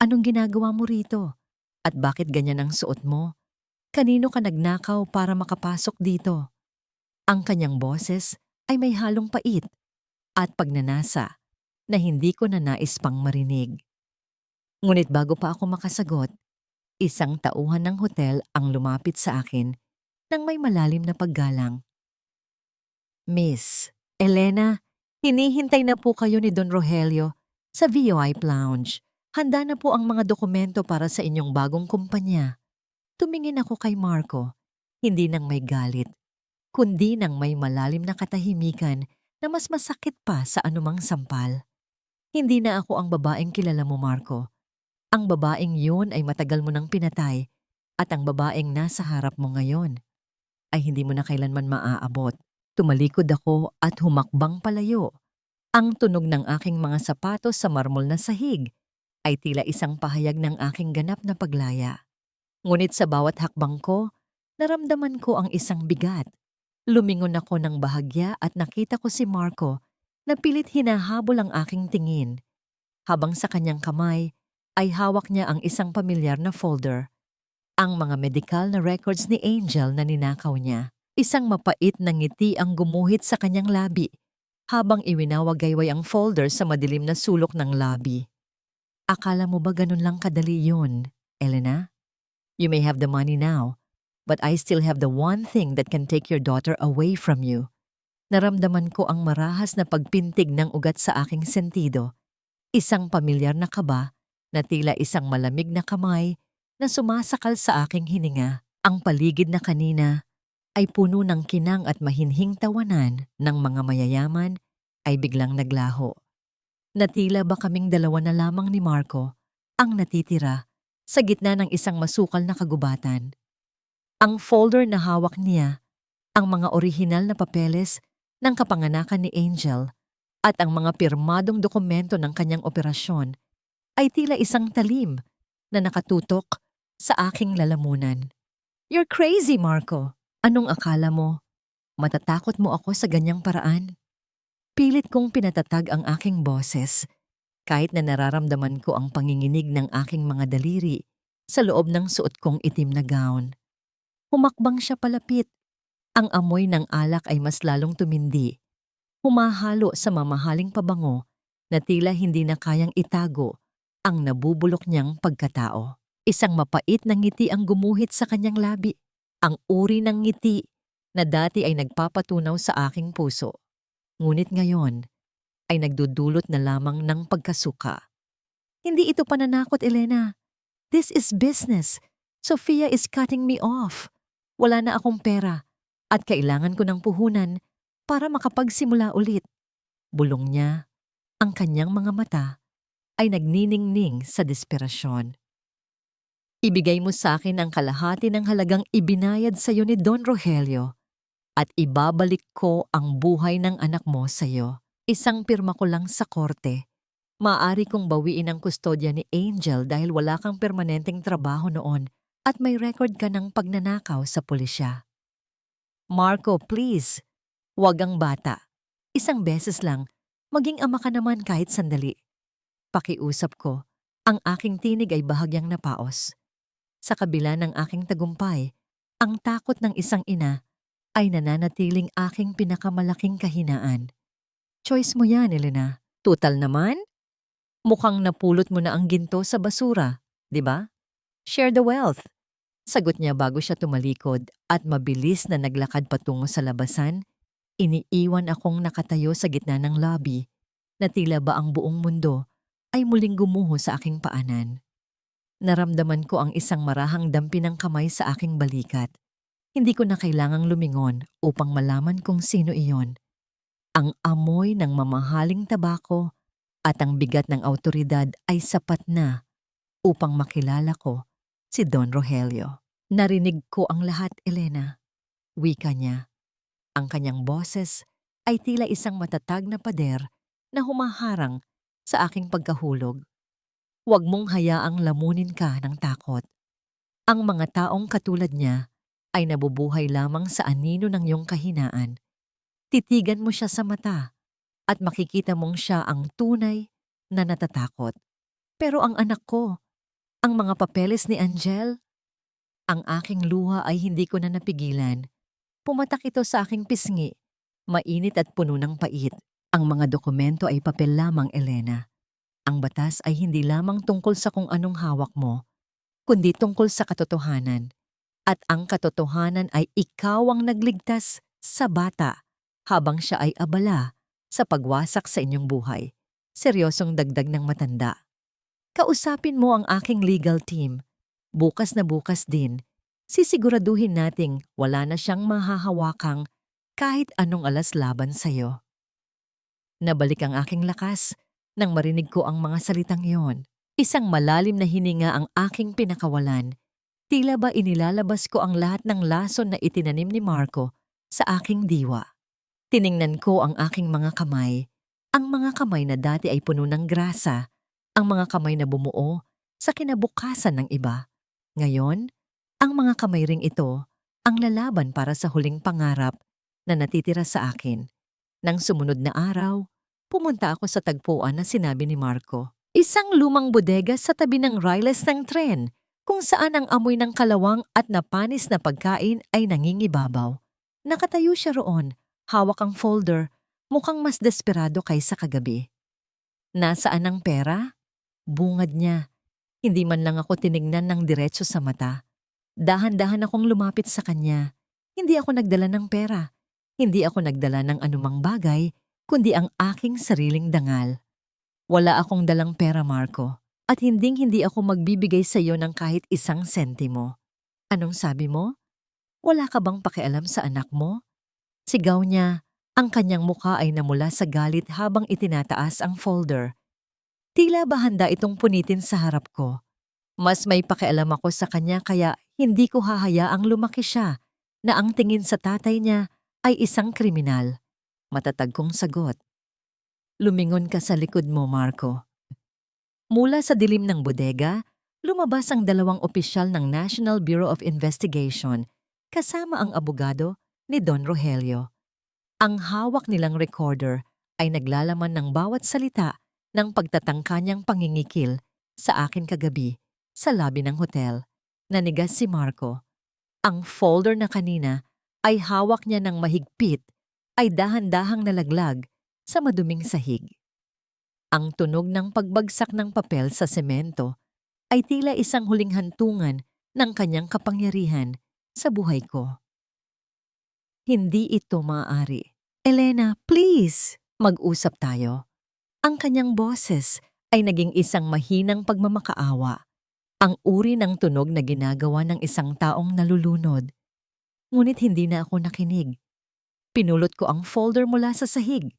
[SPEAKER 1] Anong ginagawa mo rito? At bakit ganyan ang suot mo? Kanino ka nagnakaw para makapasok dito? Ang kanyang boses ay may halong pait at pagnanasa na hindi ko na nais pang marinig. Ngunit bago pa ako makasagot, isang tauhan ng hotel ang lumapit sa akin nang may malalim na paggalang. Miss, Elena, hinihintay na po kayo ni Don Rogelio sa VIP Lounge. Handa na po ang mga dokumento para sa inyong bagong kumpanya. Tumingin ako kay Marco, hindi nang may galit, kundi nang may malalim na katahimikan na mas masakit pa sa anumang sampal. Hindi na ako ang babaeng kilala mo, Marco. Ang babaeng yun ay matagal mo nang pinatay at ang babaeng nasa harap mo ngayon ay hindi mo na kailanman maaabot. Tumalikod ako at humakbang palayo. Ang tunog ng aking mga sapatos sa marmol na sahig ay tila isang pahayag ng aking ganap na paglaya. Ngunit sa bawat hakbang ko, naramdaman ko ang isang bigat. Lumingon ako ng bahagya at nakita ko si Marco na pilit hinahabol ang aking tingin. Habang sa kanyang kamay ay hawak niya ang isang pamilyar na folder. Ang mga medical na records ni Angel na ninakaw niya. Isang mapait na ngiti ang gumuhit sa kanyang labi habang iwinawagayway ang folder sa madilim na sulok ng labi. Akala mo ba ganun lang kadali yun, Elena? You may have the money now, but I still have the one thing that can take your daughter away from you. Naramdaman ko ang marahas na pagpintig ng ugat sa aking sentido. Isang pamilyar na kaba na tila isang malamig na kamay na sumasakal sa aking hininga. Ang paligid na kanina ay puno ng kinang at mahinhing tawanan ng mga mayayaman ay biglang naglaho. Natila ba kaming dalawa na lamang ni Marco ang natitira sa gitna ng isang masukal na kagubatan. Ang folder na hawak niya, ang mga orihinal na papeles ng kapanganakan ni Angel at ang mga pirmadong dokumento ng kanyang operasyon ay tila isang talim na nakatutok sa aking lalamunan. You're crazy, Marco! Anong akala mo? Matatakot mo ako sa ganyang paraan? Pilit kong pinatatag ang aking boses kahit na nararamdaman ko ang panginginig ng aking mga daliri sa loob ng suot kong itim na gown. Humakbang siya palapit. Ang amoy ng alak ay mas lalong tumindi. Humahalo sa mamahaling pabango na tila hindi na kayang itago ang nabubulok niyang pagkatao. Isang mapait na ngiti ang gumuhit sa kanyang labi. Ang uri ng ngiti na dati ay nagpapatunaw sa aking puso. Ngunit ngayon ay nagdudulot na lamang ng pagkasuka. Hindi ito pananakot, Elena. This is business. Sofia is cutting me off. Wala na akong pera at kailangan ko ng puhunan para makapagsimula ulit. Bulong niya, ang kanyang mga mata ay nagniningning sa desperasyon. Ibigay mo sa akin ang kalahati ng halagang ibinayad sa iyo ni Don Rogelio at ibabalik ko ang buhay ng anak mo sa iyo. Isang pirma ko lang sa korte. Maaari kong bawiin ang kustodya ni Angel dahil wala kang permanenteng trabaho noon at may record ka ng pagnanakaw sa pulisya. Marco, please, wag ang bata. Isang beses lang, maging ama ka naman kahit sandali. Pakiusap ko, ang aking tinig ay bahagyang napaos. Sa kabila ng aking tagumpay, ang takot ng isang ina ay nananatiling aking pinakamalaking kahinaan. Choice mo yan, Elena. Tutal naman, mukhang napulot mo na ang ginto sa basura, di ba? Share the wealth. Sagot niya bago siya tumalikod at mabilis na naglakad patungo sa labasan. Iniiwan akong nakatayo sa gitna ng lobby na tila ba ang buong mundo ay muling gumuho sa aking paanan. Naramdaman ko ang isang marahang dampi ng kamay sa aking balikat. Hindi ko na kailangang lumingon upang malaman kung sino iyon. Ang amoy ng mamahaling tabako at ang bigat ng awtoridad ay sapat na upang makilala ko si Don Rogelio. Narinig ko ang lahat, Elena. Wika niya. Ang kanyang boses ay tila isang matatag na pader na humaharang sa aking pagkahulog. Huwag mong hayaang lamunin ka ng takot. Ang mga taong katulad niya ay nabubuhay lamang sa anino ng iyong kahinaan. Titigan mo siya sa mata at makikita mong siya ang tunay na natatakot. Pero ang anak ko, ang mga papeles ni Angel, ang aking luha ay hindi ko na napigilan. Pumatak ito sa aking pisngi, mainit at puno ng pait. Ang mga dokumento ay papel lamang, Elena. Ang batas ay hindi lamang tungkol sa kung anong hawak mo, kundi tungkol sa katotohanan. At ang katotohanan ay ikaw ang nagligtas sa bata habang siya ay abala sa pagwasak sa inyong buhay. Seryosong dagdag ng matanda. Kausapin mo ang aking legal team. Bukas na bukas din, sisiguraduhin nating wala na siyang mahahawakang kahit anong alas laban sa'yo. Nabalik ang aking lakas nang marinig ko ang mga salitang iyon. Isang malalim na hininga ang aking pinakawalan. Tila ba inilalabas ko ang lahat ng lason na itinanim ni Marco sa aking diwa. Tiningnan ko ang aking mga kamay. Ang mga kamay na dati ay puno ng grasa. Ang mga kamay na bumuo sa kinabukasan ng iba. Ngayon, ang mga kamay ring ito ang lalaban para sa huling pangarap na natitira sa akin. Nang sumunod na araw, pumunta ako sa tagpuan na sinabi ni Marco. Isang lumang bodega sa tabi ng riles ng tren kung saan ang amoy ng kalawang at napanis na pagkain ay nangingibabaw. Nakatayo siya roon, hawak ang folder, mukhang mas desperado kaysa kagabi. Nasaan ang pera? Bungad niya. Hindi man lang ako tinignan ng diretso sa mata. Dahan-dahan akong lumapit sa kanya. Hindi ako nagdala ng pera. Hindi ako nagdala ng anumang bagay, kundi ang aking sariling dangal. Wala akong dalang pera, Marco, at hinding-hindi ako magbibigay sa iyo ng kahit isang sentimo. Anong sabi mo? Wala ka bang pakialam sa anak mo? Sigaw niya, ang kanyang mukha ay namula sa galit habang itinataas ang folder. Tila ba handa itong punitin sa harap ko. Mas may pakialam ako sa kanya kaya hindi ko hahayaang lumaki siya na ang tingin sa tatay niya ay isang kriminal. Matatag kong sagot. Lumingon ka sa likod mo, Marco. Mula sa dilim ng bodega, lumabas ang dalawang opisyal ng National Bureau of Investigation kasama ang abogado ni Don Rogelio. Ang hawak nilang recorder ay naglalaman ng bawat salita ng pagtatangka niyang pangingikil sa akin kagabi sa lobby ng hotel. Nanigas si Marco. Ang folder na kanina ay hawak niya ng mahigpit ay dahan-dahang nalaglag sa maduming sahig. Ang tunog ng pagbagsak ng papel sa semento ay tila isang huling hantungan ng kanyang kapangyarihan sa buhay ko. Hindi ito maaari. Elena, please, mag-usap tayo. Ang kanyang boses ay naging isang mahinang pagmamakaawa. Ang uri ng tunog na ginagawa ng isang taong nalulunod. Ngunit hindi na ako nakinig. Pinulot ko ang folder mula sa sahig.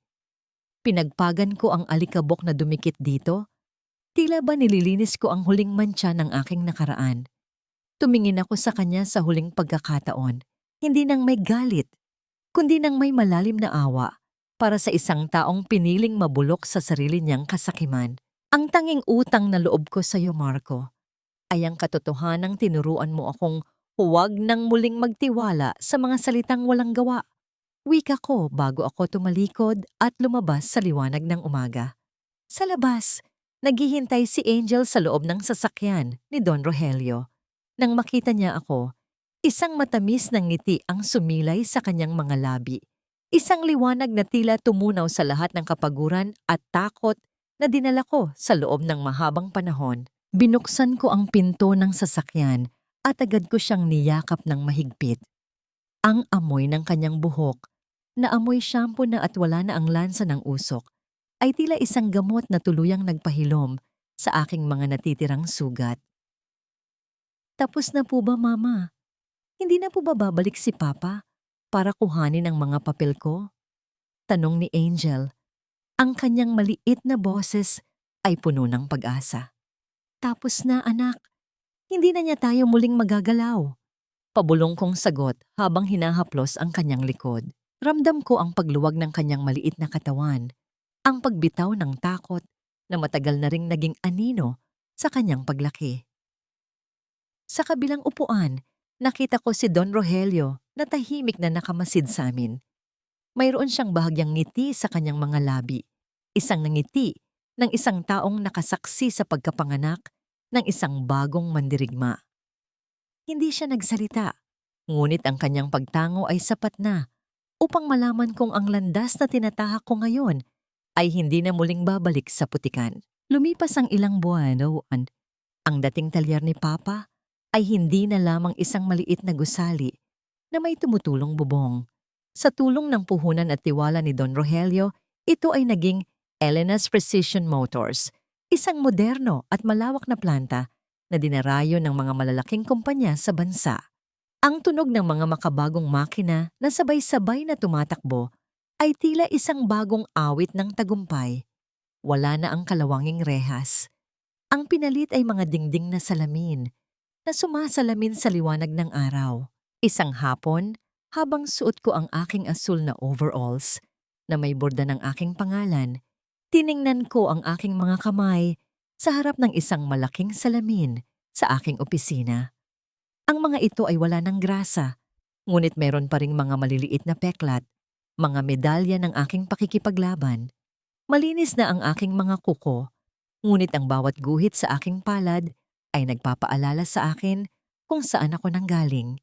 [SPEAKER 1] Pinagpagan ko ang alikabok na dumikit dito. Tila ba nililinis ko ang huling mantsa ng aking nakaraan. Tumingin ako sa kanya sa huling pagkakataon. Hindi nang may galit, kundi nang may malalim na awa para sa isang taong piniling mabulok sa sarili niyang kasakiman. Ang tanging utang na loob ko sa iyo, Marco, ay ang katotohanang tinuruan mo akong huwag nang muling magtiwala sa mga salitang walang gawa. Wika ko bago ako tumalikod at lumabas sa liwanag ng umaga. Sa labas, naghihintay si Angel sa loob ng sasakyan ni Don Rogelio. Nang makita niya ako, isang matamis na ngiti ang sumilay sa kanyang mga labi. Isang liwanag na tila tumunaw sa lahat ng kapaguran at takot na dinala ko sa loob ng mahabang panahon. Binuksan ko ang pinto ng sasakyan at agad ko siyang niyakap ng mahigpit. Ang amoy ng kanyang buhok, na amoy shampoo na at wala na ang lansa ng usok, ay tila isang gamot na tuluyang nagpahilom sa aking mga natitirang sugat. Tapos na po ba, Mama? Hindi na po ba babalik si Papa para kuhanin ang mga papel ko? Tanong ni Angel. Ang kanyang maliit na boses ay puno ng pag-asa. Tapos na, anak. Hindi na niya tayo muling magagalaw. Pabulong kong sagot habang hinahaplos ang kanyang likod. Ramdam ko ang pagluwag ng kanyang maliit na katawan, ang pagbitaw ng takot na matagal na ring naging anino sa kanyang paglaki. Sa kabilang upuan, nakita ko si Don Rogelio na tahimik na nakamasid sa amin. Mayroon siyang bahagyang ngiti sa kanyang mga labi, isang ngiti ng isang taong nakasaksi sa pagkapanganak ng isang bagong mandirigma. Hindi siya nagsalita, ngunit ang kanyang pagtango ay sapat na upang malaman kong ang landas na tinatahak ko ngayon ay hindi na muling babalik sa putikan. Lumipas ang ilang buwan, ang dating talyer ni Papa ay hindi na lamang isang maliit na gusali na may tumutulong bubong. Sa tulong ng puhunan at tiwala ni Don Rogelio, ito ay naging Elena's Precision Motors, isang moderno at malawak na planta na dinarayo ng mga malalaking kumpanya sa bansa. Ang tunog ng mga makabagong makina na sabay-sabay na tumatakbo ay tila isang bagong awit ng tagumpay. Wala na ang kalawanging rehas. Ang pinalit ay mga dingding na salamin na sumasalamin sa liwanag ng araw. Isang hapon, habang suot ko ang aking asul na overalls na may borda ng aking pangalan, tiningnan ko ang aking mga kamay sa harap ng isang malaking salamin sa aking opisina. Ang mga ito ay wala ng grasa, ngunit meron pa ring mga maliliit na peklat, mga medalya ng aking pakikipaglaban. Malinis na ang aking mga kuko, ngunit ang bawat guhit sa aking palad ay nagpapaalala sa akin kung saan ako nanggaling.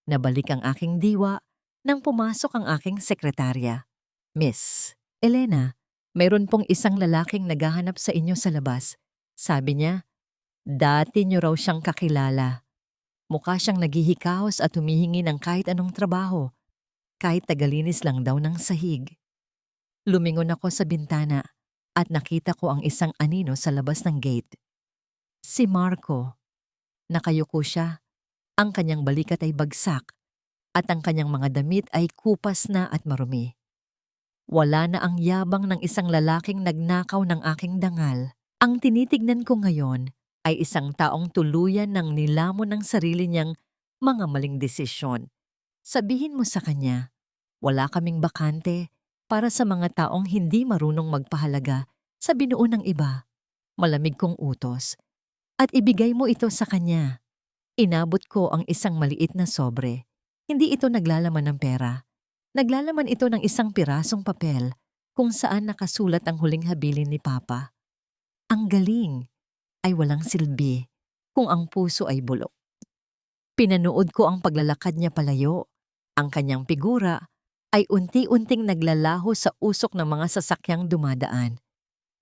[SPEAKER 1] Nabalik ang aking diwa nang pumasok ang aking sekretarya. Miss Elena, mayroon pong isang lalaking naghahanap sa inyo sa labas. Sabi niya, dati niyo raw siyang kakilala. Mukha siyang naghihikaos at humihingi ng kahit anong trabaho, kahit tagalinis lang daw ng sahig. Lumingon ako sa bintana at nakita ko ang isang anino sa labas ng gate. Si Marco. Nakayuko siya. Ang kanyang balikat ay bagsak at ang kanyang mga damit ay kupas na at marumi. Wala na ang yabang ng isang lalaking nagnakaw ng aking dangal. Ang tinitignan ko ngayon ay isang taong tuluyan ng nilamon ng sarili niyang mga maling desisyon. Sabihin mo sa kanya, wala kaming bakante para sa mga taong hindi marunong magpahalaga sa binuo ng iba. Malamig kong utos. At ibigay mo ito sa kanya. Inabot ko ang isang maliit na sobre. Hindi ito naglalaman ng pera. Naglalaman ito ng isang pirasong papel kung saan nakasulat ang huling habilin ni Papa. Ang galing ay walang silbi kung ang puso ay bulok. Pinanood ko ang paglalakad niya palayo. Ang kanyang figura ay unti-unting naglalaho sa usok ng mga sasakyang dumadaan.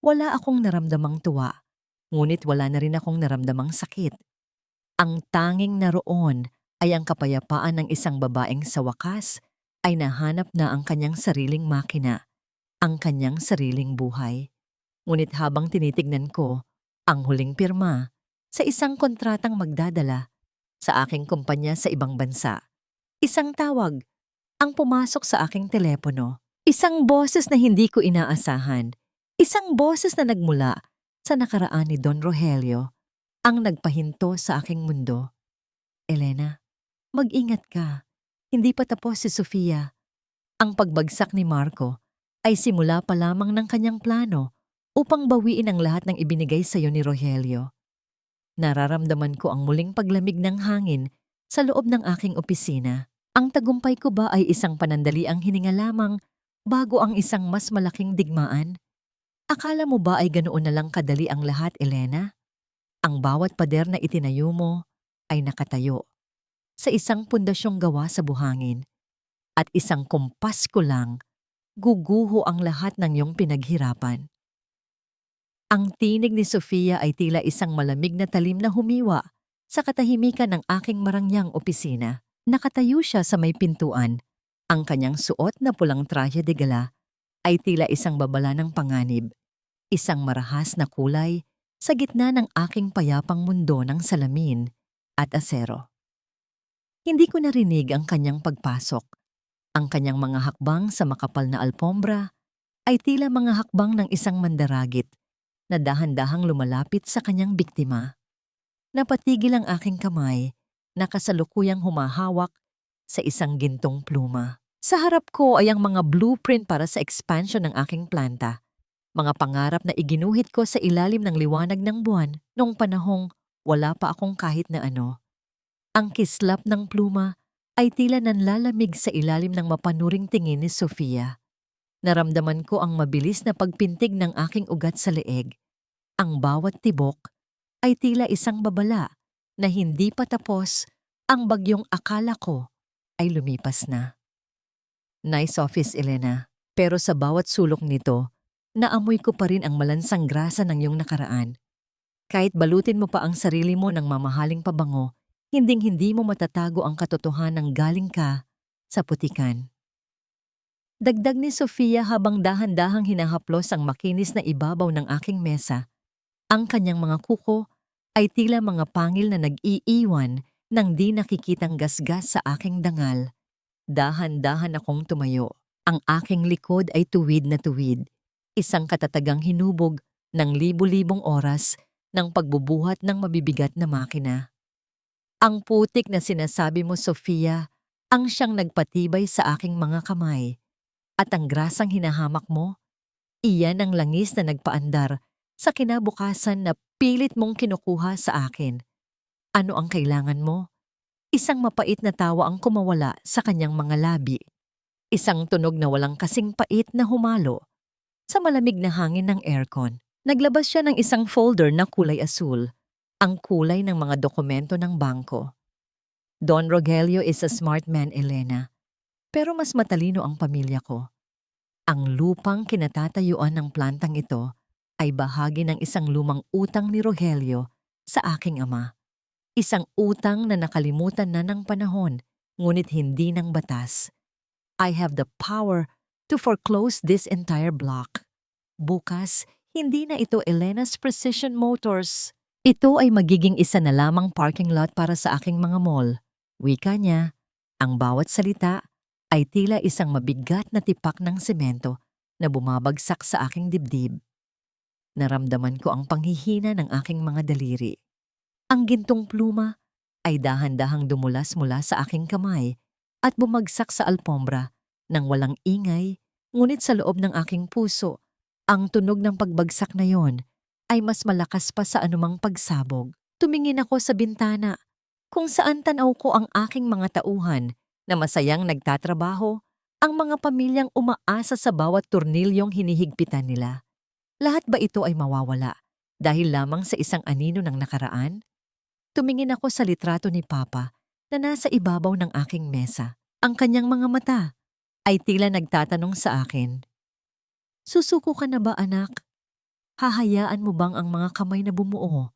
[SPEAKER 1] Wala akong naramdamang tuwa, ngunit wala na rin akong naramdamang sakit. Ang tanging naroon ay ang kapayapaan ng isang babaeng sa wakas ay nahanap na ang kanyang sariling makina, ang kanyang sariling buhay. Ngunit habang tinitignan ko ang huling pirma sa isang kontratang magdadala sa aking kumpanya sa ibang bansa, isang tawag ang pumasok sa aking telepono. Isang boses na hindi ko inaasahan. Isang boses na nagmula sa nakaraan ni Don Rogelio ang nagpahinto sa aking mundo. Elena, mag-ingat ka. Hindi pa tapos si Sofia. Ang pagbagsak ni Marco ay simula pa lamang ng kanyang plano upang bawiin ang lahat ng ibinigay sa iyo ni Rogelio. Nararamdaman ko ang muling paglamig ng hangin sa loob ng aking opisina. Ang tagumpay ko ba ay isang panandaliang hininga lamang bago ang isang mas malaking digmaan? Akala mo ba ay ganoon na lang kadali ang lahat, Elena? Ang bawat pader na itinayo mo, ay nakatayo sa isang pundasyong gawa sa buhangin at isang kumpas ko lang guguho ang lahat ng iyong pinaghirapan. Ang tinig ni Sofia ay tila isang malamig na talim na humiwa sa katahimikan ng aking marangyang opisina. Nakatayo siya sa may pintuan. Ang kanyang suot na pulang traje de gala ay tila isang babala ng panganib, isang marahas na kulay sa gitna ng aking payapang mundo ng salamin at asero. Hindi ko narinig ang kanyang pagpasok. Ang kanyang mga hakbang sa makapal na alpombra ay tila mga hakbang ng isang mandaragit na dahan-dahang lumalapit sa kanyang biktima. Napatigil ang aking kamay na kasalukuyang humahawak sa isang gintong pluma. Sa harap ko ay ang mga blueprint para sa expansion ng aking planta. Mga pangarap na iginuhit ko sa ilalim ng liwanag ng buwan noong panahong wala pa akong kahit na ano. Ang kislap ng pluma ay tila nanlalamig sa ilalim ng mapanuring tingin ni Sofia. Naramdaman ko ang mabilis na pagpintig ng aking ugat sa leeg. Ang bawat tibok ay tila isang babala na hindi pa tapos ang bagyong akala ko ay lumipas na. Nice office, Elena. Pero sa bawat sulok nito, naamoy ko pa rin ang malansang grasa ng iyong nakaraan. Kahit balutin mo pa ang sarili mo ng mamahaling pabango, hinding-hindi mo matatago ang katotohanang galing ka sa putikan. Dagdag ni Sofia habang dahan-dahang hinahaplos ang makinis na ibabaw ng aking mesa. Ang kanyang mga kuko ay tila mga pangil na nag-iiwan ng di nakikitang gasgas sa aking dangal. Dahan-dahan akong tumayo. Ang aking likod ay tuwid na tuwid. Isang katatagang hinubog ng libu-libong oras ng pagbubuhat ng mabibigat na makina. Ang putik na sinasabi mo, Sofia, ang siyang nagpatibay sa aking mga kamay. At ang grasang hinahamak mo, iyan ang langis na nagpaandar sa kinabukasan na pilit mong kinukuha sa akin. Ano ang kailangan mo? Isang mapait na tawa ang kumawala sa kanyang mga labi. Isang tunog na walang kasing pait na humalo sa malamig na hangin ng aircon. Naglabas siya ng isang folder na kulay asul, ang kulay ng mga dokumento ng bangko. Don Rogelio is a smart man, Elena. Pero mas matalino ang pamilya ko. Ang lupang kinatatayuan ng plantang ito ay bahagi ng isang lumang utang ni Rogelio sa aking ama. Isang utang na nakalimutan na ng panahon, ngunit hindi ng batas. I have the power to foreclose this entire block. Bukas, hindi na ito Elena's Precision Motors. Ito ay magiging isa na lamang parking lot para sa aking mga mall. Wika niya, ang bawat salita ay tila isang mabigat na tipak ng semento na bumabagsak sa aking dibdib. Naramdaman ko ang panghihina ng aking mga daliri. Ang gintong pluma ay dahan-dahang dumulas mula sa aking kamay at bumagsak sa alpombra nang walang ingay, ngunit sa loob ng aking puso, ang tunog ng pagbagsak na yon ay mas malakas pa sa anumang pagsabog. Tumingin ako sa bintana, kung saan tanaw ko ang aking mga tauhan na masayang nagtatrabaho, ang mga pamilyang umaasa sa bawat tornilyong hinihigpitan nila. Lahat ba ito ay mawawala dahil lamang sa isang anino ng nakaraan? Tumingin ako sa litrato ni Papa na nasa ibabaw ng aking mesa. Ang kanyang mga mata ay tila nagtatanong sa akin, "Susuko ka na ba, anak? Hahayaan mo bang ang mga kamay na bumuo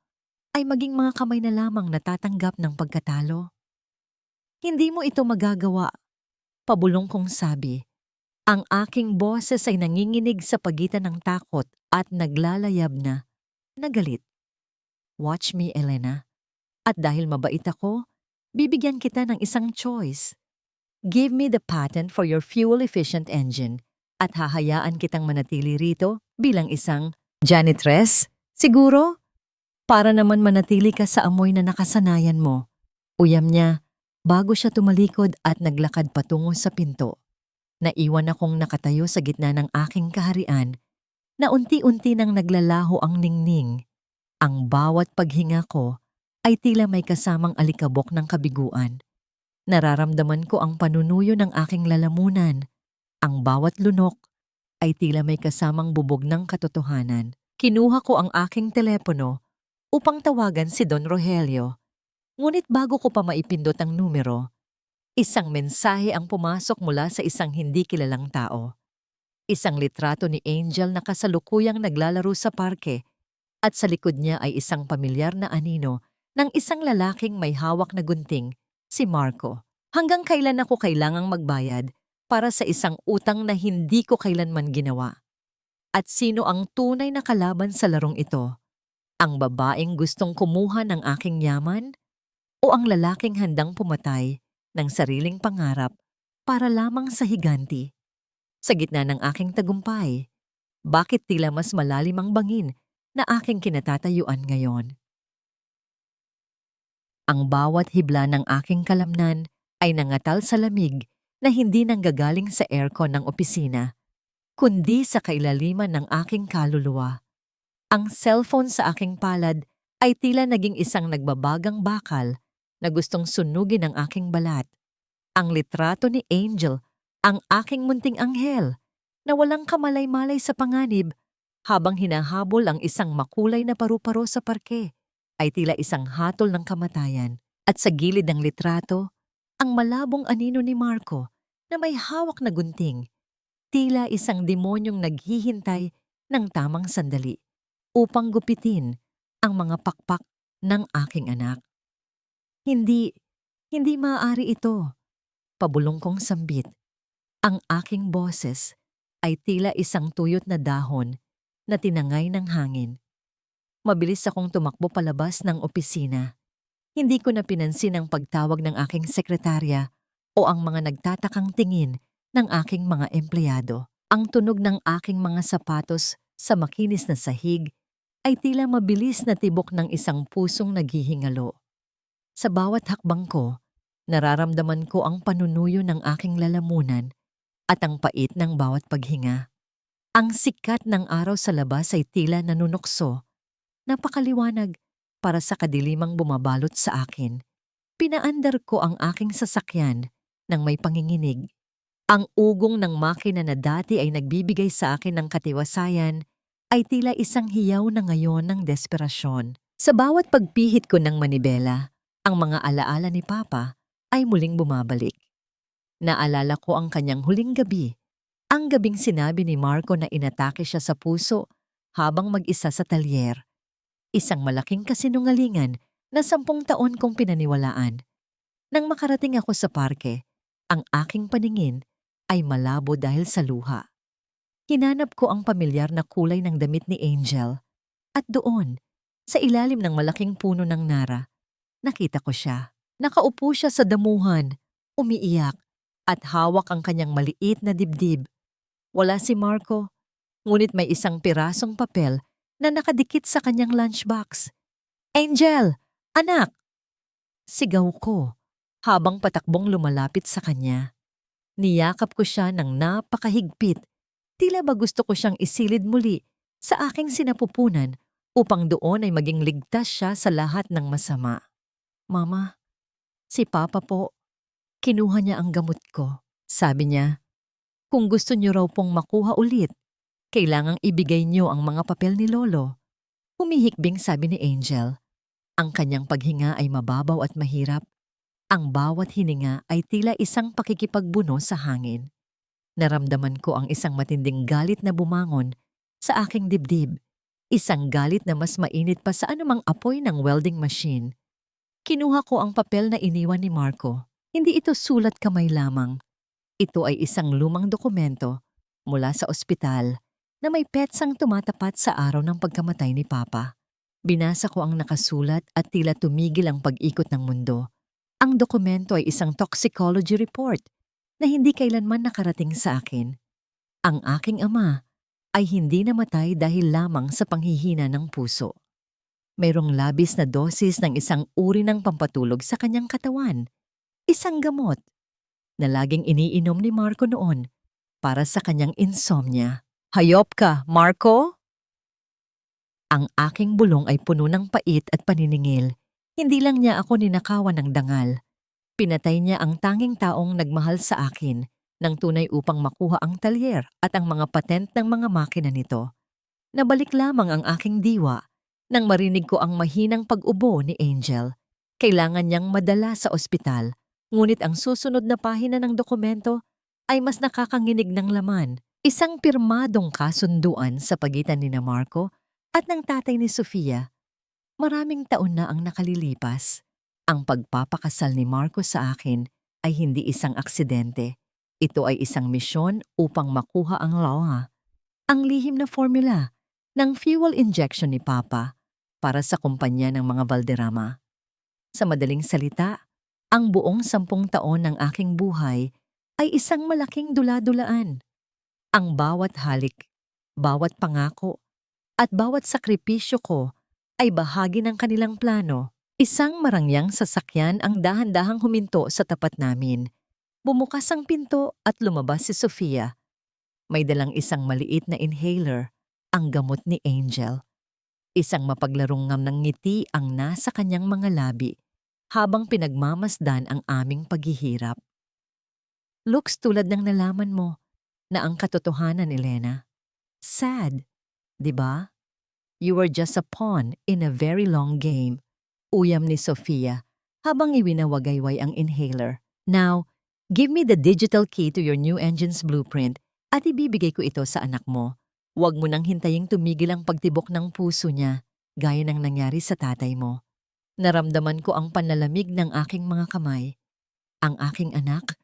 [SPEAKER 1] ay maging mga kamay na lamang natatanggap ng pagkatalo?" "Hindi mo ito magagawa," pabulong kong sabi. Ang aking boses ay nanginginig sa pagitan ng takot at naglalayab na galit. "Watch me, Elena. At dahil mabait ako, bibigyan kita ng isang choice. Give me the patent for your fuel-efficient engine at hahayaan kitang manatili rito bilang isang janitress, siguro? Para naman manatili ka sa amoy na nakasanayan mo." Uyam niya bago siya tumalikod at naglakad patungo sa pinto. Naiwan akong nakatayo sa gitna ng aking kaharian na unti-unti nang naglalaho ang ningning. Ang bawat paghinga ko ay tila may kasamang alikabok ng kabiguan. Nararamdaman ko ang panunuyo ng aking lalamunan. Ang bawat lunok ay tila may kasamang bubog ng katotohanan. Kinuha ko ang aking telepono upang tawagan si Don Rogelio. Ngunit bago ko pa maipindot ang numero, isang mensahe ang pumasok mula sa isang hindi kilalang tao. Isang litrato ni Angel na kasalukuyang naglalaro sa parke at sa likod niya ay isang pamilyar na anino ng isang lalaking may hawak na gunting, si Marco. Hanggang kailan ako kailangang magbayad para sa isang utang na hindi ko kailanman ginawa? At sino ang tunay na kalaban sa larong ito? Ang babaeng gustong kumuha ng aking yaman o ang lalaking handang pumatay ng sariling pangarap para lamang sa higanti? Sa gitna ng aking tagumpay, bakit tila mas malalim ang bangin na aking kinatatayuan ngayon? Ang bawat hibla ng aking kalamnan ay nangatal sa lamig na hindi nanggagaling sa aircon ng opisina, kundi sa kailaliman ng aking kaluluwa. Ang cellphone sa aking palad ay tila naging isang nagbabagang bakal na gustong sunugin ang aking balat. Ang litrato ni Angel, ang aking munting anghel, na walang kamalay-malay sa panganib habang hinahabol ang isang makulay na paru-paro sa parke, ay tila isang hatol ng kamatayan. At sa gilid ng litrato, ang malabong anino ni Marco na may hawak na gunting, tila isang demonyong naghihintay ng tamang sandali upang gupitin ang mga pakpak ng aking anak. Hindi, hindi maaari ito. Pabulong kong sambit. Ang aking boses ay tila isang tuyot na dahon na tinangay ng hangin. Mabilis akong tumakbo palabas ng opisina. Hindi ko na pinansin ang pagtawag ng aking sekretarya o ang mga nagtatakang tingin ng aking mga empleyado. Ang tunog ng aking mga sapatos sa makinis na sahig ay tila mabilis na tibok ng isang pusong naghihingalo. Sa bawat hakbang ko, nararamdaman ko ang panunuyo ng aking lalamunan at ang pait ng bawat paghinga. Ang sikat ng araw sa labas ay tila nanunokso, napakaliwanag para sa kadilimang bumabalot sa akin. Pinaandar ko ang aking sasakyan ng may panginginig. Ang ugong ng makina na dati ay nagbibigay sa akin ng katiwasayan ay tila isang hiyaw na ngayon ng desperasyon. Sa bawat pagpihit ko ng manibela, ang mga alaala ni Papa ay muling bumabalik. Naalala ko ang kanyang huling gabi, ang gabing sinabi ni Marco na inatake siya sa puso habang mag-isa sa talyer. Isang malaking kasinungalingan na 10 taon kong pinaniwalaan. Nang makarating ako sa parke, ang aking paningin ay malabo dahil sa luha. Hinanap ko ang pamilyar na kulay ng damit ni Angel at doon, sa ilalim ng malaking puno ng nara, nakita ko siya. Nakaupo siya sa damuhan, umiiyak at hawak ang kanyang maliit na dibdib. Wala si Marco, ngunit may isang pirasong papel na nakadikit sa kanyang lunchbox. "Angel! Anak!" Sigaw ko habang patakbong lumalapit sa kanya. Niyakap ko siya ng napakahigpit. Tila ba gusto ko siyang isilid muli sa aking sinapupunan upang doon ay maging ligtas siya sa lahat ng masama. "Mama, si Papa po, kinuha niya ang gamot ko." Sabi niya, "Kung gusto niyo raw pong makuha ulit, kailangang ibigay niyo ang mga papel ni Lolo." Humihikbing sabi ni Angel. Ang kanyang paghinga ay mababaw at mahirap. Ang bawat hininga ay tila isang pakikipagbuno sa hangin. Naramdaman ko ang isang matinding galit na bumangon sa aking dibdib. Isang galit na mas mainit pa sa anumang apoy ng welding machine. Kinuha ko ang papel na iniwan ni Marco. Hindi ito sulat kamay lamang. Ito ay isang lumang dokumento mula sa ospital na may petsang tumatapat sa araw ng pagkamatay ni Papa. Binasa ko ang nakasulat at tila tumigil ang pag-ikot ng mundo. Ang dokumento ay isang toxicology report na hindi kailanman nakarating sa akin. Ang aking ama ay hindi namatay dahil lamang sa panghihina ng puso. Mayroong labis na dosis ng isang uri ng pampatulog sa kanyang katawan. Isang gamot na laging iniinom ni Marco noon para sa kanyang insomnia. "Hayop ka, Marco?" Ang aking bulong ay puno ng pait at paniningil. Hindi lang niya ako ninakawan ng dangal. Pinatay niya ang tanging taong nagmahal sa akin ng tunay upang makuha ang talyer at ang mga patent ng mga makina nito. Nabalik lamang ang aking diwa nang marinig ko ang mahinang pag-ubo ni Angel. Kailangan niyang madala sa ospital, ngunit ang susunod na pahina ng dokumento ay mas nakakanginig ng laman. Isang pirmadong kasunduan sa pagitan ni Marco at ng tatay ni Sofia. Maraming taon na ang nakalilipas. Ang pagpapakasal ni Marco sa akin ay hindi isang aksidente. Ito ay isang misyon upang makuha ang lawa. Ang lihim na formula ng fuel injection ni Papa para sa kumpanya ng mga Valderrama. Sa madaling salita, ang buong 10 taon ng aking buhay ay isang malaking dula-dulaan. Ang bawat halik, bawat pangako, at bawat sakripisyo ko ay bahagi ng kanilang plano. Isang marangyang sasakyan ang dahan-dahang huminto sa tapat namin. Bumukas ang pinto at lumabas si Sofia. May dalang isang maliit na inhaler, ang gamot ni Angel. Isang mapaglarong ngam ng ngiti ang nasa kanyang mga labi habang pinagmamasdan ang aming paghihirap. Looks tulad ng nalaman mo na ang katotohanan, Elena. Sad, di ba? You were just a pawn in a very long game. Uyam ni Sofia habang iwinawagayway ang inhaler. Now, give me the digital key to your new engine's blueprint at ibibigay ko ito sa anak mo. Huwag mo nang hintaying tumigil ang pagtibok ng puso niya, gaya ng nangyari sa tatay mo. Naramdaman ko ang panlalamig ng aking mga kamay. Ang aking anak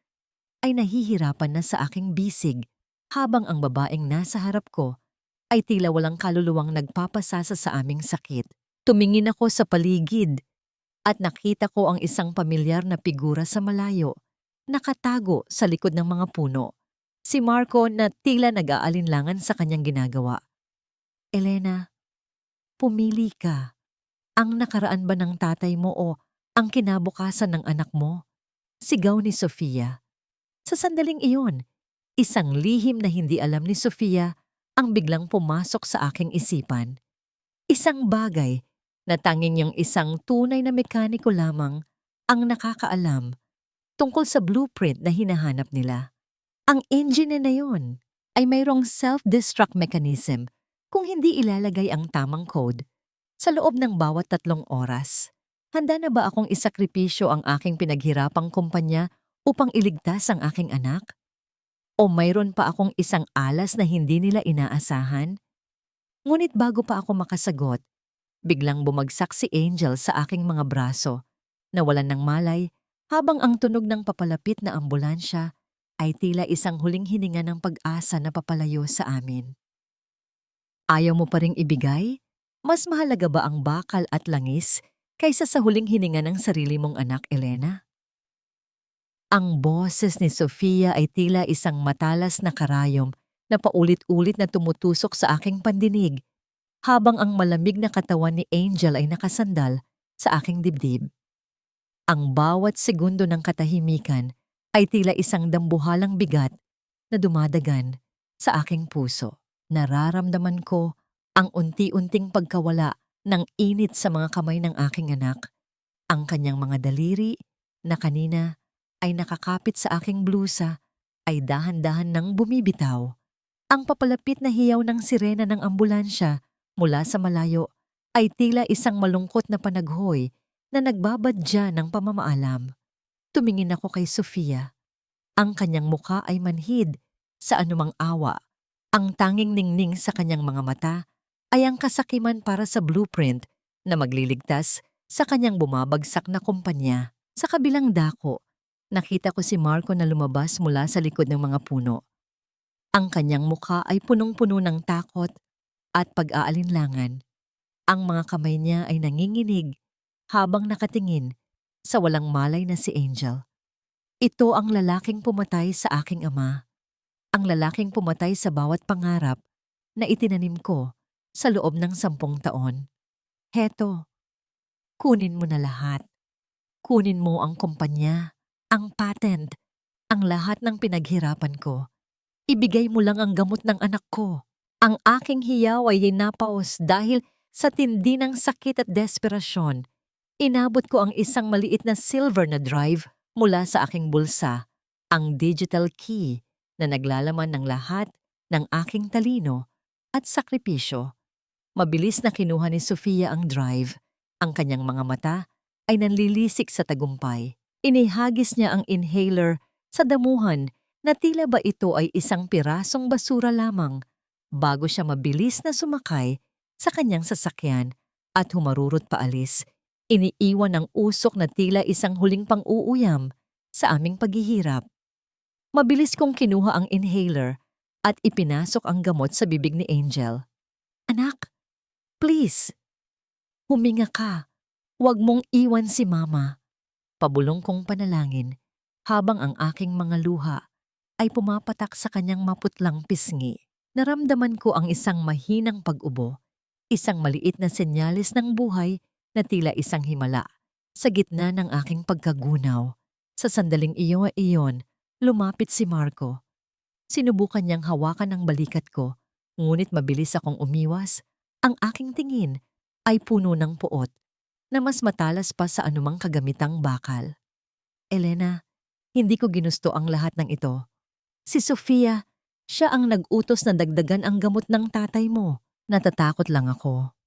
[SPEAKER 1] ay nahihirapan na sa aking bisig habang ang babaeng nasa harap ko ay tila walang kaluluwang nagpapasasa sa aming sakit. Tumingin ako sa paligid at nakita ko ang isang pamilyar na figura sa malayo, nakatago sa likod ng mga puno. Si Marco na tila nag-aalinlangan sa kanyang ginagawa. Elena, pumili ka. Ang nakaraan ba ng tatay mo o ang kinabukasan ng anak mo? Sigaw ni Sofia. Sa sandaling iyon, isang lihim na hindi alam ni Sofia ang biglang pumasok sa aking isipan. Isang bagay na tanging yung isang tunay na mekaniko lamang ang nakakaalam tungkol sa blueprint na hinahanap nila. Ang engine na yun ay mayroong self-destruct mechanism kung hindi ilalagay ang tamang code sa loob ng bawat 3 oras. Handa na ba akong isakripisyo ang aking pinaghirapang kumpanya upang iligtas ang aking anak? O mayroon pa akong isang alas na hindi nila inaasahan? Ngunit bago pa ako makasagot, biglang bumagsak si Angel sa aking mga braso, nawalan ng malay habang ang tunog ng papalapit na ambulansya ay tila isang huling hininga ng pag-asa na papalayo sa amin. Ayaw mo pa ring ibigay? Mas mahalaga ba ang bakal at langis kaysa sa huling hininga ng sarili mong anak, Elena? Ang boses ni Sofia ay tila isang matalas na karayom na paulit-ulit na tumutusok sa aking pandinig habang ang malamig na katawan ni Angel ay nakasandal sa aking dibdib. Ang bawat segundo ng katahimikan ay tila isang dambuhalang bigat na dumadagan sa aking puso. Nararamdaman ko ang unti-unting pagkawala ng init sa mga kamay ng aking anak. Ang kanyang mga daliri na kanina ay nakakapit sa aking blusa ay dahan-dahan nang bumibitaw. Ang papalapit na hiyaw ng sirena ng ambulansya mula sa malayo ay tila isang malungkot na panaghoy na nagbabadya ng pamamaalam. Tumingin ako kay Sofia. Ang kanyang muka ay manhid sa anumang awa. Ang tanging ningning sa kanyang mga mata ay ang kasakiman para sa blueprint na magliligtas sa kanyang bumabagsak na kumpanya. Sa kabilang dako, nakita ko si Marco na lumabas mula sa likod ng mga puno. Ang kanyang muka ay punong-puno ng takot at pag-aalinlangan. Ang mga kamay niya ay nanginginig habang nakatingin sa walang malay na si Angel. Ito ang lalaking pumatay sa aking ama. Ang lalaking pumatay sa bawat pangarap na itinanim ko sa loob ng 10 taon. Heto, kunin mo na lahat. Kunin mo ang kumpanya, ang patent, ang lahat ng pinaghirapan ko. Ibigay mo lang ang gamot ng anak ko. Ang aking hiyaw ay napaos dahil sa tindi ng sakit at desperasyon. Inabot ko ang isang maliit na silver na drive mula sa aking bulsa, ang digital key na naglalaman ng lahat ng aking talino at sakripisyo. Mabilis na kinuha ni Sofia ang drive. Ang kanyang mga mata ay nanlilisik sa tagumpay. Inihagis niya ang inhaler sa damuhan na tila ba ito ay isang pirasong basura lamang bago siya mabilis na sumakay sa kanyang sasakyan at humarurot paalis. Iniiwan ang usok na tila isang huling pang-uuyam sa aming paghihirap. Mabilis kong kinuha ang inhaler at ipinasok ang gamot sa bibig ni Angel. Anak, please, huminga ka. Huwag mong iwan si Mama. Pabulong kong panalangin habang ang aking mga luha ay pumapatak sa kanyang maputlang pisngi. Naramdaman ko ang isang mahinang pag-ubo, isang maliit na senyales ng buhay na tila isang himala sa gitna ng aking pagkagunaw. Sa sandaling iyon, lumapit si Marco. Sinubukan niyang hawakan ang balikat ko, ngunit mabilis akong umiwas. Ang aking tingin ay puno ng puot na mas matalas pa sa anumang kagamitang bakal. Elena, hindi ko ginusto ang lahat ng ito. Si Sofia, siya ang nag-utos na dagdagan ang gamot ng tatay mo. Natatakot lang ako.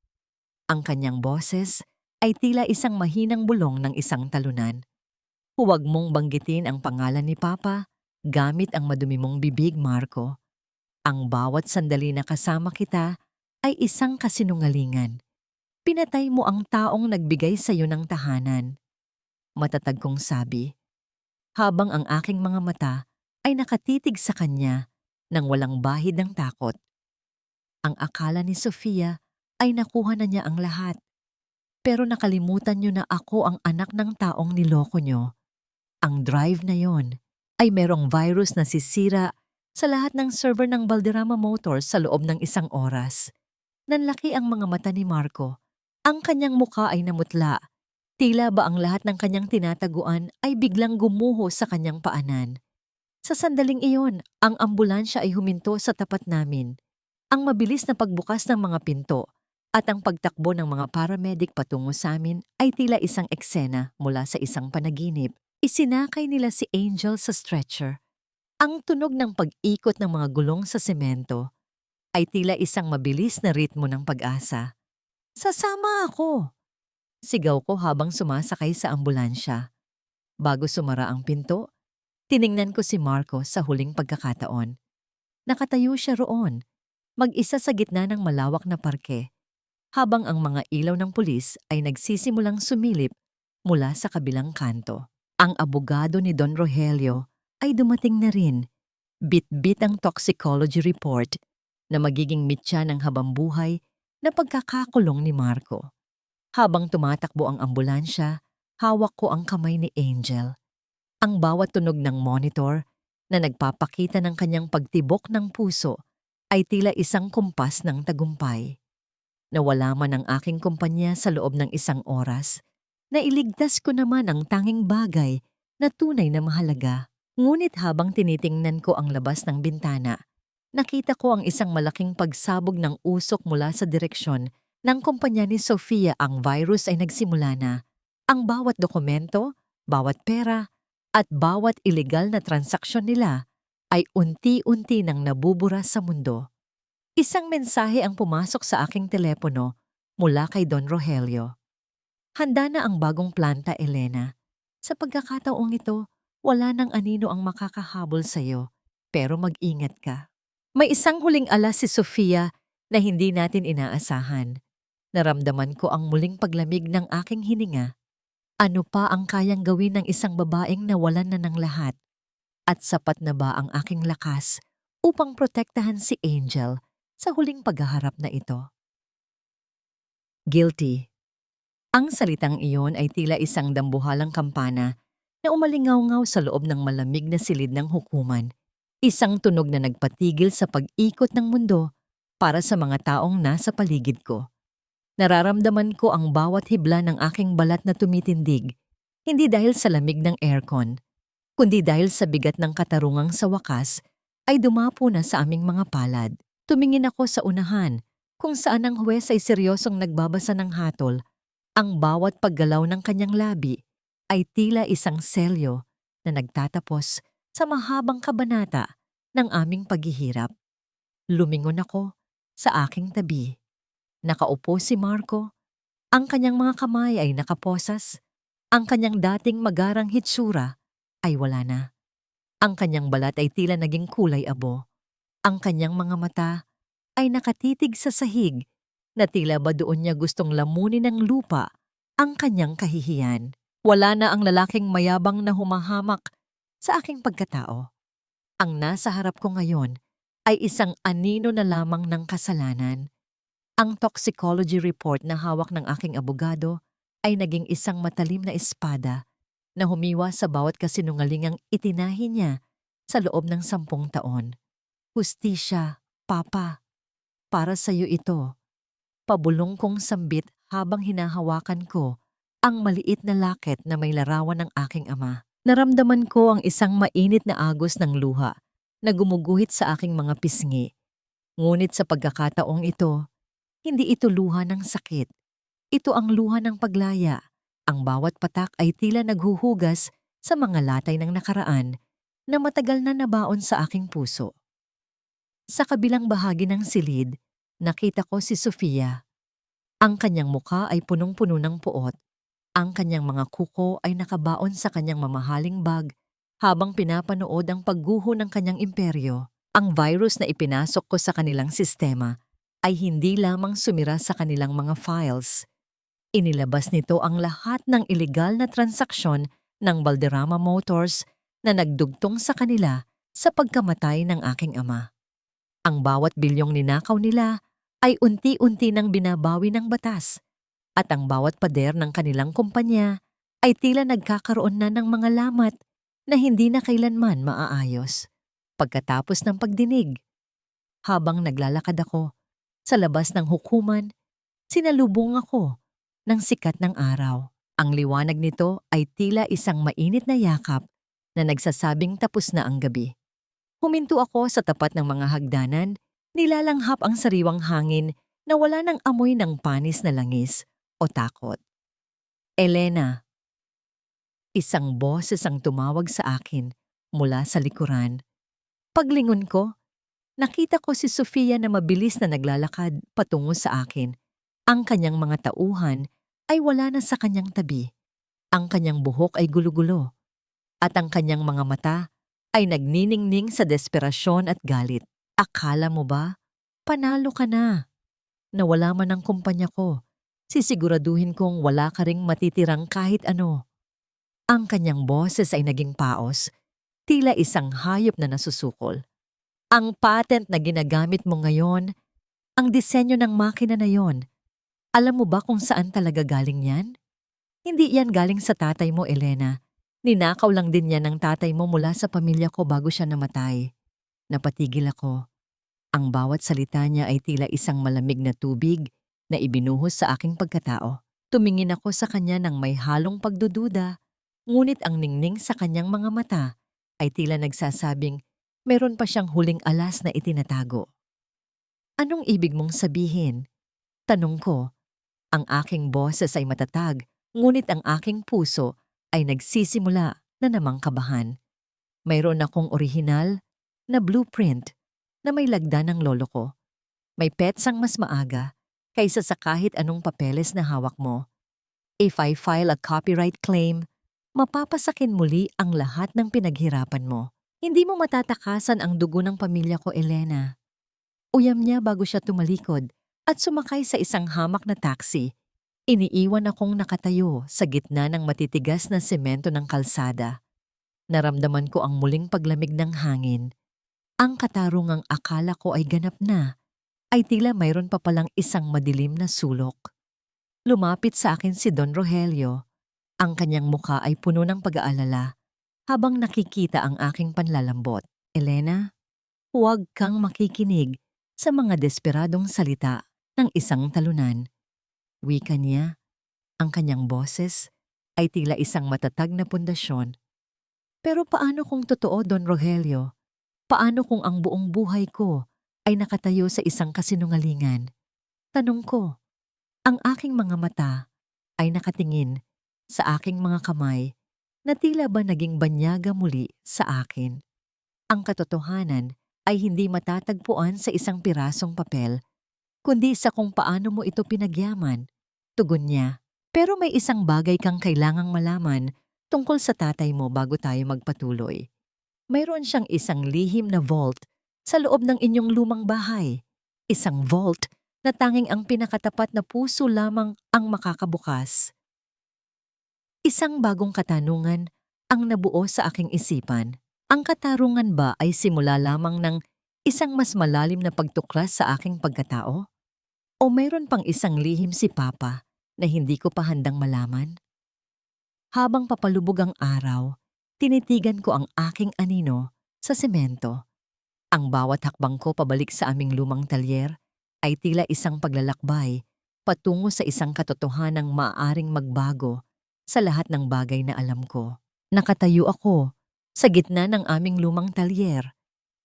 [SPEAKER 1] Ang kanyang boses ay tila isang mahinang bulong ng isang talunan. Huwag mong banggitin ang pangalan ni Papa gamit ang madumi mong bibig, Marco. Ang bawat sandali na kasama kita ay isang kasinungalingan. Pinatay mo ang taong nagbigay sa iyo ng tahanan. Matatag kong sabi, habang ang aking mga mata ay nakatitig sa kanya nang walang bahid ng takot. Ang akala ni Sofia ay nakuha na niya ang lahat. Pero nakalimutan niyo na ako ang anak ng taong niloko niyo. Ang drive na yon ay merong virus na sisira sa lahat ng server ng Valderrama Motors sa loob ng isang oras. Nanlaki ang mga mata ni Marco. Ang kanyang muka ay namutla. Tila ba ang lahat ng kanyang tinataguan ay biglang gumuho sa kanyang paanan. Sa sandaling iyon, ang ambulansya ay huminto sa tapat namin. Ang mabilis na pagbukas ng mga pinto at ang pagtakbo ng mga paramedic patungo sa amin ay tila isang eksena mula sa isang panaginip. Isinakay nila si Angel sa stretcher. Ang tunog ng pag-ikot ng mga gulong sa semento ay tila isang mabilis na ritmo ng pag-asa. Sasama ako! Sigaw ko habang sumasakay sa ambulansya. Bago sumara ang pinto, tiningnan ko si Marco sa huling pagkakataon. Nakatayo siya roon, mag-isa sa gitna ng malawak na parke, habang ang mga ilaw ng pulis ay nagsisimulang sumilip mula sa kabilang kanto. Ang abogado ni Don Rogelio ay dumating na rin. Bit-bit ang toxicology report na magiging mitya ng habambuhay na pagkakakulong ni Marco. Habang tumatakbo ang ambulansya, hawak ko ang kamay ni Angel. Ang bawat tunog ng monitor na nagpapakita ng kanyang pagtibok ng puso ay tila isang kumpas ng tagumpay. Nawala man ang aking kumpanya sa loob ng isang oras, nailigtas ko naman ang tanging bagay na tunay na mahalaga. Ngunit habang tinitingnan ko ang labas ng bintana, nakita ko ang isang malaking pagsabog ng usok mula sa direksyon ng kumpanya ni Sofia. Ang virus ay nagsimula na. Ang bawat dokumento, bawat pera, at bawat ilegal na transaksyon nila ay unti-unti nang nabubura sa mundo. Isang mensahe ang pumasok sa aking telepono mula kay Don Rogelio. Handa na ang bagong planta, Elena. Sa pagkakataong ito, wala nang anino ang makakahabol sa iyo, pero mag-ingat ka. May isang huling alas si Sofia na hindi natin inaasahan. Naramdaman ko ang muling paglamig ng aking hininga. Ano pa ang kayang gawin ng isang babaeng nawalan na ng lahat? At sapat na ba ang aking lakas upang protektahan si Angel sa huling paghaharap na ito? Guilty. Ang salitang iyon ay tila isang dambuhalang kampana na umalingaw-ngaw sa loob ng malamig na silid ng hukuman. Isang tunog na nagpatigil sa pag-ikot ng mundo para sa mga taong nasa paligid ko. Nararamdaman ko ang bawat hibla ng aking balat na tumitindig, hindi dahil sa lamig ng aircon, kundi dahil sa bigat ng katarungang sa wakas ay dumapo na sa aming mga palad. Tumingin ako sa unahan, kung saan ang huwes ay seryosong nagbabasa ng hatol. Ang bawat paggalaw ng kanyang labi ay tila isang selyo na nagtatapos sa mahabang kabanata ng aming paghihirap. Lumingon ako sa aking tabi. Nakaupo si Marco. Ang kanyang mga kamay ay nakaposas Ang kanyang dating magarang hitsura ay wala na. Ang kanyang balat ay tila naging kulay abo. Ang kanyang mga mata ay nakatitig sa sahig na tila ba doon niya gustong lamunin ng lupa ang kanyang kahihiyan. Wala na ang lalaking mayabang na humahamak sa aking pagkatao. Ang nasa harap ko ngayon ay isang anino na lamang ng kasalanan. Ang toxicology report na hawak ng aking abogado ay naging isang matalim na espada na humiwa sa bawat kasinungalingang itinahi niya sa loob ng 10 taon. Hustisya, Papa, para sa iyo ito. Pabulong kong sambit habang hinahawakan ko ang maliit na laket na may larawan ng aking ama. Naramdaman ko ang isang mainit na agos ng luha na gumuguhit sa aking mga pisngi. Ngunit sa pagkakataong ito, hindi ito luha ng sakit. Ito ang luha ng paglaya. Ang bawat patak ay tila naghuhugas sa mga latay ng nakaraan na matagal na nabaon sa aking puso. Sa kabilang bahagi ng silid, nakita ko si Sofia. Ang kanyang mukha ay punong-puno ng puot. Ang kanyang mga kuko ay nakabaon sa kanyang mamahaling bag habang pinapanood ang pagguho ng kanyang imperyo. Ang virus na ipinasok ko sa kanilang sistema ay hindi lamang sumira sa kanilang mga files. Inilabas nito ang lahat ng ilegal na transaksyon ng Valderrama Motors na nagdugtong sa kanila sa pagkamatay ng aking ama. Ang bawat bilyong ninakaw nila ay unti-unti nang binabawi ng batas at ang bawat pader ng kanilang kumpanya ay tila nagkakaroon na ng mga lamat na hindi na kailanman maaayos. Pagkatapos ng pagdinig, habang naglalakad ako sa labas ng hukuman, sinalubong ako ng sikat ng araw. Ang liwanag nito ay tila isang mainit na yakap na nagsasabing tapos na ang gabi. Huminto ako sa tapat ng mga hagdanan, nilalanghap ang sariwang hangin na wala ng amoy ng panis na langis o takot. Elena. Isang boses ang tumawag sa akin mula sa likuran. Paglingon ko, nakita ko si Sofia na mabilis na naglalakad patungo sa akin. Ang kanyang mga tauhan ay wala na sa kanyang tabi. Ang kanyang buhok ay gulo-gulo at ang kanyang mga mata ay nagniningning sa desperasyon at galit. Akala mo ba? Panalo ka na. Nawala man ang kumpanya ko. Sisiguraduhin kong wala ka ring matitirang kahit ano. Ang kanyang boses ay naging paos, tila isang hayop na nasusukol. Ang patent na ginagamit mo ngayon, ang disenyo ng makina na yon, alam mo ba kung saan talaga galing yan? Hindi yan galing sa tatay mo, Elena. Ninakaw lang din yan ng tatay mo mula sa pamilya ko bago siya namatay. Napatigil ako. Ang bawat salita niya ay tila isang malamig na tubig na ibinuhos sa aking pagkatao. Tumingin ako sa kanya ng may halong pagdududa, ngunit ang ningning sa kanyang mga mata ay tila nagsasabing meron pa siyang huling alas na itinatago. Anong ibig mong sabihin? Tanong ko. Ang aking boses ay matatag, ngunit ang aking puso ay nagsisimula na namang kabahan. Mayroon akong orihinal na blueprint na may lagda ng lolo ko. May petsang mas maaga kaysa sa kahit anong papeles na hawak mo. If I file a copyright claim, mapapasakin muli ang lahat ng pinaghirapan mo. Hindi mo matatakasan ang dugo ng pamilya ko, Elena. Uyam niya bago siya tumalikod at sumakay sa isang hamak na taxi. Iniiwan akong nakatayo sa gitna ng matitigas na semento ng kalsada. Naramdaman ko ang muling paglamig ng hangin. Ang katarungang akala ko ay ganap na, ay tila mayroon pa palang isang madilim na sulok. Lumapit sa akin si Don Rogelio. Ang kanyang mukha ay puno ng pag-aalala habang nakikita ang aking panlalambot. Elena, huwag kang makikinig sa mga desperadong salita ng isang talunan. Wika niya, ang kanyang boses ay tila isang matatag na pundasyon. Pero paano kung totoo, Don Rogelio? Paano kung ang buong buhay ko ay nakatayo sa isang kasinungalingan? Tanong ko, ang aking mga mata ay nakatingin sa aking mga kamay na tila ba naging banyaga muli sa akin. Ang katotohanan ay hindi matatagpuan sa isang pirasong papel, kundi sa kung paano mo ito pinagyaman. Tugon niya, Pero may isang bagay kang kailangang malaman tungkol sa tatay mo bago tayo magpatuloy. Mayroon siyang isang lihim na vault sa loob ng inyong lumang bahay. Isang vault na tanging ang pinakatapat na puso lamang ang makakabukas. Isang bagong katanungan ang nabuo sa aking isipan. Ang katarungan ba ay simula lamang ng isang mas malalim na pagtuklas sa aking pagkatao? O mayroon pang isang lihim si Papa na hindi ko pa handang malaman? Habang papalubog ang araw, tinitigan ko ang aking anino sa semento. Ang bawat hakbang ko pabalik sa aming lumang talyer ay tila isang paglalakbay patungo sa isang katotohanang maaaring magbago sa lahat ng bagay na alam ko. Nakatayo ako sa gitna ng aming lumang talyer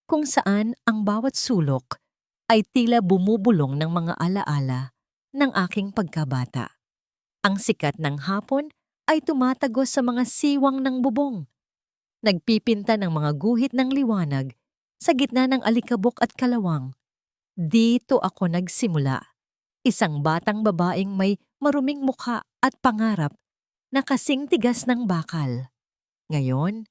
[SPEAKER 1] kung saan ang bawat sulok ay tila bumubulong ng mga alaala ng aking pagkabata. Ang sikat ng hapon ay tumatagos sa mga siwang ng bubong, nagpipinta ng mga guhit ng liwanag sa gitna ng alikabok at kalawang. Dito ako nagsimula, isang batang babaeng may maruming mukha at pangarap na kasing tigas ng bakal. Ngayon,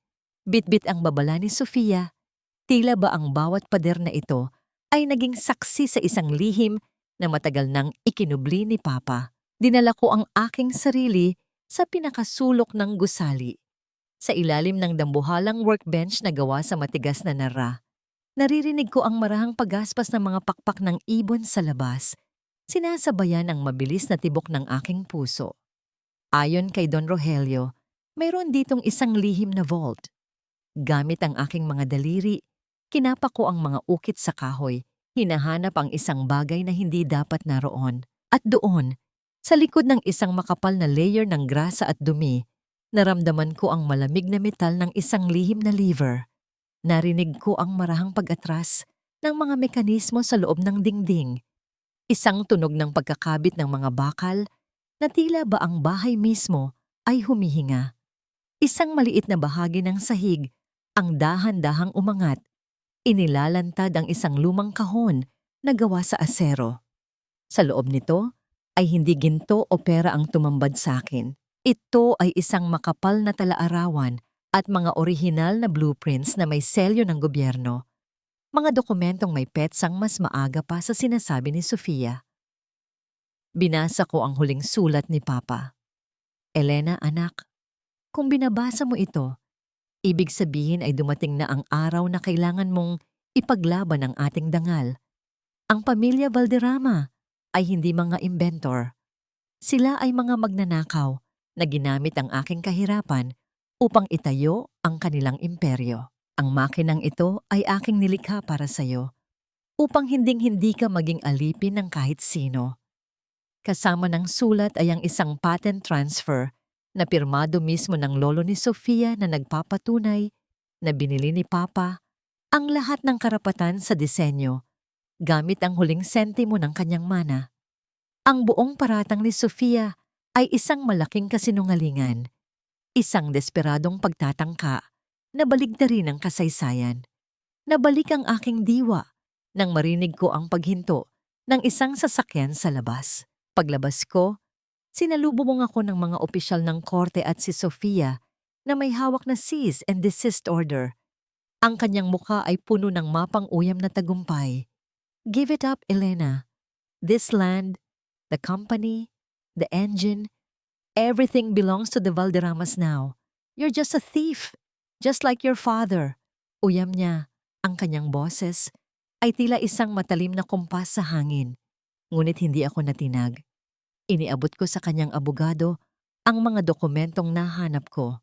[SPEAKER 1] bitbit ang babala ni Sofia, tila ba ang bawat pader na ito ay naging saksi sa isang lihim na matagal nang ikinubli ni Papa. Dinala ko ang aking sarili sa pinakasulok ng gusali. Sa ilalim ng dambuhalang workbench na gawa sa matigas na nara, naririnig ko ang marahang pagaspas ng mga pakpak ng ibon sa labas, sinasabayan ang mabilis na tibok ng aking puso. Ayon kay Don Rogelio, mayroon ditong isang lihim na vault. Gamit ang aking mga daliri, kinapa ko ang mga ukit sa kahoy, hinahanap ang isang bagay na hindi dapat naroon. At doon, sa likod ng isang makapal na layer ng grasa at dumi, naramdaman ko ang malamig na metal ng isang lihim na lever. Narinig ko ang marahang pag-atras ng mga mekanismo sa loob ng dingding. Isang tunog ng pagkakabit ng mga bakal na tila ba ang bahay mismo ay humihinga. Isang maliit na bahagi ng sahig ang dahan-dahang umangat. Inilalantad ang isang lumang kahon na gawa sa asero. Sa loob nito ay hindi ginto o pera ang tumambad sa akin. Ito ay isang makapal na talaarawan at mga orihinal na blueprints na may selyo ng gobyerno. Mga dokumentong may petsang mas maaga pa sa sinasabi ni Sofia. Binasa ko ang huling sulat ni Papa. Elena, anak, kung binabasa mo ito, ibig sabihin ay dumating na ang araw na kailangan mong ipaglaban ang ating dangal. Ang pamilya Valderrama ay hindi mga inventor. Sila ay mga magnanakaw na ginamit ang aking kahirapan upang itayo ang kanilang imperyo. Ang makinang ito ay aking nilikha para sa'yo upang hinding-hindi ka maging alipin ng kahit sino. Kasama ng sulat ay ang isang patent transfer na pirmado mismo ng lolo ni Sofia na nagpapatunay na binili ni Papa ang lahat ng karapatan sa disenyo gamit ang huling sentimo ng kanyang mana. Ang buong paratang ni Sofia ay isang malaking kasinungalingan, isang desperadong pagtatangka na baligtarin ang kasaysayan. Nabalik ang aking diwa nang marinig ko ang paghinto ng isang sasakyan sa labas. Paglabas ko, sinalubong ako ng mga opisyal ng korte at si Sofia na may hawak na cease and desist order. Ang kanyang mukha ay puno ng mapang-uyam na tagumpay. Give it up, Elena. This land, the company, the engine, everything belongs to the Valderramas now. You're just a thief, just like your father. Uyam niya, ang kanyang boses, ay tila isang matalim na kumpas sa hangin. Ngunit hindi ako natinag. Iniabot ko sa kanyang abogado ang mga dokumentong nahanap ko.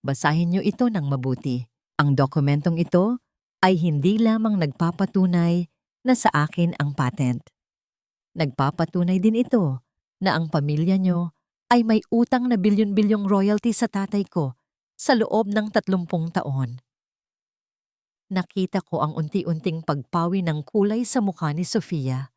[SPEAKER 1] Basahin niyo ito ng mabuti. Ang dokumentong ito ay hindi lamang nagpapatunay na sa akin ang patent. Nagpapatunay din ito na ang pamilya niyo ay may utang na bilyon-bilyong royalty sa tatay ko sa loob ng 30 taon. Nakita ko ang unti-unting pagpawi ng kulay sa mukha ni Sofia.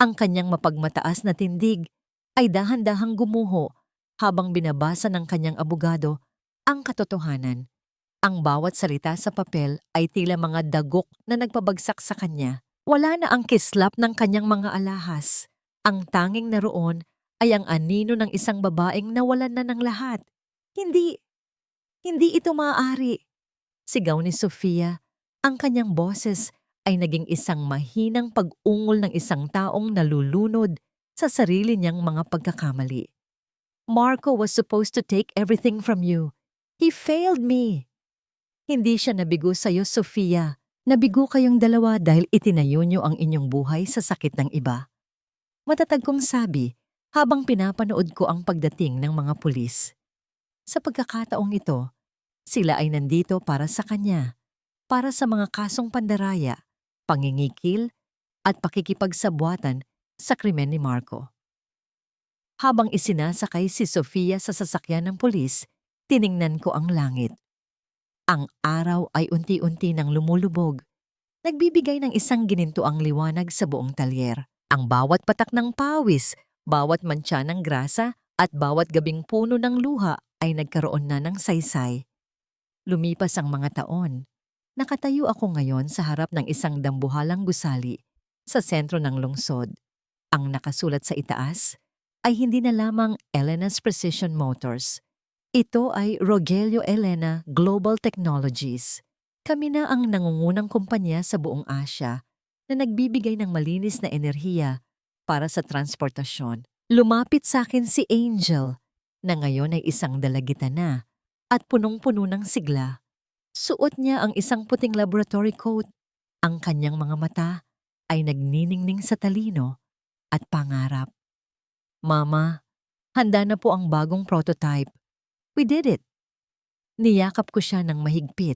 [SPEAKER 1] Ang kanyang mapagmataas na tindig ay dahan-dahang gumuho habang binabasa ng kanyang abogado ang katotohanan. Ang bawat salita sa papel ay tila mga dagok na nagpabagsak sa kanya. Wala na ang kislap ng kanyang mga alahas. Ang tanging naroon ay ang anino ng isang babaeng nawalan na ng lahat. Hindi, hindi ito maaari. Sigaw ni Sofia. Ang kanyang boses ay naging isang mahinang pag-ungol ng isang taong nalulunod sa sarili niyang mga pagkakamali. Marco was supposed to take everything from you. He failed me. Hindi siya nabigo sa'yo, Sofia. Nabigo kayong dalawa dahil itinayo niyo ang inyong buhay sa sakit ng iba. Matatag kong sabi habang pinapanood ko ang pagdating ng mga pulis. Sa pagkakataong ito, sila ay nandito para sa kanya, para sa mga kasong pandaraya, pangingikil, at pakikipagsabwatan sa krimen ni Marco. Habang isinasakay si Sofia sa sasakyan ng pulis, tiningnan ko ang langit. Ang araw ay unti-unti nang lumulubog, nagbibigay ng isang ginintuang liwanag sa buong talyer. Ang bawat patak ng pawis, bawat mantsa ng grasa, at bawat gabing puno ng luha ay nagkaroon na ng saysay. Lumipas ang mga taon. Nakatayo ako ngayon sa harap ng isang dambuhalang gusali sa sentro ng lungsod. Ang nakasulat sa itaas ay hindi na lamang Elena's Precision Motors. Ito ay Rogelio Elena Global Technologies. Kami na ang nangungunang kumpanya sa buong Asya na nagbibigay ng malinis na enerhiya para sa transportasyon. Lumapit sa akin si Angel, na ngayon ay isang dalagita na at punong-puno ng sigla. Suot niya ang isang puting laboratory coat. Ang kanyang mga mata ay nagniningning sa talino at pangarap. Mama, handa na po ang bagong prototype. We did it. Niyakap ko siya ng mahigpit.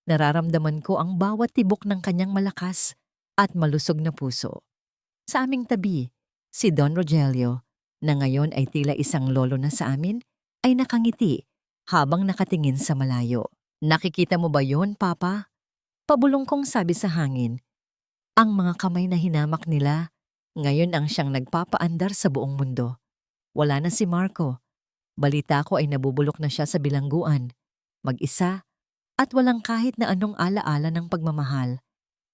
[SPEAKER 1] Nararamdaman ko ang bawat tibok ng kanyang malakas at malusog na puso. Sa aming tabi, si Don Rogelio, na ngayon ay tila isang lolo na sa amin, ay nakangiti habang nakatingin sa malayo. Nakikita mo ba yon, Papa? Pabulong kong sabi sa hangin. Ang mga kamay na hinamak nila, ngayon ang siyang nagpapaandar sa buong mundo. Wala na si Marco. Balita ko ay nabubulok na siya sa bilangguan, mag-isa, at walang kahit na anong alaala ng pagmamahal.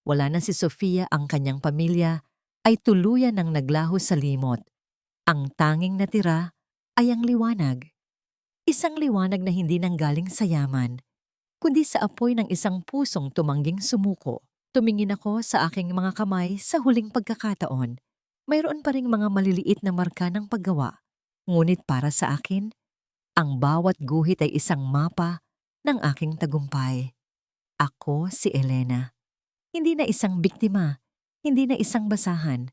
[SPEAKER 1] Wala na si Sofia, ang kanyang pamilya ay tuluyan ng naglaho sa limot. Ang tanging natira ay ang liwanag. Isang liwanag na hindi nanggaling sa yaman, kundi sa apoy ng isang pusong tumangging sumuko. Tumingin ako sa aking mga kamay sa huling pagkakataon. Mayroon pa ring mga maliliit na marka ng paggawa. Ngunit para sa akin, ang bawat guhit ay isang mapa ng aking tagumpay. Ako si Elena. Hindi na isang biktima, hindi na isang basahan.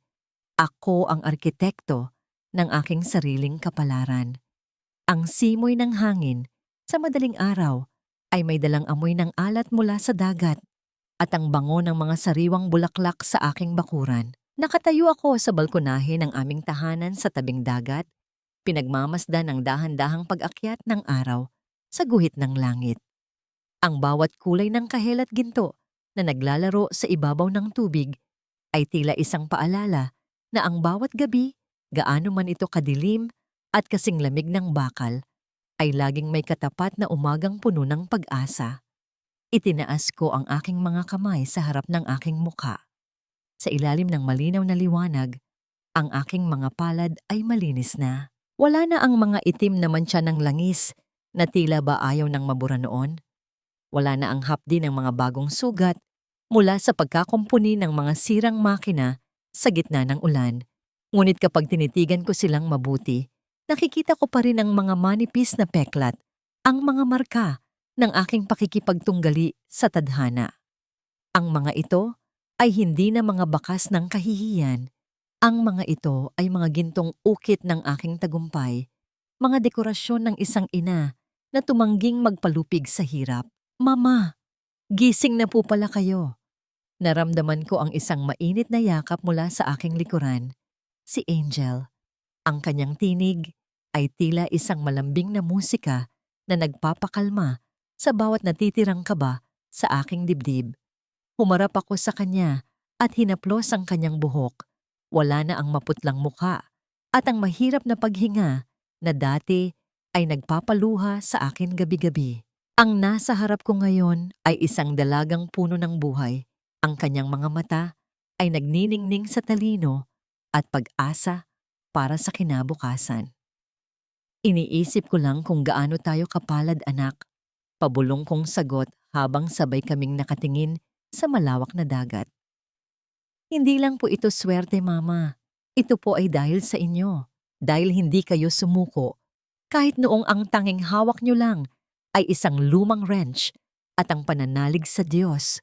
[SPEAKER 1] Ako ang arkitekto ng aking sariling kapalaran. Ang simoy ng hangin sa madaling araw ay may dalang amoy ng alat mula sa dagat at ang bango ng mga sariwang bulaklak sa aking bakuran. Nakatayo ako sa balkonahe ng aming tahanan sa tabing dagat, pinagmamasdan ng dahan-dahang pag-akyat ng araw sa guhit ng langit. Ang bawat kulay ng kahel at ginto na naglalaro sa ibabaw ng tubig ay tila isang paalala na ang bawat gabi, gaano man ito kadilim at kasing lamig ng bakal, ay laging may katapat na umagang puno ng pag-asa. Itinaas ko ang aking mga kamay sa harap ng aking mukha. Sa ilalim ng malinaw na liwanag, ang aking mga palad ay malinis na. Wala na ang mga itim na mantsa ng langis na tila ba ayaw ng mabura noon. Wala na ang hapdi ng mga bagong sugat mula sa pagkakumpuni ng mga sirang makina sa gitna ng ulan. Ngunit kapag tinitigan ko silang mabuti, nakikita ko pa rin ang mga manipis na peklat, ang mga marka ng aking pakikipagtunggali sa tadhana. Ang mga ito ay hindi na mga bakas ng kahihiyan. Ang mga ito ay mga gintong ukit ng aking tagumpay, mga dekorasyon ng isang ina na tumangging magpalupig sa hirap. Mama, gising na po pala kayo. Naramdaman ko ang isang mainit na yakap mula sa aking likuran. Si Angel. Ang kanyang tinig ay tila isang malambing na musika na nagpapakalma sa bawat natitirang kaba sa aking dibdib. Humarap ako sa kanya at hinaplos ang kanyang buhok. Wala na ang maputlang mukha at ang mahirap na paghinga na dati ay nagpapaluha sa akin gabi-gabi. Ang nasa harap ko ngayon ay isang dalagang puno ng buhay. Ang kanyang mga mata ay nagniningning sa talino at pag-asa para sa kinabukasan. Iniisip ko lang kung gaano tayo kapalad, anak. Pabulong kong sagot habang sabay kaming nakatingin sa malawak na dagat. Hindi lang po ito swerte, Mama. Ito po ay dahil sa inyo. Dahil hindi kayo sumuko. Kahit noong ang tanging hawak nyo lang ay isang lumang wrench at ang pananalig sa Diyos.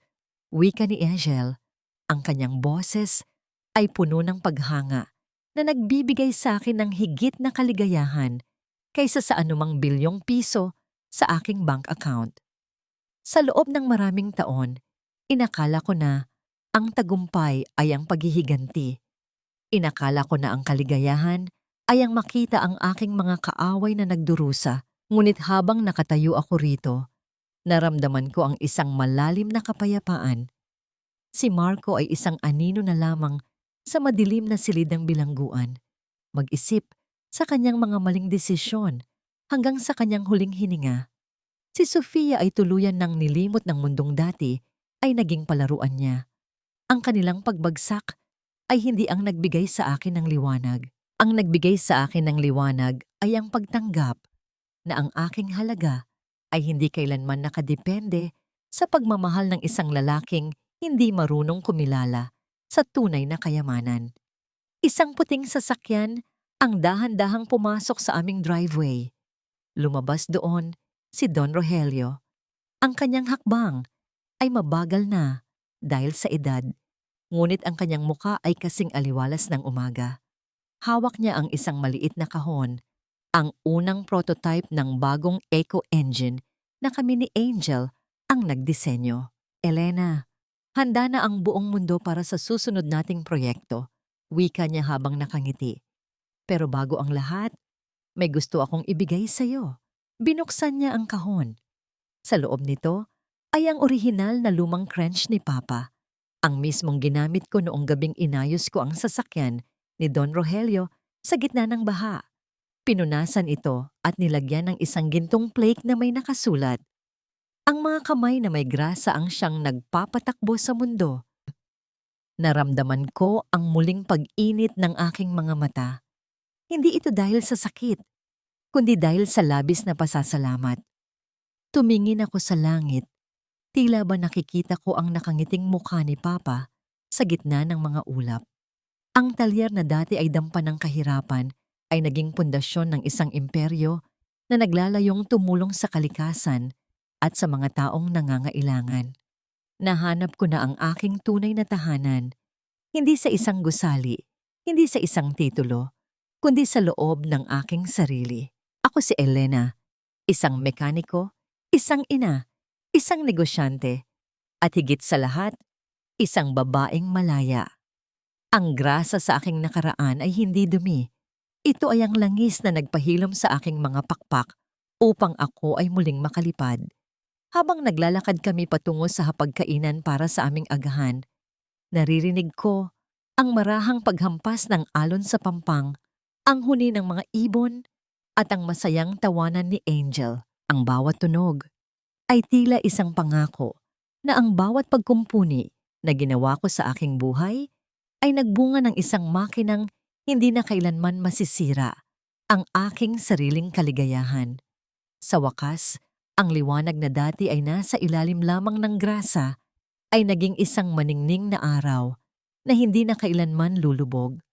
[SPEAKER 1] Wika ni Angel, ang kanyang boses ay puno ng paghanga na nagbibigay sa akin ng higit na kaligayahan kaysa sa anumang bilyong piso sa aking bank account. Sa loob ng maraming taon, inakala ko na ang tagumpay ay ang paghihiganti. Inakala ko na ang kaligayahan ay ang makita ang aking mga kaaway na nagdurusa. Ngunit habang nakatayo ako rito, naramdaman ko ang isang malalim na kapayapaan. Si Marco ay isang anino na lamang sa madilim na silid ng bilangguan. Mag-isip sa kanyang mga maling desisyon hanggang sa kanyang huling hininga. Si Sofia ay tuluyan ng nilimot ng mundong dati ay naging palaruan niya. Ang kanilang pagbagsak ay hindi ang nagbigay sa akin ng liwanag. Ang nagbigay sa akin ng liwanag ay ang pagtanggap na ang aking halaga ay hindi kailanman nakadepende sa pagmamahal ng isang lalaking hindi marunong kumilala sa tunay na kayamanan. Isang puting sasakyan ang dahan-dahang pumasok sa aming driveway. Lumabas doon si Don Rogelio. Ang kanyang hakbang ay mabagal na dahil sa edad, ngunit ang kanyang muka ay kasing aliwalas ng umaga. Hawak niya ang isang maliit na kahon, ang unang prototype ng bagong eco engine na kami ni Angel ang nagdisenyo. Elena, handa na ang buong mundo para sa susunod nating proyekto, wika niya habang nakangiti. Pero bago ang lahat, may gusto akong ibigay sa iyo. Binuksan niya ang kahon. Sa loob nito ay ang orihinal na lumang crench ni Papa, ang mismong ginamit ko noong gabing inayos ko ang sasakyan ni Don Rogelio sa gitna ng baha. Pinunasan ito at nilagyan ng isang gintong plaque na may nakasulat. Ang mga kamay na may grasa ang siyang nagpapatakbo sa mundo. Naramdaman ko ang muling pag-init ng aking mga mata. Hindi ito dahil sa sakit, kundi dahil sa labis na pasasalamat. Tumingin ako sa langit, tila ba nakikita ko ang nakangiting mukha ni Papa sa gitna ng mga ulap. Ang talyer na dati ay dampa ng kahirapan ay naging pundasyon ng isang imperyo na naglalayong tumulong sa kalikasan at sa mga taong nangangailangan. Nahanap ko na ang aking tunay na tahanan, hindi sa isang gusali, hindi sa isang titulo, kundi sa loob ng aking sarili. Ako si Elena, isang mekaniko, isang ina, isang negosyante, at higit sa lahat, isang babaeng malaya. Ang grasa sa aking nakaraan ay hindi dumi. Ito ay ang langis na nagpahilom sa aking mga pakpak upang ako ay muling makalipad. Habang naglalakad kami patungo sa hapagkainan para sa aming agahan, naririnig ko ang marahang paghampas ng alon sa pampang, ang huni ng mga ibon, at ang masayang tawanan ni Angel. Ang bawat tunog ay tila isang pangako na ang bawat pagkumpuni na ginawa ko sa aking buhay ay nagbunga ng isang makinang hindi na kailanman masisira, ang aking sariling kaligayahan. Sa wakas, ang liwanag na dati ay nasa ilalim lamang ng grasa ay naging isang maningning na araw na hindi na kailanman lulubog.